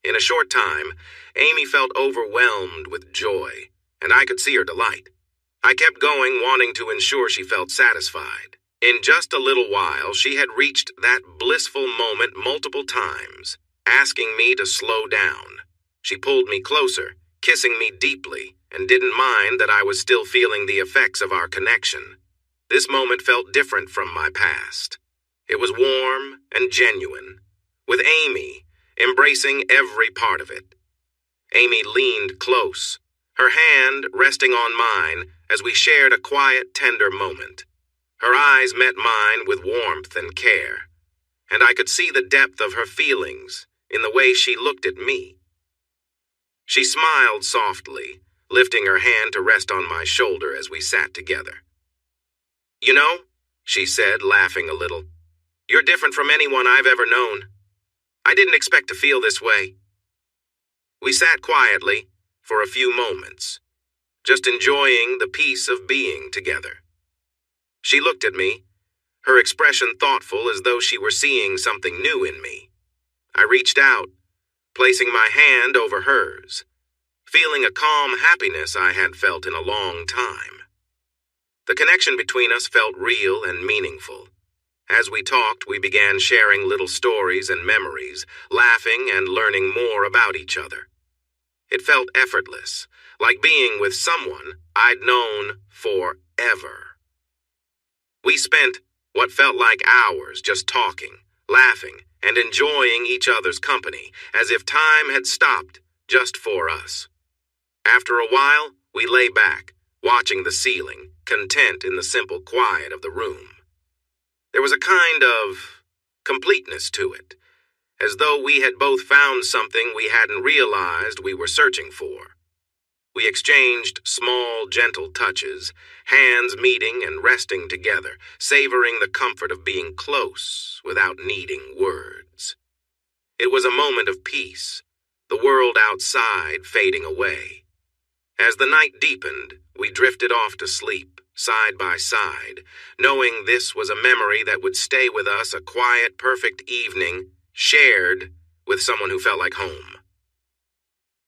In a short time, Amy felt overwhelmed with joy, and I could see her delight. I kept going, wanting to ensure she felt satisfied. In just a little while, she had reached that blissful moment multiple times, asking me to slow down. She pulled me closer, kissing me deeply, and didn't mind that I was still feeling the effects of our connection. This moment felt different from my past. It was warm and genuine, with Amy embracing every part of it. Amy leaned close, her hand resting on mine as we shared a quiet, tender moment. Her eyes met mine with warmth and care, and I could see the depth of her feelings in the way she looked at me. She smiled softly, lifting her hand to rest on my shoulder as we sat together. "You know," she said, laughing a little, "you're different from anyone I've ever known. I didn't expect to feel this way." We sat quietly for a few moments, just enjoying the peace of being together. She looked at me, her expression thoughtful as though she were seeing something new in me. I reached out, placing my hand over hers, feeling a calm happiness I had felt in a long time. The connection between us felt real and meaningful. As we talked, we began sharing little stories and memories, laughing and learning more about each other. It felt effortless, like being with someone I'd known forever. We spent what felt like hours just talking, laughing, and enjoying each other's company, as if time had stopped just for us. After a while, We lay back, watching the ceiling, content in the simple quiet of the room. There was a kind of completeness to it, as though we had both found something we hadn't realized we were searching for. We exchanged small, gentle touches, hands meeting and resting together, savoring the comfort of being close without needing words. It was a moment of peace, the world outside fading away. As the night deepened, we drifted off to sleep, side by side, knowing this was a memory that would stay with us, a quiet, perfect evening, shared with someone who felt like home.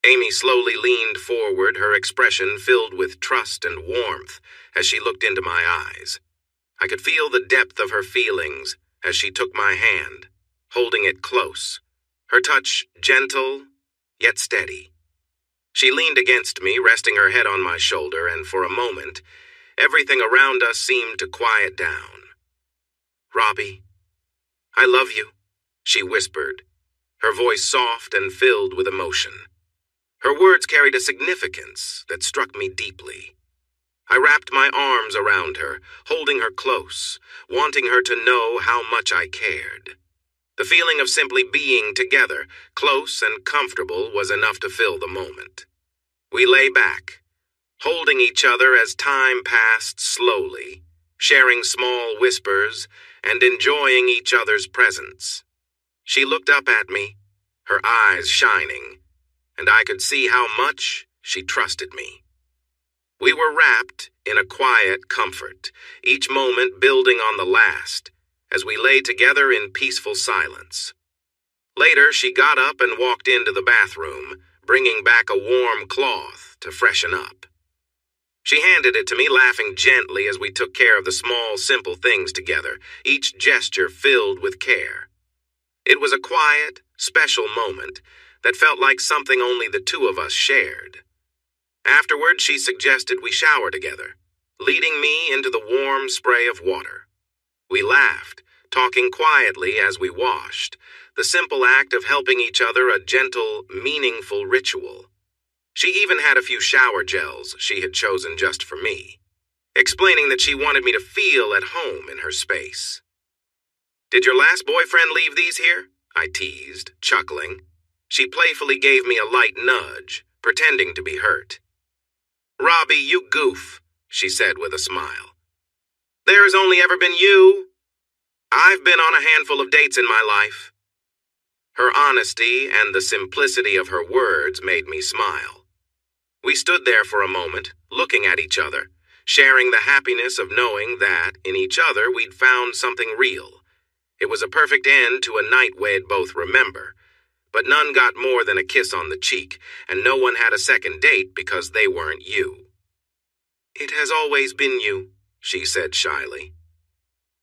Amy slowly leaned forward, her expression filled with trust and warmth as she looked into my eyes. I could feel the depth of her feelings as she took my hand, holding it close, her touch gentle yet steady. She leaned against me, resting her head on my shoulder, and for a moment, everything around us seemed to quiet down. "Robbie, I love you," she whispered, her voice soft and filled with emotion. Her words carried a significance that struck me deeply. I wrapped my arms around her, holding her close, wanting her to know how much I cared. The feeling of simply being together, close and comfortable, was enough to fill the moment. We lay back, holding each other as time passed slowly, sharing small whispers and enjoying each other's presence. She looked up at me, her eyes shining, and I could see how much she trusted me. We were wrapped in a quiet comfort, each moment building on the last, as we lay together in peaceful silence. Later, she got up and walked into the bathroom, bringing back a warm cloth to freshen up. She handed it to me, laughing gently as we took care of the small, simple things together, each gesture filled with care. It was a quiet, special moment that felt like something only the two of us shared. Afterward, she suggested we shower together, leading me into the warm spray of water. We laughed, talking quietly as we washed, the simple act of helping each other a gentle, meaningful ritual. She even had a few shower gels she had chosen just for me, explaining that she wanted me to feel at home in her space. "Did your last boyfriend leave these here?" I teased, chuckling. She playfully gave me a light nudge, pretending to be hurt. "Robbie, you goof," she said with a smile. "There's only ever been you. I've been on a handful of dates in my life." Her honesty and the simplicity of her words made me smile. We stood there for a moment, looking at each other, sharing the happiness of knowing that, in each other, we'd found something real. It was a perfect end to a night we'd both remember, but none got more than a kiss on the cheek, and no one had a second date because they weren't you. "It has always been you," she said shyly.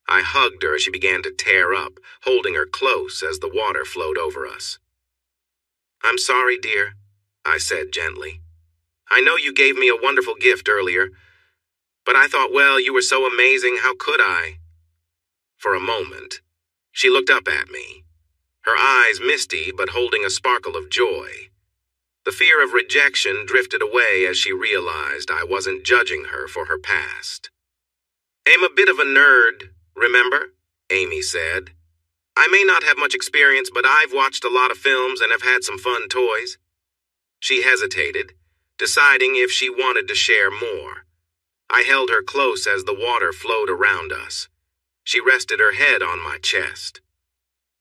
I hugged her as she began to tear up, holding her close as the water flowed over us. "I'm sorry, dear," I said gently. "I know you gave me a wonderful gift earlier, but I thought, well, you were so amazing, how could I?" For a moment, she looked up at me, her eyes misty but holding a sparkle of joy. The fear of rejection drifted away as she realized I wasn't judging her for her past. "I'm a bit of a nerd, remember?" Amy said. "I may not have much experience, but I've watched a lot of films and have had some fun toys." She hesitated, deciding if she wanted to share more. I held her close as the water flowed around us. She rested her head on my chest.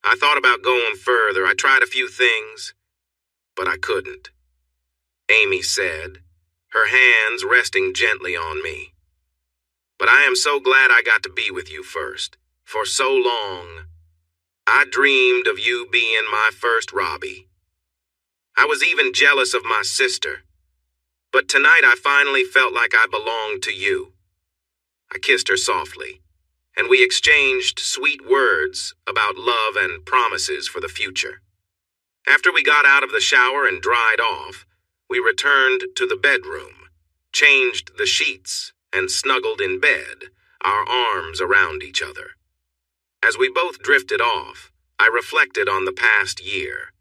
I thought about going further. I tried a few things, but I couldn't. Amy said, her hands resting gently on me. "But I am so glad I got to be with you first. For so long, I dreamed of you being my first Robbie. I was even jealous of my sister. But tonight I finally felt like I belonged to you." I kissed her softly, and we exchanged sweet words about love and promises for the future. After we got out of the shower and dried off, we returned to the bedroom, changed the sheets, and snuggled in bed, our arms around each other. As we both drifted off, I reflected on the past year.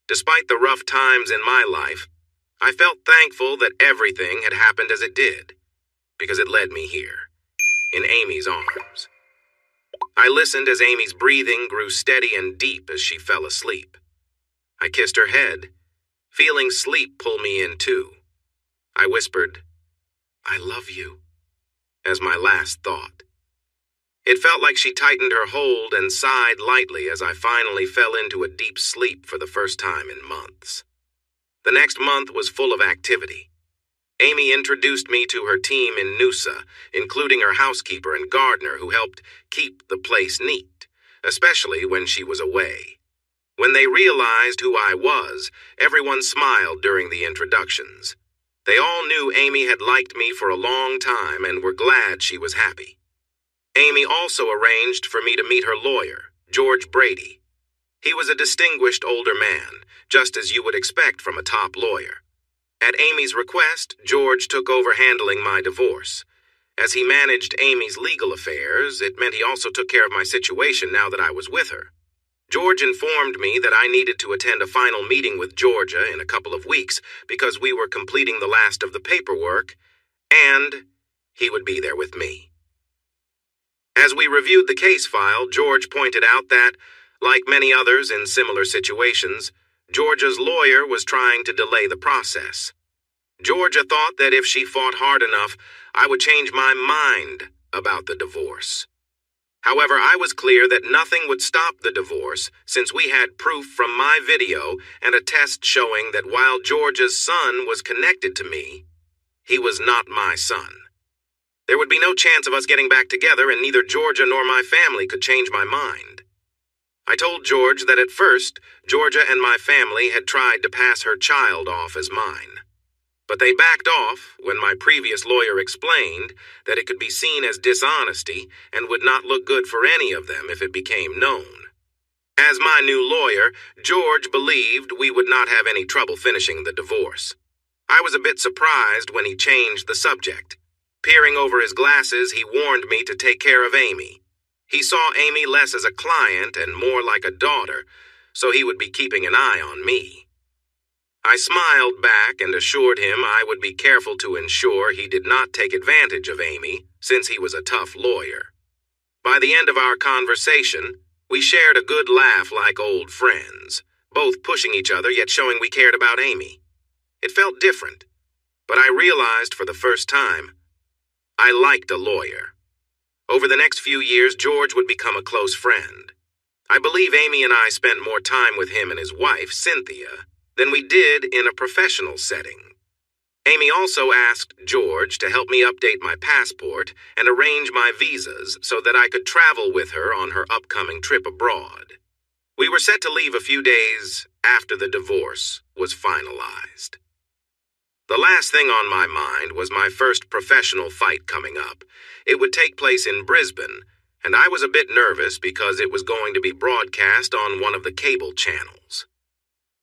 Despite the rough times in my life, I felt thankful that everything had happened as it did, because it led me here, in Amy's arms. I listened as Amy's breathing grew steady and deep as she fell asleep. I kissed her head, feeling sleep pull me in too. I whispered, "I love you," as my last thought. It felt like she tightened her hold and sighed lightly as I finally fell into a deep sleep for the first time in months. The next month was full of activity. Amy introduced me to her team in Noosa, including her housekeeper and gardener who helped keep the place neat, especially when she was away. When they realized who I was, everyone smiled during the introductions. They all knew Amy had liked me for a long time and were glad she was happy. Amy also arranged for me to meet her lawyer, George Brady. He was a distinguished older man, just as you would expect from a top lawyer. At Amy's request, George took over handling my divorce. As he managed Amy's legal affairs, it meant he also took care of my situation now that I was with her. George informed me that I needed to attend a final meeting with Georgia in a couple of weeks because we were completing the last of the paperwork, and he would be there with me. As we reviewed the case file, George pointed out that, like many others in similar situations, Georgia's lawyer was trying to delay the process. Georgia thought that if she fought hard enough, I would change my mind about the divorce. However, I was clear that nothing would stop the divorce since we had proof from my video and a test showing that while Georgia's son was connected to me, he was not my son. There would be no chance of us getting back together, and neither Georgia nor my family could change my mind. I told George that at first, Georgia and my family had tried to pass her child off as mine. But they backed off when my previous lawyer explained that it could be seen as dishonesty and would not look good for any of them if it became known. As my new lawyer, George believed we would not have any trouble finishing the divorce. I was a bit surprised when he changed the subject. Peering over his glasses, he warned me to take care of Amy. He saw Amy less as a client and more like a daughter, so he would be keeping an eye on me. I smiled back and assured him I would be careful to ensure he did not take advantage of Amy, since he was a tough lawyer. By the end of our conversation, we shared a good laugh like old friends, both pushing each other yet showing we cared about Amy. It felt different, but I realized for the first time, I liked a lawyer. Over the next few years, George would become a close friend. I believe Amy and I spent more time with him and his wife, Cynthia, than we did in a professional setting. Amy also asked George to help me update my passport and arrange my visas so that I could travel with her on her upcoming trip abroad. We were set to leave a few days after the divorce was finalized. The last thing on my mind was my first professional fight coming up. It would take place in Brisbane, and I was a bit nervous because it was going to be broadcast on one of the cable channels.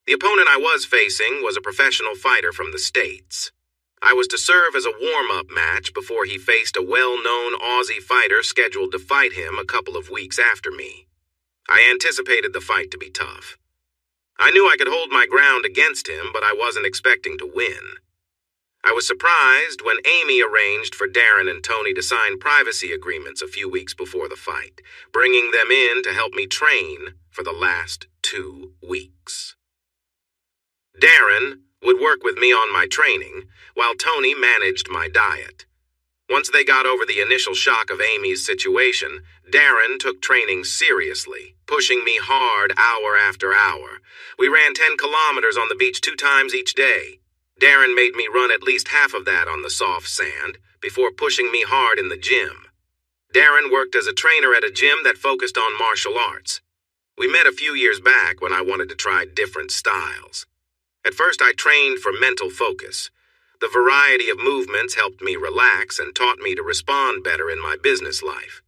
The opponent I was facing was a professional fighter from the States. I was to serve as a warm-up match before he faced a well-known Aussie fighter scheduled to fight him a couple of weeks after me. I anticipated the fight to be tough. I knew I could hold my ground against him, but I wasn't expecting to win. I was surprised when Amy arranged for Darren and Tony to sign privacy agreements a few weeks before the fight, bringing them in to help me train for the last 2 weeks. Darren would work with me on my training, while Tony managed my diet. Once they got over the initial shock of Amy's situation, Darren took training seriously, pushing me hard hour after hour. We ran 10 kilometers on the beach 2 times each day. Darren made me run at least half of that on the soft sand before pushing me hard in the gym. Darren worked as a trainer at a gym that focused on martial arts. We met a few years back when I wanted to try different styles. At first, I trained for mental focus. The variety of movements helped me relax and taught me to respond better in my business life.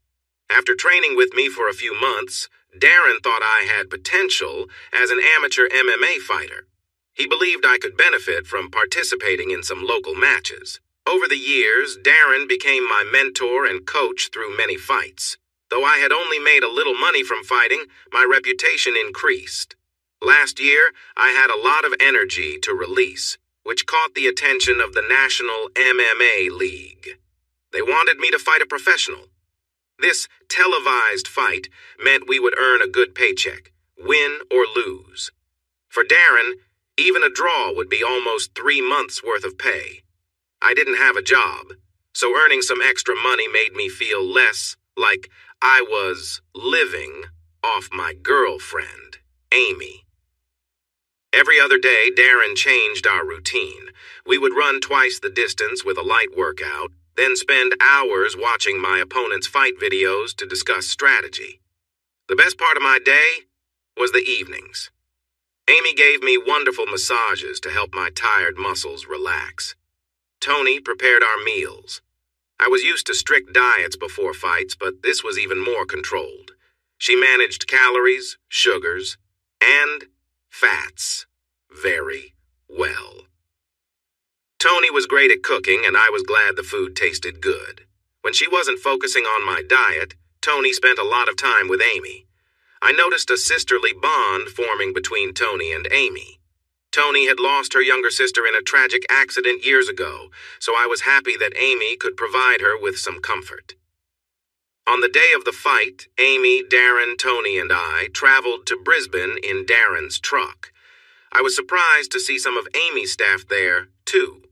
After training with me for a few months, Darren thought I had potential as an amateur MMA fighter. He believed I could benefit from participating in some local matches. Over the years, Darren became my mentor and coach through many fights. Though I had only made a little money from fighting, my reputation increased. Last year, I had a lot of energy to release. which caught the attention of the National MMA League. They wanted me to fight a professional. This televised fight meant we would earn a good paycheck, win or lose. For Darren, even a draw would be almost 3 months' worth of pay. I didn't have a job, so earning some extra money made me feel less like I was living off my girlfriend, Amy. Every other day, Darren changed our routine. We would run twice the distance with a light workout, then spend hours watching my opponent's fight videos to discuss strategy. The best part of my day was the evenings. Amy gave me wonderful massages to help my tired muscles relax. Tony prepared our meals. I was used to strict diets before fights, but this was even more controlled. She managed calories, sugars, and fats very well. Tony was great at cooking, and I was glad the food tasted good. When she wasn't focusing on my diet, Tony spent a lot of time with Amy. I noticed a sisterly bond forming between Tony and Amy. Tony had lost her younger sister in a tragic accident years ago, so I was happy that Amy could provide her with some comfort. On the day of the fight, Amy, Darren, Tony, and I traveled to Brisbane in Darren's truck. I was surprised to see some of Amy's staff there, too.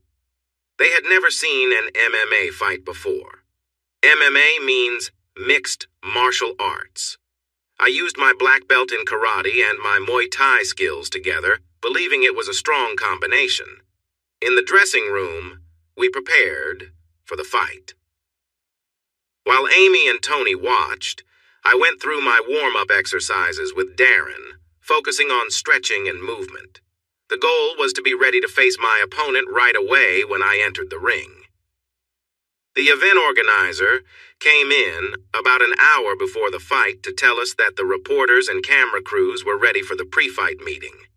They had never seen an MMA fight before. MMA means mixed martial arts. I used my black belt in karate and my Muay Thai skills together, believing it was a strong combination. In the dressing room, we prepared for the fight. While Amy and Tony watched, I went through my warm-up exercises with Darren, focusing on stretching and movement. The goal was to be ready to face my opponent right away when I entered the ring. The event organizer came in about an hour before the fight to tell us that the reporters and camera crews were ready for the pre-fight meeting.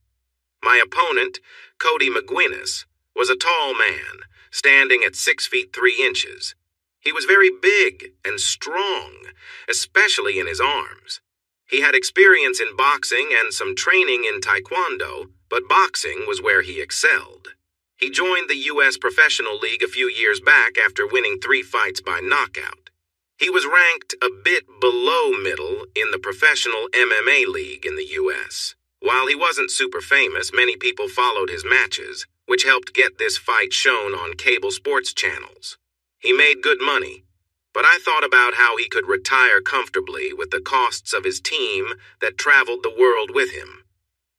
My opponent, Cody McGuinness, was a tall man, standing at 6 feet 3 inches. He was very big and strong, especially in his arms. He had experience in boxing and some training in taekwondo, but boxing was where he excelled. He joined the U.S. Professional League a few years back after winning 3 fights by knockout. He was ranked a bit below middle in the Professional MMA League in the U.S. While he wasn't super famous, many people followed his matches, which helped get this fight shown on cable sports channels. He made good money, but I thought about how he could retire comfortably with the costs of his team that traveled the world with him.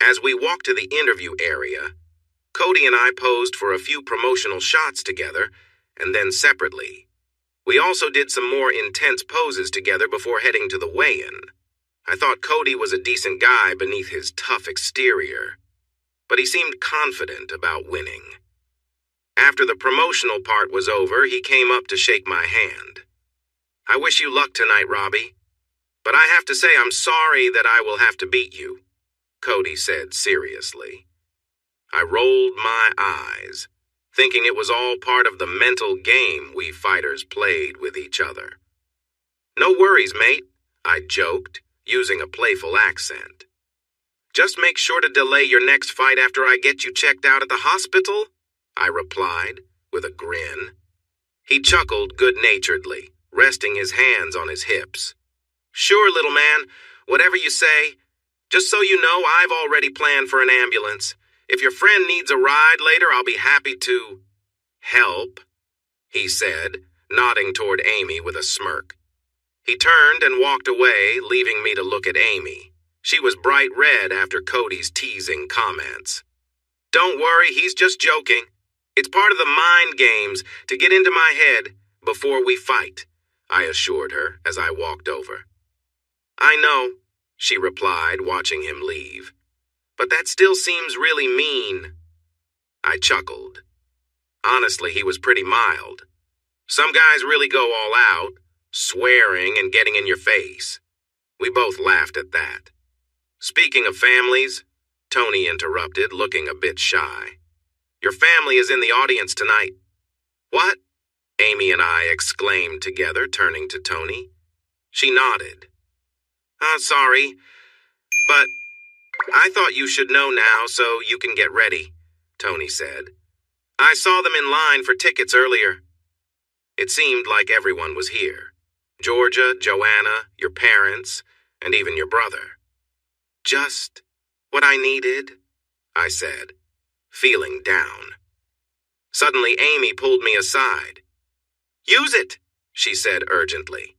As we walked to the interview area, Cody and I posed for a few promotional shots together, and then separately. We also did some more intense poses together before heading to the weigh-in. I thought Cody was a decent guy beneath his tough exterior, but he seemed confident about winning. After the promotional part was over, he came up to shake my hand. "I wish you luck tonight, Robbie, but I have to say I'm sorry that I will have to beat you," Cody said seriously. I rolled my eyes, thinking it was all part of the mental game we fighters played with each other. "No worries, mate," I joked, using a playful accent. "Just make sure to delay your next fight after I get you checked out at the hospital," I replied, with a grin. He chuckled good-naturedly, resting his hands on his hips. "Sure, little man, whatever you say. Just so you know, I've already planned for an ambulance. If your friend needs a ride later, I'll be happy to help," he said, nodding toward Amy with a smirk. He turned and walked away, leaving me to look at Amy. She was bright red after Cody's teasing comments. "Don't worry, he's just joking. It's part of the mind games to get into my head before we fight," I assured her as I walked over. "I know," she replied, watching him leave. "But that still seems really mean." I chuckled. Honestly, he was pretty mild. Some guys really go all out, swearing and getting in your face. We both laughed at that. "Speaking of families," Tony interrupted, looking a bit shy. "Your family is in the audience tonight." "What?" Amy and I exclaimed together, turning to Tony. She nodded. Sorry, but I thought you should know now so you can get ready," Tony said. I saw them in line for tickets earlier. It seemed like everyone was here. Georgia, Joanna, your parents, and even your brother. Just what I needed, I said, feeling down. Suddenly, Amy pulled me aside. Use it, she said urgently.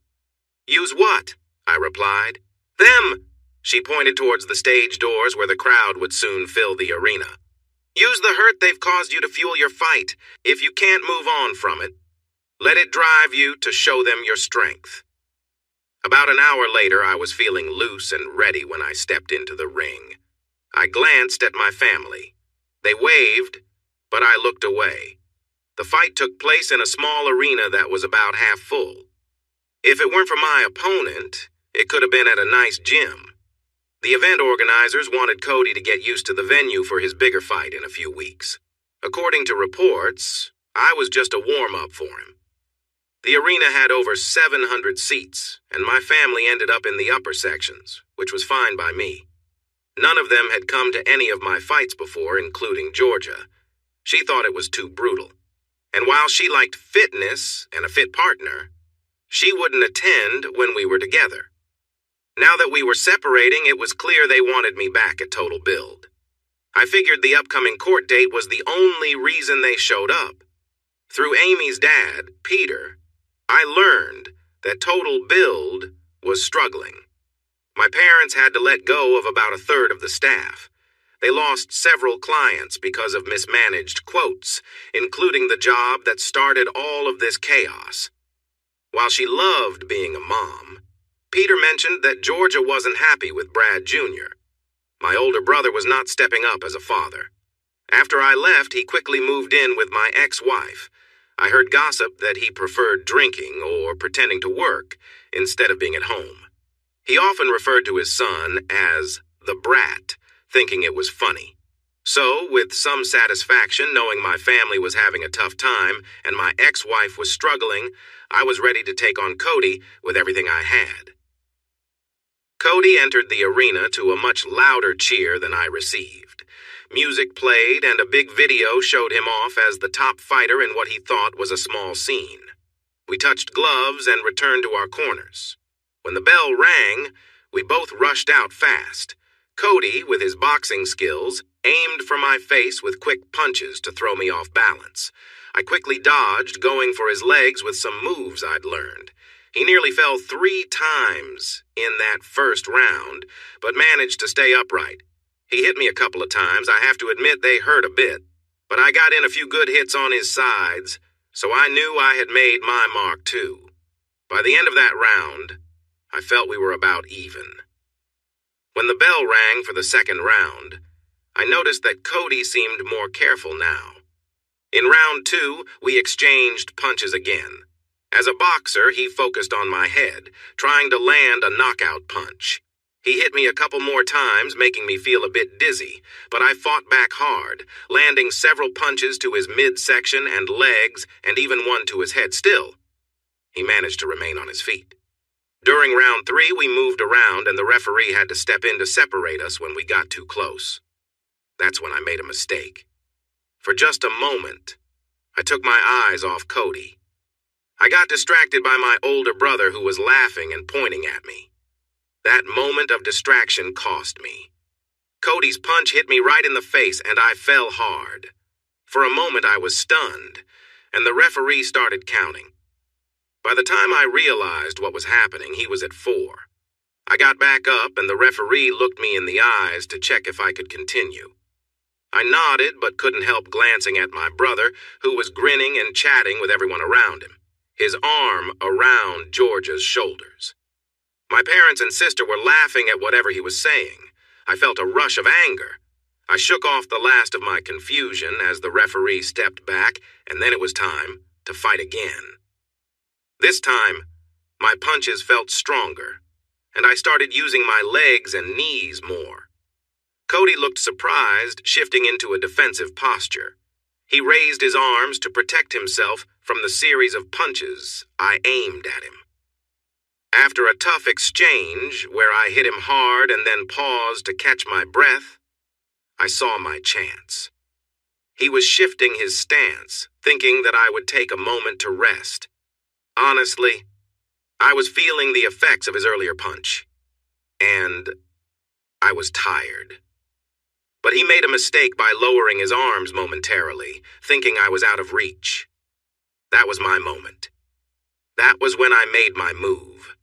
Use what? I replied. Them! She pointed towards the stage doors where the crowd would soon fill the arena. Use the hurt they've caused you to fuel your fight. If you can't move on from it, let it drive you to show them your strength. About an hour later, I was feeling loose and ready when I stepped into the ring. I glanced at my family. They waved, but I looked away. The fight took place in a small arena that was about half full. If it weren't for my opponent, it could have been at a nice gym. The event organizers wanted Cody to get used to the venue for his bigger fight in a few weeks. According to reports, I was just a warm-up for him. The arena had over 700 seats, and my family ended up in the upper sections, which was fine by me. None of them had come to any of my fights before, including Georgia. She thought it was too brutal. And while she liked fitness and a fit partner, she wouldn't attend when we were together. Now that we were separating, it was clear they wanted me back at Total Build. I figured the upcoming court date was the only reason they showed up. Through Amy's dad, Peter, I learned that Total Build was struggling. My parents had to let go of about a third of the staff. They lost several clients because of mismanaged quotes, including the job that started all of this chaos. While she loved being a mom, Peter mentioned that Georgia wasn't happy with Brad Jr. My older brother was not stepping up as a father. After I left, he quickly moved in with my ex-wife. I heard gossip that he preferred drinking or pretending to work instead of being at home. He often referred to his son as the brat, thinking it was funny. So, with some satisfaction knowing my family was having a tough time and my ex-wife was struggling, I was ready to take on Cody with everything I had. Cody entered the arena to a much louder cheer than I received. Music played and a big video showed him off as the top fighter in what he thought was a small scene. We touched gloves and returned to our corners. When the bell rang, we both rushed out fast. Cody, with his boxing skills, aimed for my face with quick punches to throw me off balance. I quickly dodged, going for his legs with some moves I'd learned. He nearly fell 3 times in that first round, but managed to stay upright. He hit me a couple of times. I have to admit they hurt a bit, but I got in a few good hits on his sides, so I knew I had made my mark too. By the end of that round, I felt we were about even. When the bell rang for the second round, I noticed that Cody seemed more careful now. In round 2, we exchanged punches again. As a boxer, he focused on my head, trying to land a knockout punch. He hit me a couple more times, making me feel a bit dizzy, but I fought back hard, landing several punches to his midsection and legs, and even one to his head still. He managed to remain on his feet. During round 3, we moved around, and the referee had to step in to separate us when we got too close. That's when I made a mistake. For just a moment, I took my eyes off Cody. I got distracted by my older brother who was laughing and pointing at me. That moment of distraction cost me. Cody's punch hit me right in the face and I fell hard. For a moment I was stunned, and the referee started counting. By the time I realized what was happening, he was at 4. I got back up and the referee looked me in the eyes to check if I could continue. I nodded but couldn't help glancing at my brother, who was grinning and chatting with everyone around him, his arm around Georgia's shoulders. My parents and sister were laughing at whatever he was saying. I felt a rush of anger. I shook off the last of my confusion as the referee stepped back, and then it was time to fight again. This time, my punches felt stronger, and I started using my legs and knees more. Cody looked surprised, shifting into a defensive posture. He raised his arms to protect himself from the series of punches I aimed at him. After a tough exchange, where I hit him hard and then paused to catch my breath, I saw my chance. He was shifting his stance, thinking that I would take a moment to rest. Honestly, I was feeling the effects of his earlier punch, and I was tired. But he made a mistake by lowering his arms momentarily, thinking I was out of reach. That was my moment. That was when I made my move.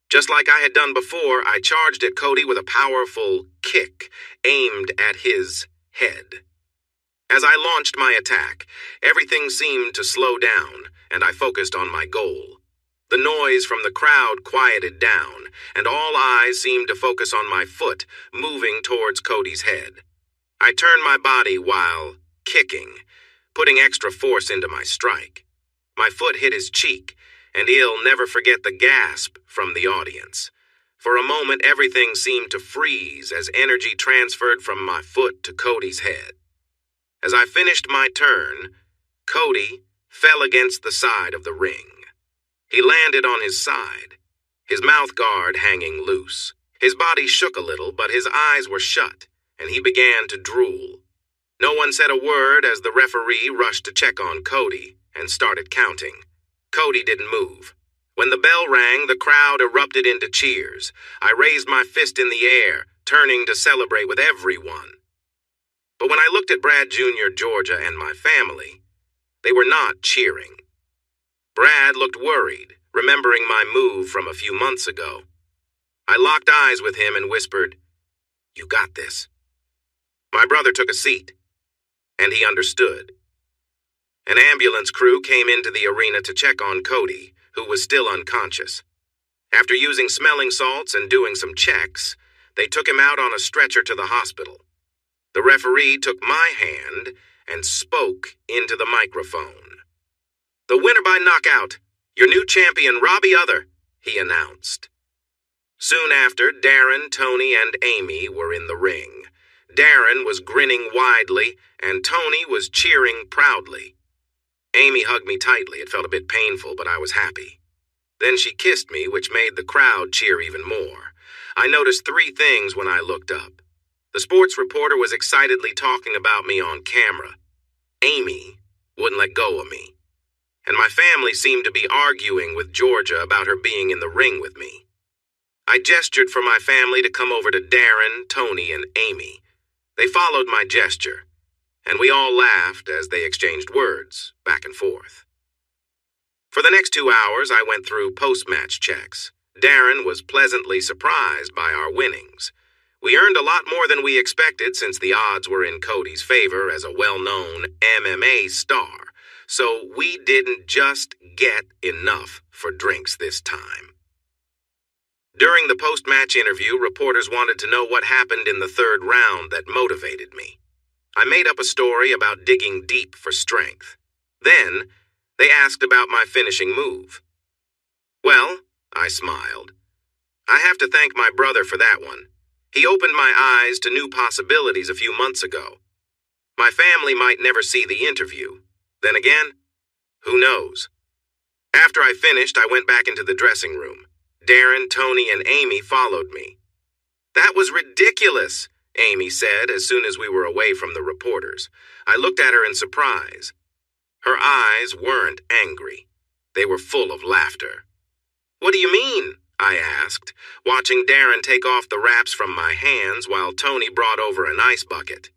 Just like I had done before, I charged at Cody with a powerful kick aimed at his head. As I launched my attack, everything seemed to slow down, and I focused on my goal. The noise from the crowd quieted down, and all eyes seemed to focus on my foot, moving towards Cody's head. I turned my body while kicking, putting extra force into my strike. My foot hit his cheek, and he'll never forget the gasp from the audience. For a moment, everything seemed to freeze as energy transferred from my foot to Cody's head. As I finished my turn, Cody fell against the side of the ring. He landed on his side, his mouth guard hanging loose. His body shook a little, but his eyes were shut, and he began to drool. No one said a word as the referee rushed to check on Cody and started counting. Cody didn't move. When the bell rang, the crowd erupted into cheers. I raised my fist in the air, turning to celebrate with everyone. But when I looked at Brad Jr., Georgia, and my family, they were not cheering. Brad looked worried, remembering my move from a few months ago. I locked eyes with him and whispered, "You got this." My brother took a seat, and he understood. An ambulance crew came into the arena to check on Cody, who was still unconscious. After using smelling salts and doing some checks, they took him out on a stretcher to the hospital. The referee took my hand and spoke into the microphone. "The winner by knockout, your new champion, Robbie Other," he announced. Soon after, Darren, Tony, and Amy were in the ring. Darren was grinning widely, and Tony was cheering proudly. Amy hugged me tightly. It felt a bit painful, but I was happy. Then she kissed me, which made the crowd cheer even more. I noticed 3 things when I looked up. The sports reporter was excitedly talking about me on camera. Amy wouldn't let go of me. And my family seemed to be arguing with Georgia about her being in the ring with me. I gestured for my family to come over to Darren, Tony, and Amy. They followed my gesture, and we all laughed as they exchanged words back and forth. For the next 2 hours, I went through post-match checks. Darren was pleasantly surprised by our winnings. We earned a lot more than we expected since the odds were in Cody's favor as a well-known MMA star, so we didn't just get enough for drinks this time. During the post-match interview, reporters wanted to know what happened in the 3rd round that motivated me. I made up a story about digging deep for strength. Then, they asked about my finishing move. Well, I smiled. I have to thank my brother for that one. He opened my eyes to new possibilities a few months ago. My family might never see the interview. Then again, who knows? After I finished, I went back into the dressing room. Darren, Tony, and Amy followed me. "That was ridiculous," Amy said as soon as we were away from the reporters. I looked at her in surprise. Her eyes weren't angry. They were full of laughter. "What do you mean?" I asked, watching Darren take off the wraps from my hands while Tony brought over an ice bucket.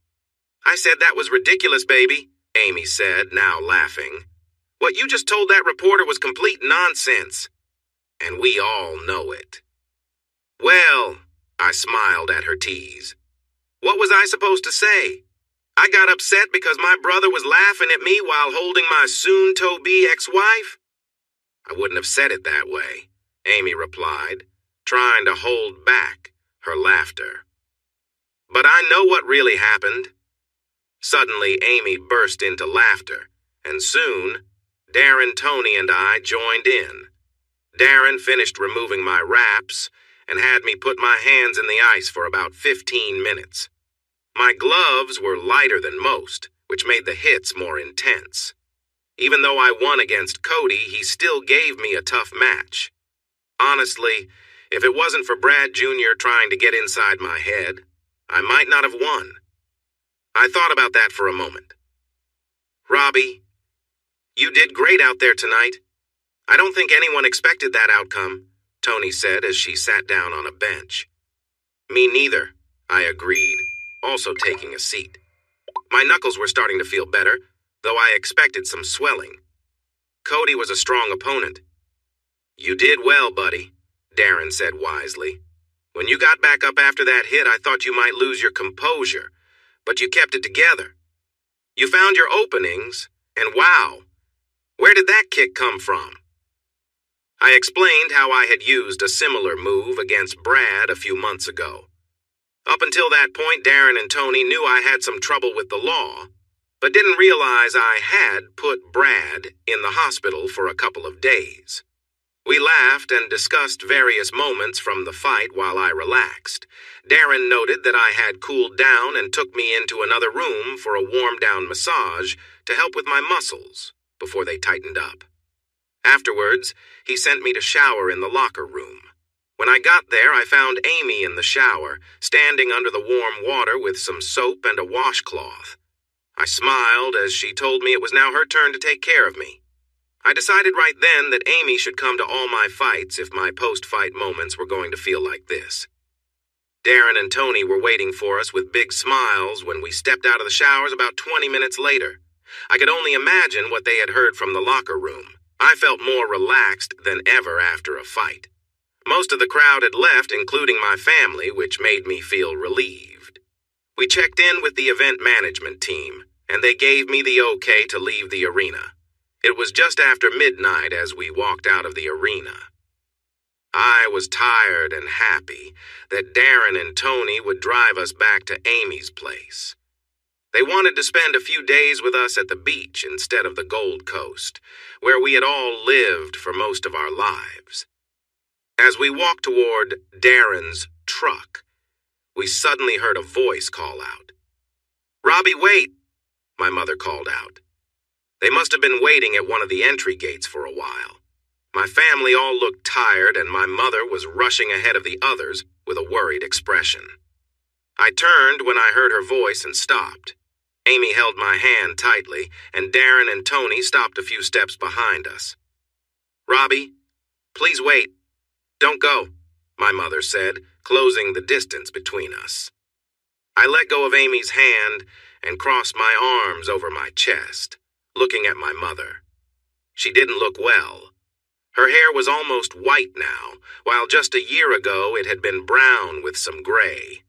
"I said that was ridiculous, baby," Amy said, now laughing. "What you just told that reporter was complete nonsense. And we all know it." "Well," I smiled at her tease. "What was I supposed to say? I got upset because my brother was laughing at me while holding my soon-to-be ex-wife?" "I wouldn't have said it that way," Amy replied, trying to hold back her laughter. "But I know what really happened." Suddenly, Amy burst into laughter, and soon, Darren, Tony, and I joined in. Darren finished removing my wraps and had me put my hands in the ice for about 15 minutes. My gloves were lighter than most, which made the hits more intense. Even though I won against Cody, he still gave me a tough match. Honestly, if it wasn't for Brad Jr. trying to get inside my head, I might not have won. I thought about that for a moment. Robbie, you did great out there tonight. I don't think anyone expected that outcome, Tony said as she sat down on a bench. Me neither, I agreed, also taking a seat. My knuckles were starting to feel better, though I expected some swelling. Cody was a strong opponent. You did well, buddy, Darren said wisely. When you got back up after that hit, I thought you might lose your composure, but you kept it together. You found your openings, and wow, where did that kick come from? I explained how I had used a similar move against Brad a few months ago. Up until that point, Darren and Tony knew I had some trouble with the law, but didn't realize I had put Brad in the hospital for a couple of days. We laughed and discussed various moments from the fight while I relaxed. Darren noted that I had cooled down and took me into another room for a warm-down massage to help with my muscles before they tightened up. Afterwards, he sent me to shower in the locker room. When I got there, I found Amy in the shower, standing under the warm water with some soap and a washcloth. I smiled as she told me it was now her turn to take care of me. I decided right then that Amy should come to all my fights if my post-fight moments were going to feel like this. Darren and Tony were waiting for us with big smiles when we stepped out of the showers about 20 minutes later. I could only imagine what they had heard from the locker room. I felt more relaxed than ever after a fight. Most of the crowd had left, including my family, which made me feel relieved. We checked in with the event management team, and they gave me the okay to leave the arena. It was just after midnight as we walked out of the arena. I was tired and happy that Darren and Tony would drive us back to Amy's place. They wanted to spend a few days with us at the beach instead of the Gold Coast, where we had all lived for most of our lives. As we walked toward Darren's truck, we suddenly heard a voice call out. "Robbie, wait!" my mother called out. They must have been waiting at one of the entry gates for a while. My family all looked tired, and my mother was rushing ahead of the others with a worried expression. I turned when I heard her voice and stopped. Amy held my hand tightly, and Darren and Tony stopped a few steps behind us. "Robbie, please wait. Don't go," my mother said, closing the distance between us. I let go of Amy's hand and crossed my arms over my chest, looking at my mother. She didn't look well. Her hair was almost white now, while just a year ago it had been brown with some gray.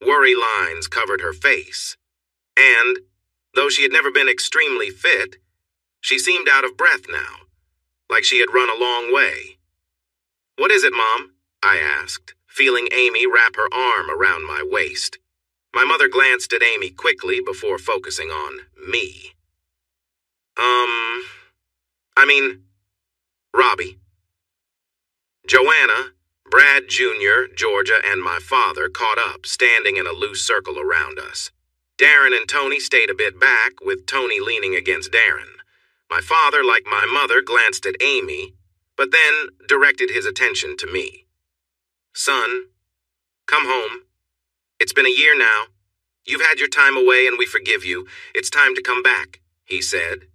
Worry lines covered her face. And, though she had never been extremely fit, she seemed out of breath now, like she had run a long way. "What is it, Mom?" I asked, feeling Amy wrap her arm around my waist. My mother glanced at Amy quickly before focusing on me. Robbie. Joanna, Brad Jr., Georgia, and my father caught up, standing in a loose circle around us. Darren and Tony stayed a bit back, with Tony leaning against Darren. My father, like my mother, glanced at Amy, but then directed his attention to me. "Son, come home. It's been a year now. You've had your time away and we forgive you. It's time to come back," he said.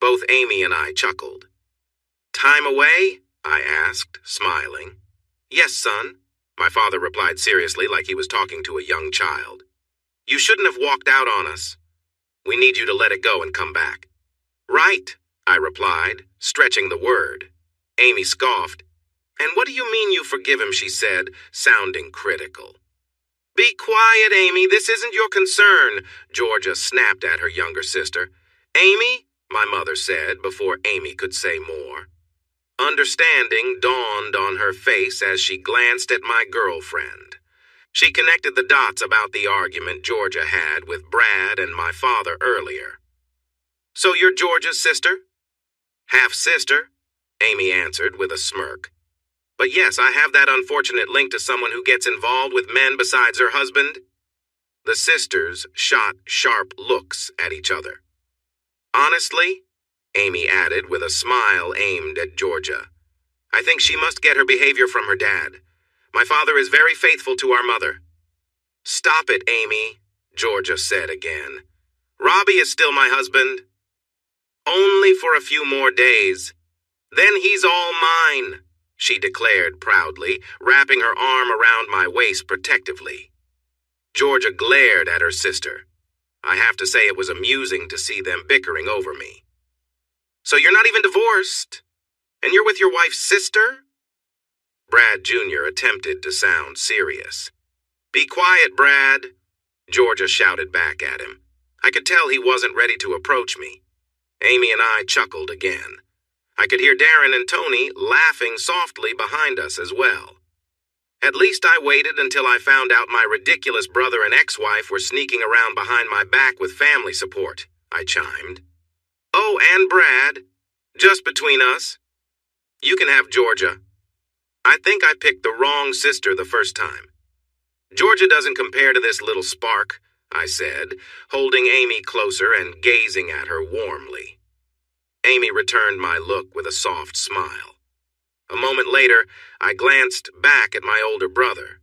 Both Amy and I chuckled. "Time away?" I asked, smiling. "Yes, son," my father replied seriously, like he was talking to a young child. "You shouldn't have walked out on us. We need you to let it go and come back." "Right," I replied, stretching the word. Amy scoffed. "And what do you mean you forgive him?" she said, sounding critical. "Be quiet, Amy. This isn't your concern," Georgia snapped at her younger sister. "Amy," my mother said before Amy could say more. Understanding dawned on her face as she glanced at my girlfriend. She connected the dots about the argument Georgia had with Brad and my father earlier. "So you're Georgia's sister?" "Half-sister," Amy answered with a smirk. "But yes, I have that unfortunate link to someone who gets involved with men besides her husband." The sisters shot sharp looks at each other. "Honestly," Amy added with a smile aimed at Georgia, "I think she must get her behavior from her dad. My father is very faithful to our mother." "Stop it, Amy," Georgia said again. "Robbie is still my husband." Only for a few more days. Then he's all mine, she declared proudly, wrapping her arm around my waist protectively. Georgia glared at her sister. I have to say it was amusing to see them bickering over me. So you're not even divorced? And you're with your wife's sister? Brad Jr. attempted to sound serious. Be quiet, Brad, Georgia shouted back at him. I could tell he wasn't ready to approach me. Amy and I chuckled again. I could hear Darren and Tony laughing softly behind us as well. At least I waited until I found out my ridiculous brother and ex-wife were sneaking around behind my back with family support, I chimed. Oh, and Brad, just between us. You can have Georgia. I think I picked the wrong sister the first time. Georgia doesn't compare to this little spark, I said, holding Amy closer and gazing at her warmly. Amy returned my look with a soft smile. A moment later, I glanced back at my older brother.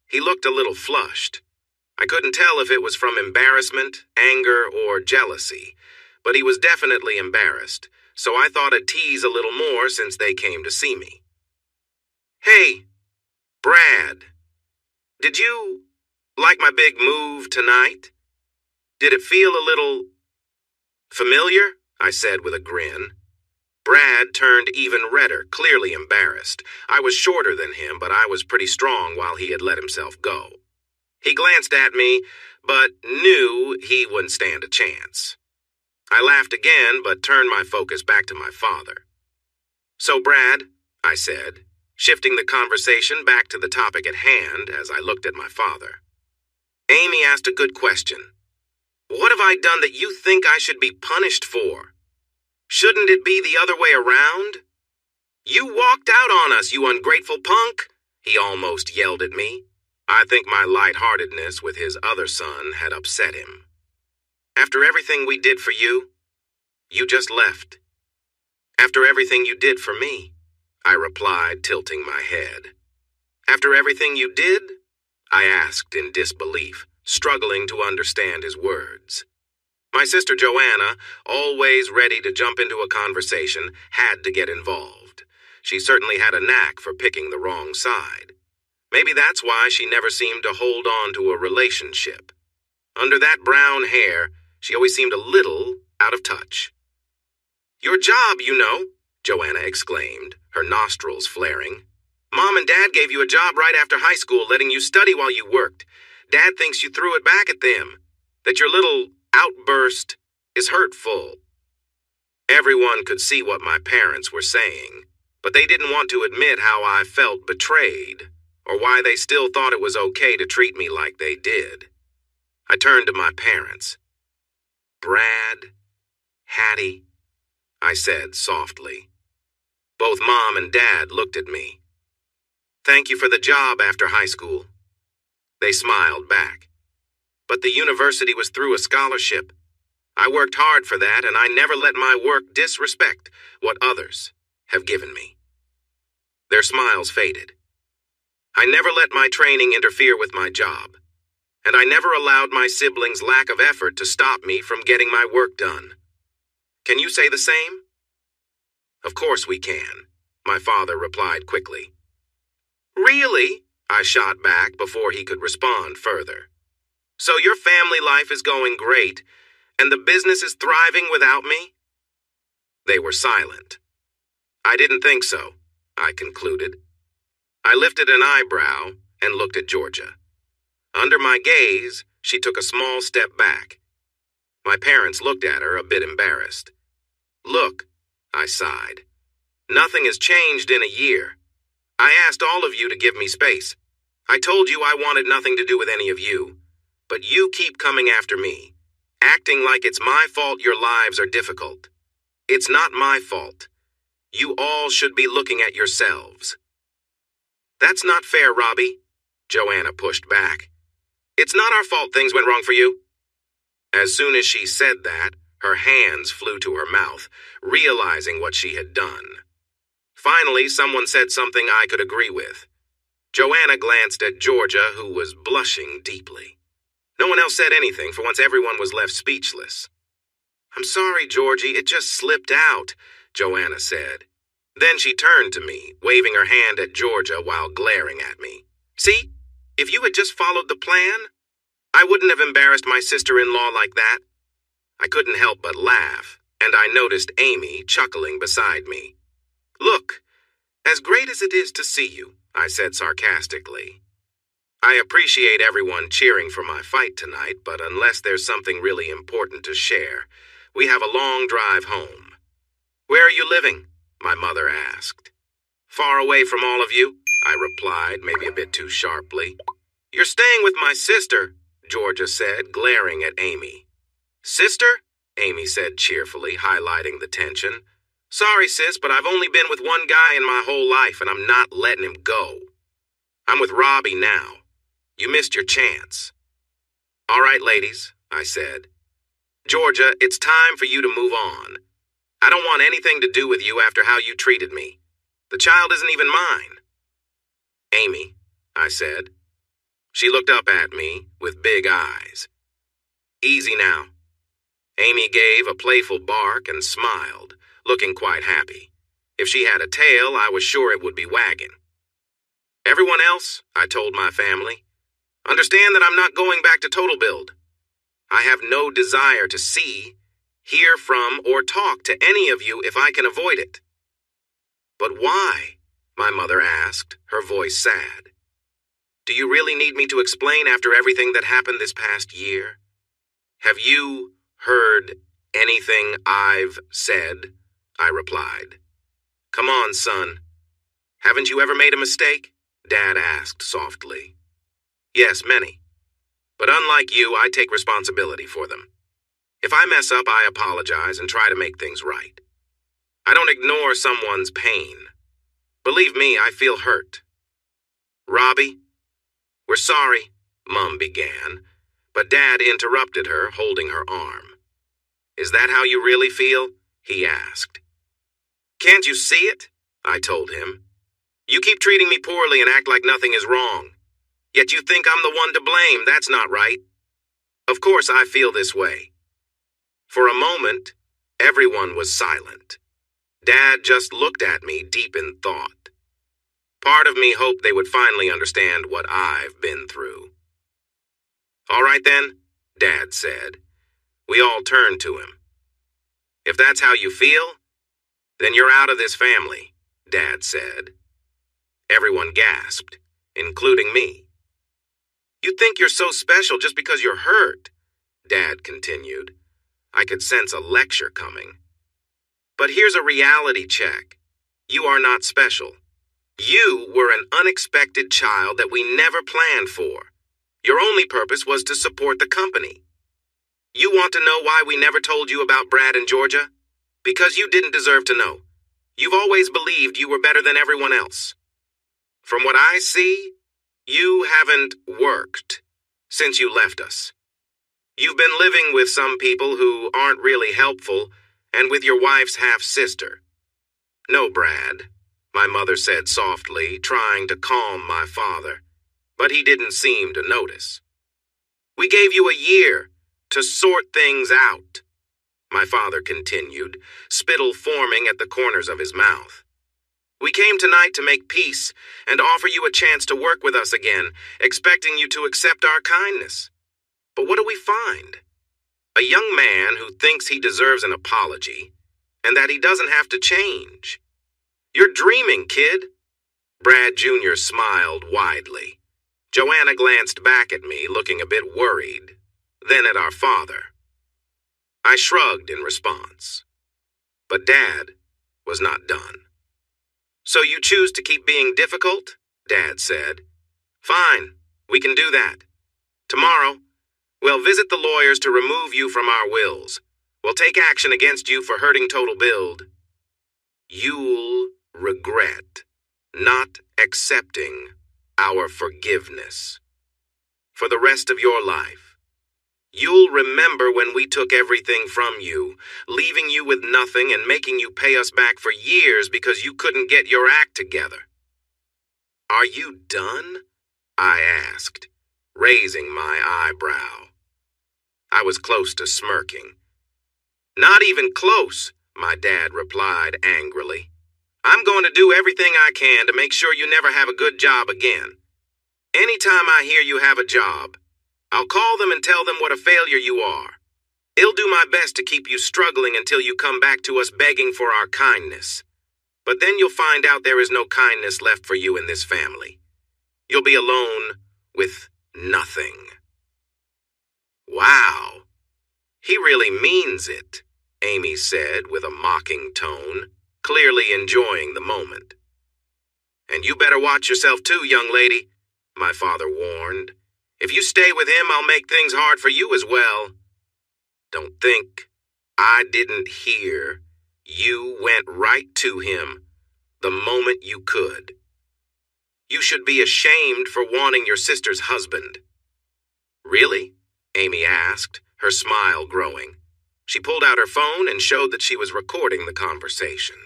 He looked a little flushed. I couldn't tell if it was from embarrassment, anger, or jealousy, but he was definitely embarrassed, so I thought I'd tease a little more since they came to see me. Hey, Brad, did you like my big move tonight? Did it feel a little familiar? I said with a grin. Brad turned even redder, clearly embarrassed. I was shorter than him, but I was pretty strong while he had let himself go. He glanced at me, but knew he wouldn't stand a chance. I laughed again, but turned my focus back to my father. So, Brad, I said, shifting the conversation back to the topic at hand as I looked at my father. Amy asked a good question. What have I done that you think I should be punished for? Shouldn't it be the other way around? You walked out on us, you ungrateful punk, he almost yelled at me. I think my lightheartedness with his other son had upset him. After everything we did for you, you just left. After everything you did for me, I replied, tilting my head. After everything you did? I asked in disbelief, struggling to understand his words. My sister Joanna, always ready to jump into a conversation, had to get involved. She certainly had a knack for picking the wrong side. Maybe that's why she never seemed to hold on to a relationship. Under that brown hair, she always seemed a little out of touch. Your job, you know, Joanna exclaimed, her nostrils flaring. Mom and Dad gave you a job right after high school, letting you study while you worked. Dad thinks you threw it back at them, that your little outburst is hurtful. Everyone could see what my parents were saying, but they didn't want to admit how I felt betrayed, or why they still thought it was okay to treat me like they did. I turned to my parents. Brad, Hattie, I said softly. Both Mom and Dad looked at me. Thank you for the job after high school. They smiled back. But the university was through a scholarship. I worked hard for that, and I never let my work disrespect what others have given me. Their smiles faded. I never let my training interfere with my job, and I never allowed my siblings' lack of effort to stop me from getting my work done. Can you say the same? Of course we can, my father replied quickly. Really? I shot back before he could respond further. So your family life is going great, and the business is thriving without me? They were silent. I didn't think so, I concluded. I lifted an eyebrow and looked at Georgia. Under my gaze, she took a small step back. My parents looked at her a bit embarrassed. Look, I sighed. Nothing has changed in a year. I asked all of you to give me space. I told you I wanted nothing to do with any of you. But you keep coming after me, acting like it's my fault your lives are difficult. It's not my fault. You all should be looking at yourselves. That's not fair, Robbie, Joanna pushed back. It's not our fault things went wrong for you. As soon as she said that, her hands flew to her mouth, realizing what she had done. Finally, someone said something I could agree with. Joanna glanced at Georgia, who was blushing deeply. No one else said anything, for once everyone was left speechless. "I'm sorry, Georgie, it just slipped out," Joanna said. Then she turned to me, waving her hand at Georgia while glaring at me. "See? If you had just followed the plan, I wouldn't have embarrassed my sister-in-law like that." I couldn't help but laugh, and I noticed Amy chuckling beside me. "Look, as great as it is to see you," I said sarcastically. "I appreciate everyone cheering for my fight tonight, but unless there's something really important to share, we have a long drive home." "Where are you living?" my mother asked. "Far away from all of you," I replied, maybe a bit too sharply. "You're staying with my sister," Georgia said, glaring at Amy. "Sister?" Amy said cheerfully, highlighting the tension. "Sorry, sis, but I've only been with one guy in my whole life, and I'm not letting him go. I'm with Robbie now. You missed your chance." "All right, ladies," I said. "Georgia, it's time for you to move on. I don't want anything to do with you after how you treated me. The child isn't even mine." "Amy," I said. She looked up at me with big eyes. "Easy now." Amy gave a playful bark and smiled, looking quite happy. If she had a tail, I was sure it would be wagging. "Everyone else," I told my family, "understand that I'm not going back to Total Build. I have no desire to see, hear from, or talk to any of you if I can avoid it." "But why?" my mother asked, her voice sad. "Do you really need me to explain after everything that happened this past year? Have you heard anything I've said?" I replied. "Come on, son. Haven't you ever made a mistake?" Dad asked softly. "Yes, many. But unlike you, I take responsibility for them. If I mess up, I apologize and try to make things right. I don't ignore someone's pain. Believe me, I feel hurt." "Robbie, we're sorry," Mom began, but Dad interrupted her, holding her arm. "Is that how you really feel?" he asked. "Can't you see it?" I told him. "You keep treating me poorly and act like nothing is wrong. Yet you think I'm the one to blame. That's not right. Of course I feel this way." For a moment, everyone was silent. Dad just looked at me deep in thought. Part of me hoped they would finally understand what I've been through. "All right then," Dad said. We all turned to him. "If that's how you feel, then you're out of this family," Dad said. Everyone gasped, including me. "You think you're so special just because you're hurt," Dad continued. I could sense a lecture coming. "But here's a reality check. You are not special. You were an unexpected child that we never planned for. Your only purpose was to support the company. You want to know why we never told you about Brad and Georgia? Because you didn't deserve to know. You've always believed you were better than everyone else. From what I see, you haven't worked since you left us. You've been living with some people who aren't really helpful and with your wife's half-sister." "No, Brad," my mother said softly, trying to calm my father, but he didn't seem to notice. "We gave you a year to sort things out," my father continued, spittle forming at the corners of his mouth. "We came tonight to make peace and offer you a chance to work with us again, expecting you to accept our kindness. But what do we find? A young man who thinks he deserves an apology and that he doesn't have to change. You're dreaming, kid." Brad Jr. smiled widely. Joanna glanced back at me, looking a bit worried, then at our father. I shrugged in response. But Dad was not done. "So you choose to keep being difficult?" Dad said. "Fine, we can do that. Tomorrow, we'll visit the lawyers to remove you from our wills. We'll take action against you for hurting Total Build. You'll regret not accepting our forgiveness for the rest of your life. You'll remember when we took everything from you, leaving you with nothing and making you pay us back for years because you couldn't get your act together." "Are you done?" I asked, raising my eyebrow. I was close to smirking. Not even close, my dad replied angrily. I'm going to do everything I can to make sure you never have a good job again. Anytime I hear you have a job, I'll call them and tell them what a failure you are. I'll do my best to keep you struggling until you come back to us begging for our kindness. But then you'll find out there is no kindness left for you in this family. You'll be alone with nothing. Wow. He really means it, Amy said with a mocking tone, clearly enjoying the moment. And you better watch yourself too, young lady, my father warned. If you stay with him, I'll make things hard for you as well. Don't think I didn't hear. You went right to him the moment you could. You should be ashamed for wanting your sister's husband. Really? Amy asked, her smile growing. She pulled out her phone and showed that she was recording the conversation.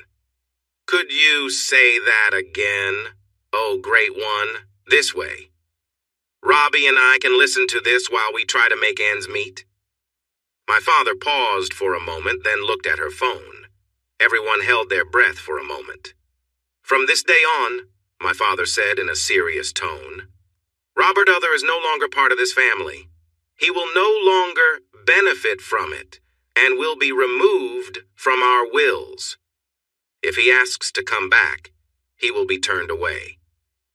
Could you say that again? Oh, great one. This way. Robbie and I can listen to this while we try to make ends meet. My father paused for a moment, then looked at her phone. Everyone held their breath for a moment. From this day on, my father said in a serious tone, Robert Other is no longer part of this family. He will no longer benefit from it and will be removed from our wills. If he asks to come back, he will be turned away.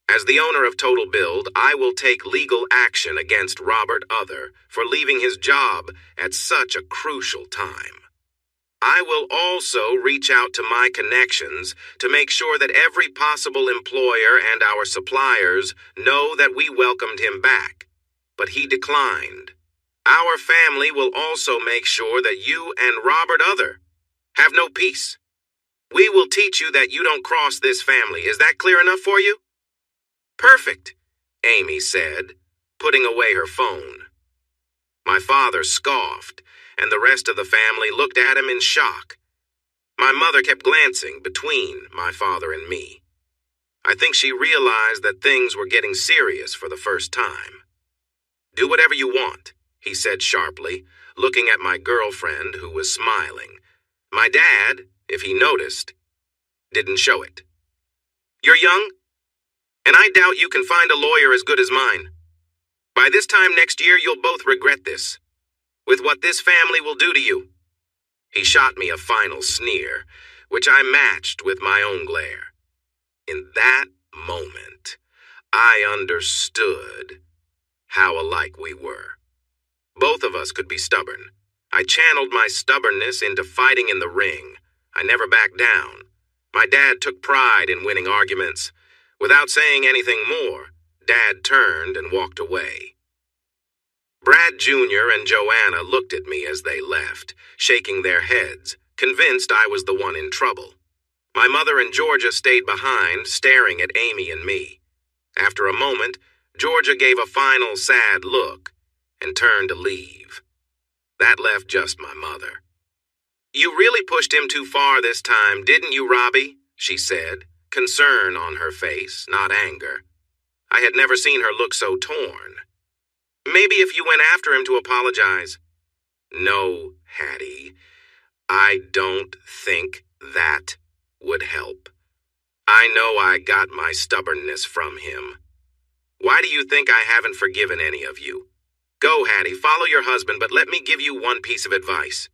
As the owner of Total Build, I will take legal action against Robert Other for leaving his job at such a crucial time. I will also reach out to my connections to make sure that every possible employer and our suppliers know that we welcomed him back, but he declined. Our family will also make sure that you and Robert Other have no peace. We will teach you that you don't cross this family. Is that clear enough for you? Perfect, Amy said, putting away her phone. My father scoffed, and the rest of the family looked at him in shock. My mother kept glancing between my father and me. I think she realized that things were getting serious for the first time. Do whatever you want, he said sharply, looking at my girlfriend who was smiling. My dad, if he noticed, didn't show it. You're young, and I doubt you can find a lawyer as good as mine. By this time next year, you'll both regret this, with what this family will do to you. He shot me a final sneer, which I matched with my own glare. In that moment, I understood how alike we were. Both of us could be stubborn. I channeled my stubbornness into fighting in the ring. I never backed down. My dad took pride in winning arguments. Without saying anything more, Dad turned and walked away. Brad Jr. and Joanna looked at me as they left, shaking their heads, convinced I was the one in trouble. My mother and Georgia stayed behind, staring at Amy and me. After a moment, Georgia gave a final sad look and turned to leave. That left just my mother. You really pushed him too far this time, didn't you, Robbie? She said, concern on her face, not anger. I had never seen her look so torn. Maybe if you went after him to apologize. No, Hattie, I don't think that would help. I know I got my stubbornness from him. Why do you think I haven't forgiven any of you? Go, Hattie, follow your husband, but let me give you one piece of advice.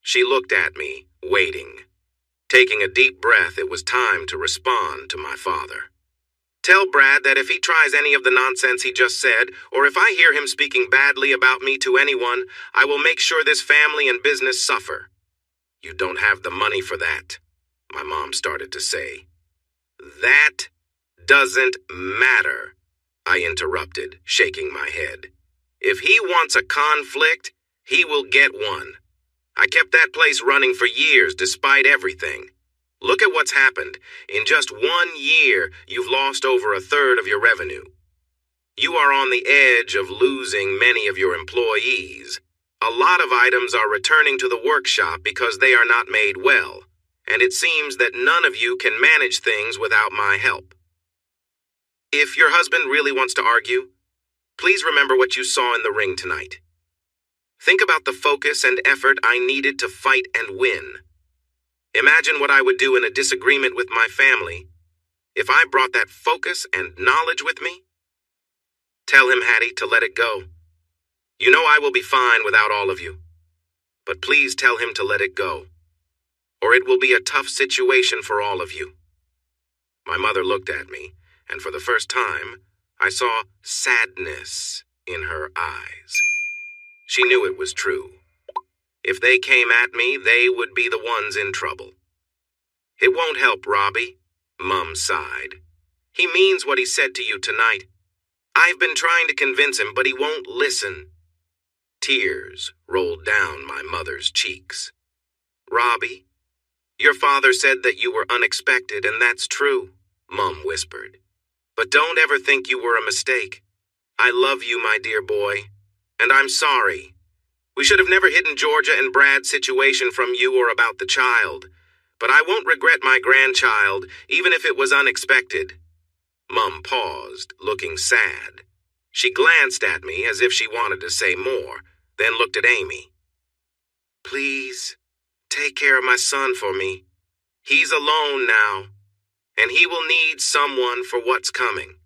She looked at me, waiting. Taking a deep breath, it was time to respond to my father. Tell Brad that if he tries any of the nonsense he just said, or if I hear him speaking badly about me to anyone, I will make sure this family and business suffer. You don't have the money for that, my mom started to say. That doesn't matter, I interrupted, shaking my head. If he wants a conflict, he will get one. I kept that place running for years despite everything. Look at what's happened. In just 1 year, you've lost over 1/3 of your revenue. You are on the edge of losing many of your employees. A lot of items are returning to the workshop because they are not made well, and it seems that none of you can manage things without my help. If your husband really wants to argue, please remember what you saw in the ring tonight. Think about the focus and effort I needed to fight and win. Imagine what I would do in a disagreement with my family if I brought that focus and knowledge with me. Tell him, Hattie, to let it go. You know I will be fine without all of you. But please tell him to let it go, or it will be a tough situation for all of you. My mother looked at me, and for the first time, I saw sadness in her eyes. She knew it was true. If they came at me, they would be the ones in trouble. It won't help, Robbie, Mum sighed. He means what he said to you tonight. I've been trying to convince him, but he won't listen. Tears rolled down my mother's cheeks. Robbie, your father said that you were unexpected, and that's true, Mum whispered. But don't ever think you were a mistake. I love you, my dear boy, and I'm sorry. We should have never hidden Georgia and Brad's situation from you or about the child, but I won't regret my grandchild, even if it was unexpected. Mum paused, looking sad. She glanced at me as if she wanted to say more, then looked at Amy. Please, take care of my son for me. He's alone now, and he will need someone for what's coming.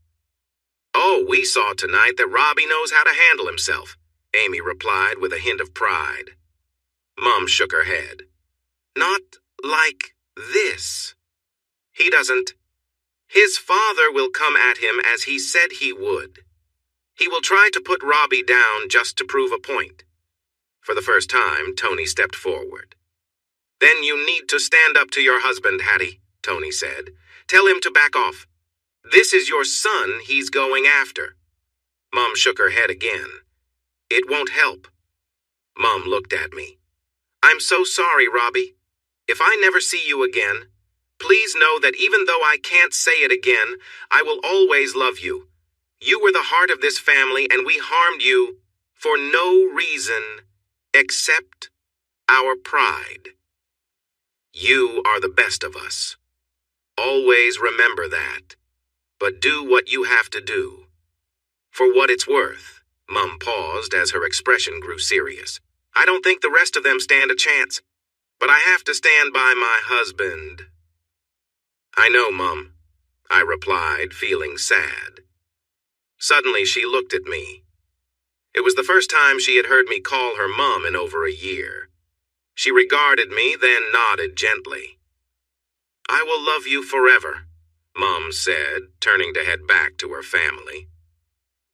Oh, we saw tonight that Robbie knows how to handle himself, Amy replied with a hint of pride. Mum shook her head. Not like this. He doesn't. His father will come at him as he said he would. He will try to put Robbie down just to prove a point. For the first time, Tony stepped forward. Then you need to stand up to your husband, Hattie, Tony said. Tell him to back off. This is your son he's going after. Mum shook her head again. It won't help. Mum looked at me. I'm so sorry, Robbie. If I never see you again, please know that even though I can't say it again, I will always love you. You were the heart of this family, and we harmed you for no reason except our pride. You are the best of us. Always remember that. But do what you have to do. For what it's worth, Mum paused as her expression grew serious. I don't think the rest of them stand a chance, but I have to stand by my husband. I know, Mum, I replied, feeling sad. Suddenly she looked at me. It was the first time she had heard me call her Mum in over a year. She regarded me, then nodded gently. I will love you forever, Mum said, turning to head back to her family.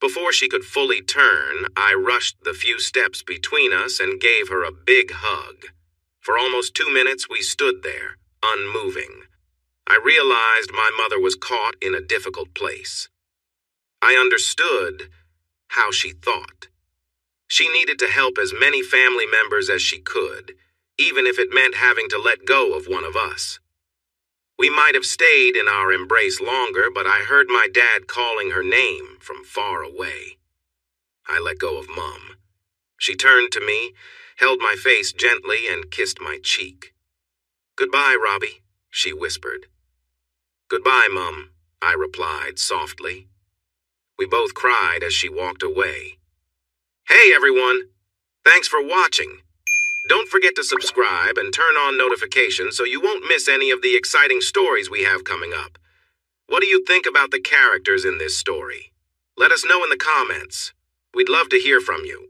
Before she could fully turn, I rushed the few steps between us and gave her a big hug. For almost 2 minutes we stood there, unmoving. I realized my mother was caught in a difficult place. I understood how she thought. She needed to help as many family members as she could, even if it meant having to let go of one of us. We might have stayed in our embrace longer, but I heard my dad calling her name from far away. I let go of Mum. She turned to me, held my face gently, and kissed my cheek. Goodbye, Robbie, she whispered. Goodbye, Mum, I replied softly. We both cried as she walked away. Hey, everyone! Thanks for watching. Don't forget to subscribe and turn on notifications so you won't miss any of the exciting stories we have coming up. What do you think about the characters in this story? Let us know in the comments. We'd love to hear from you.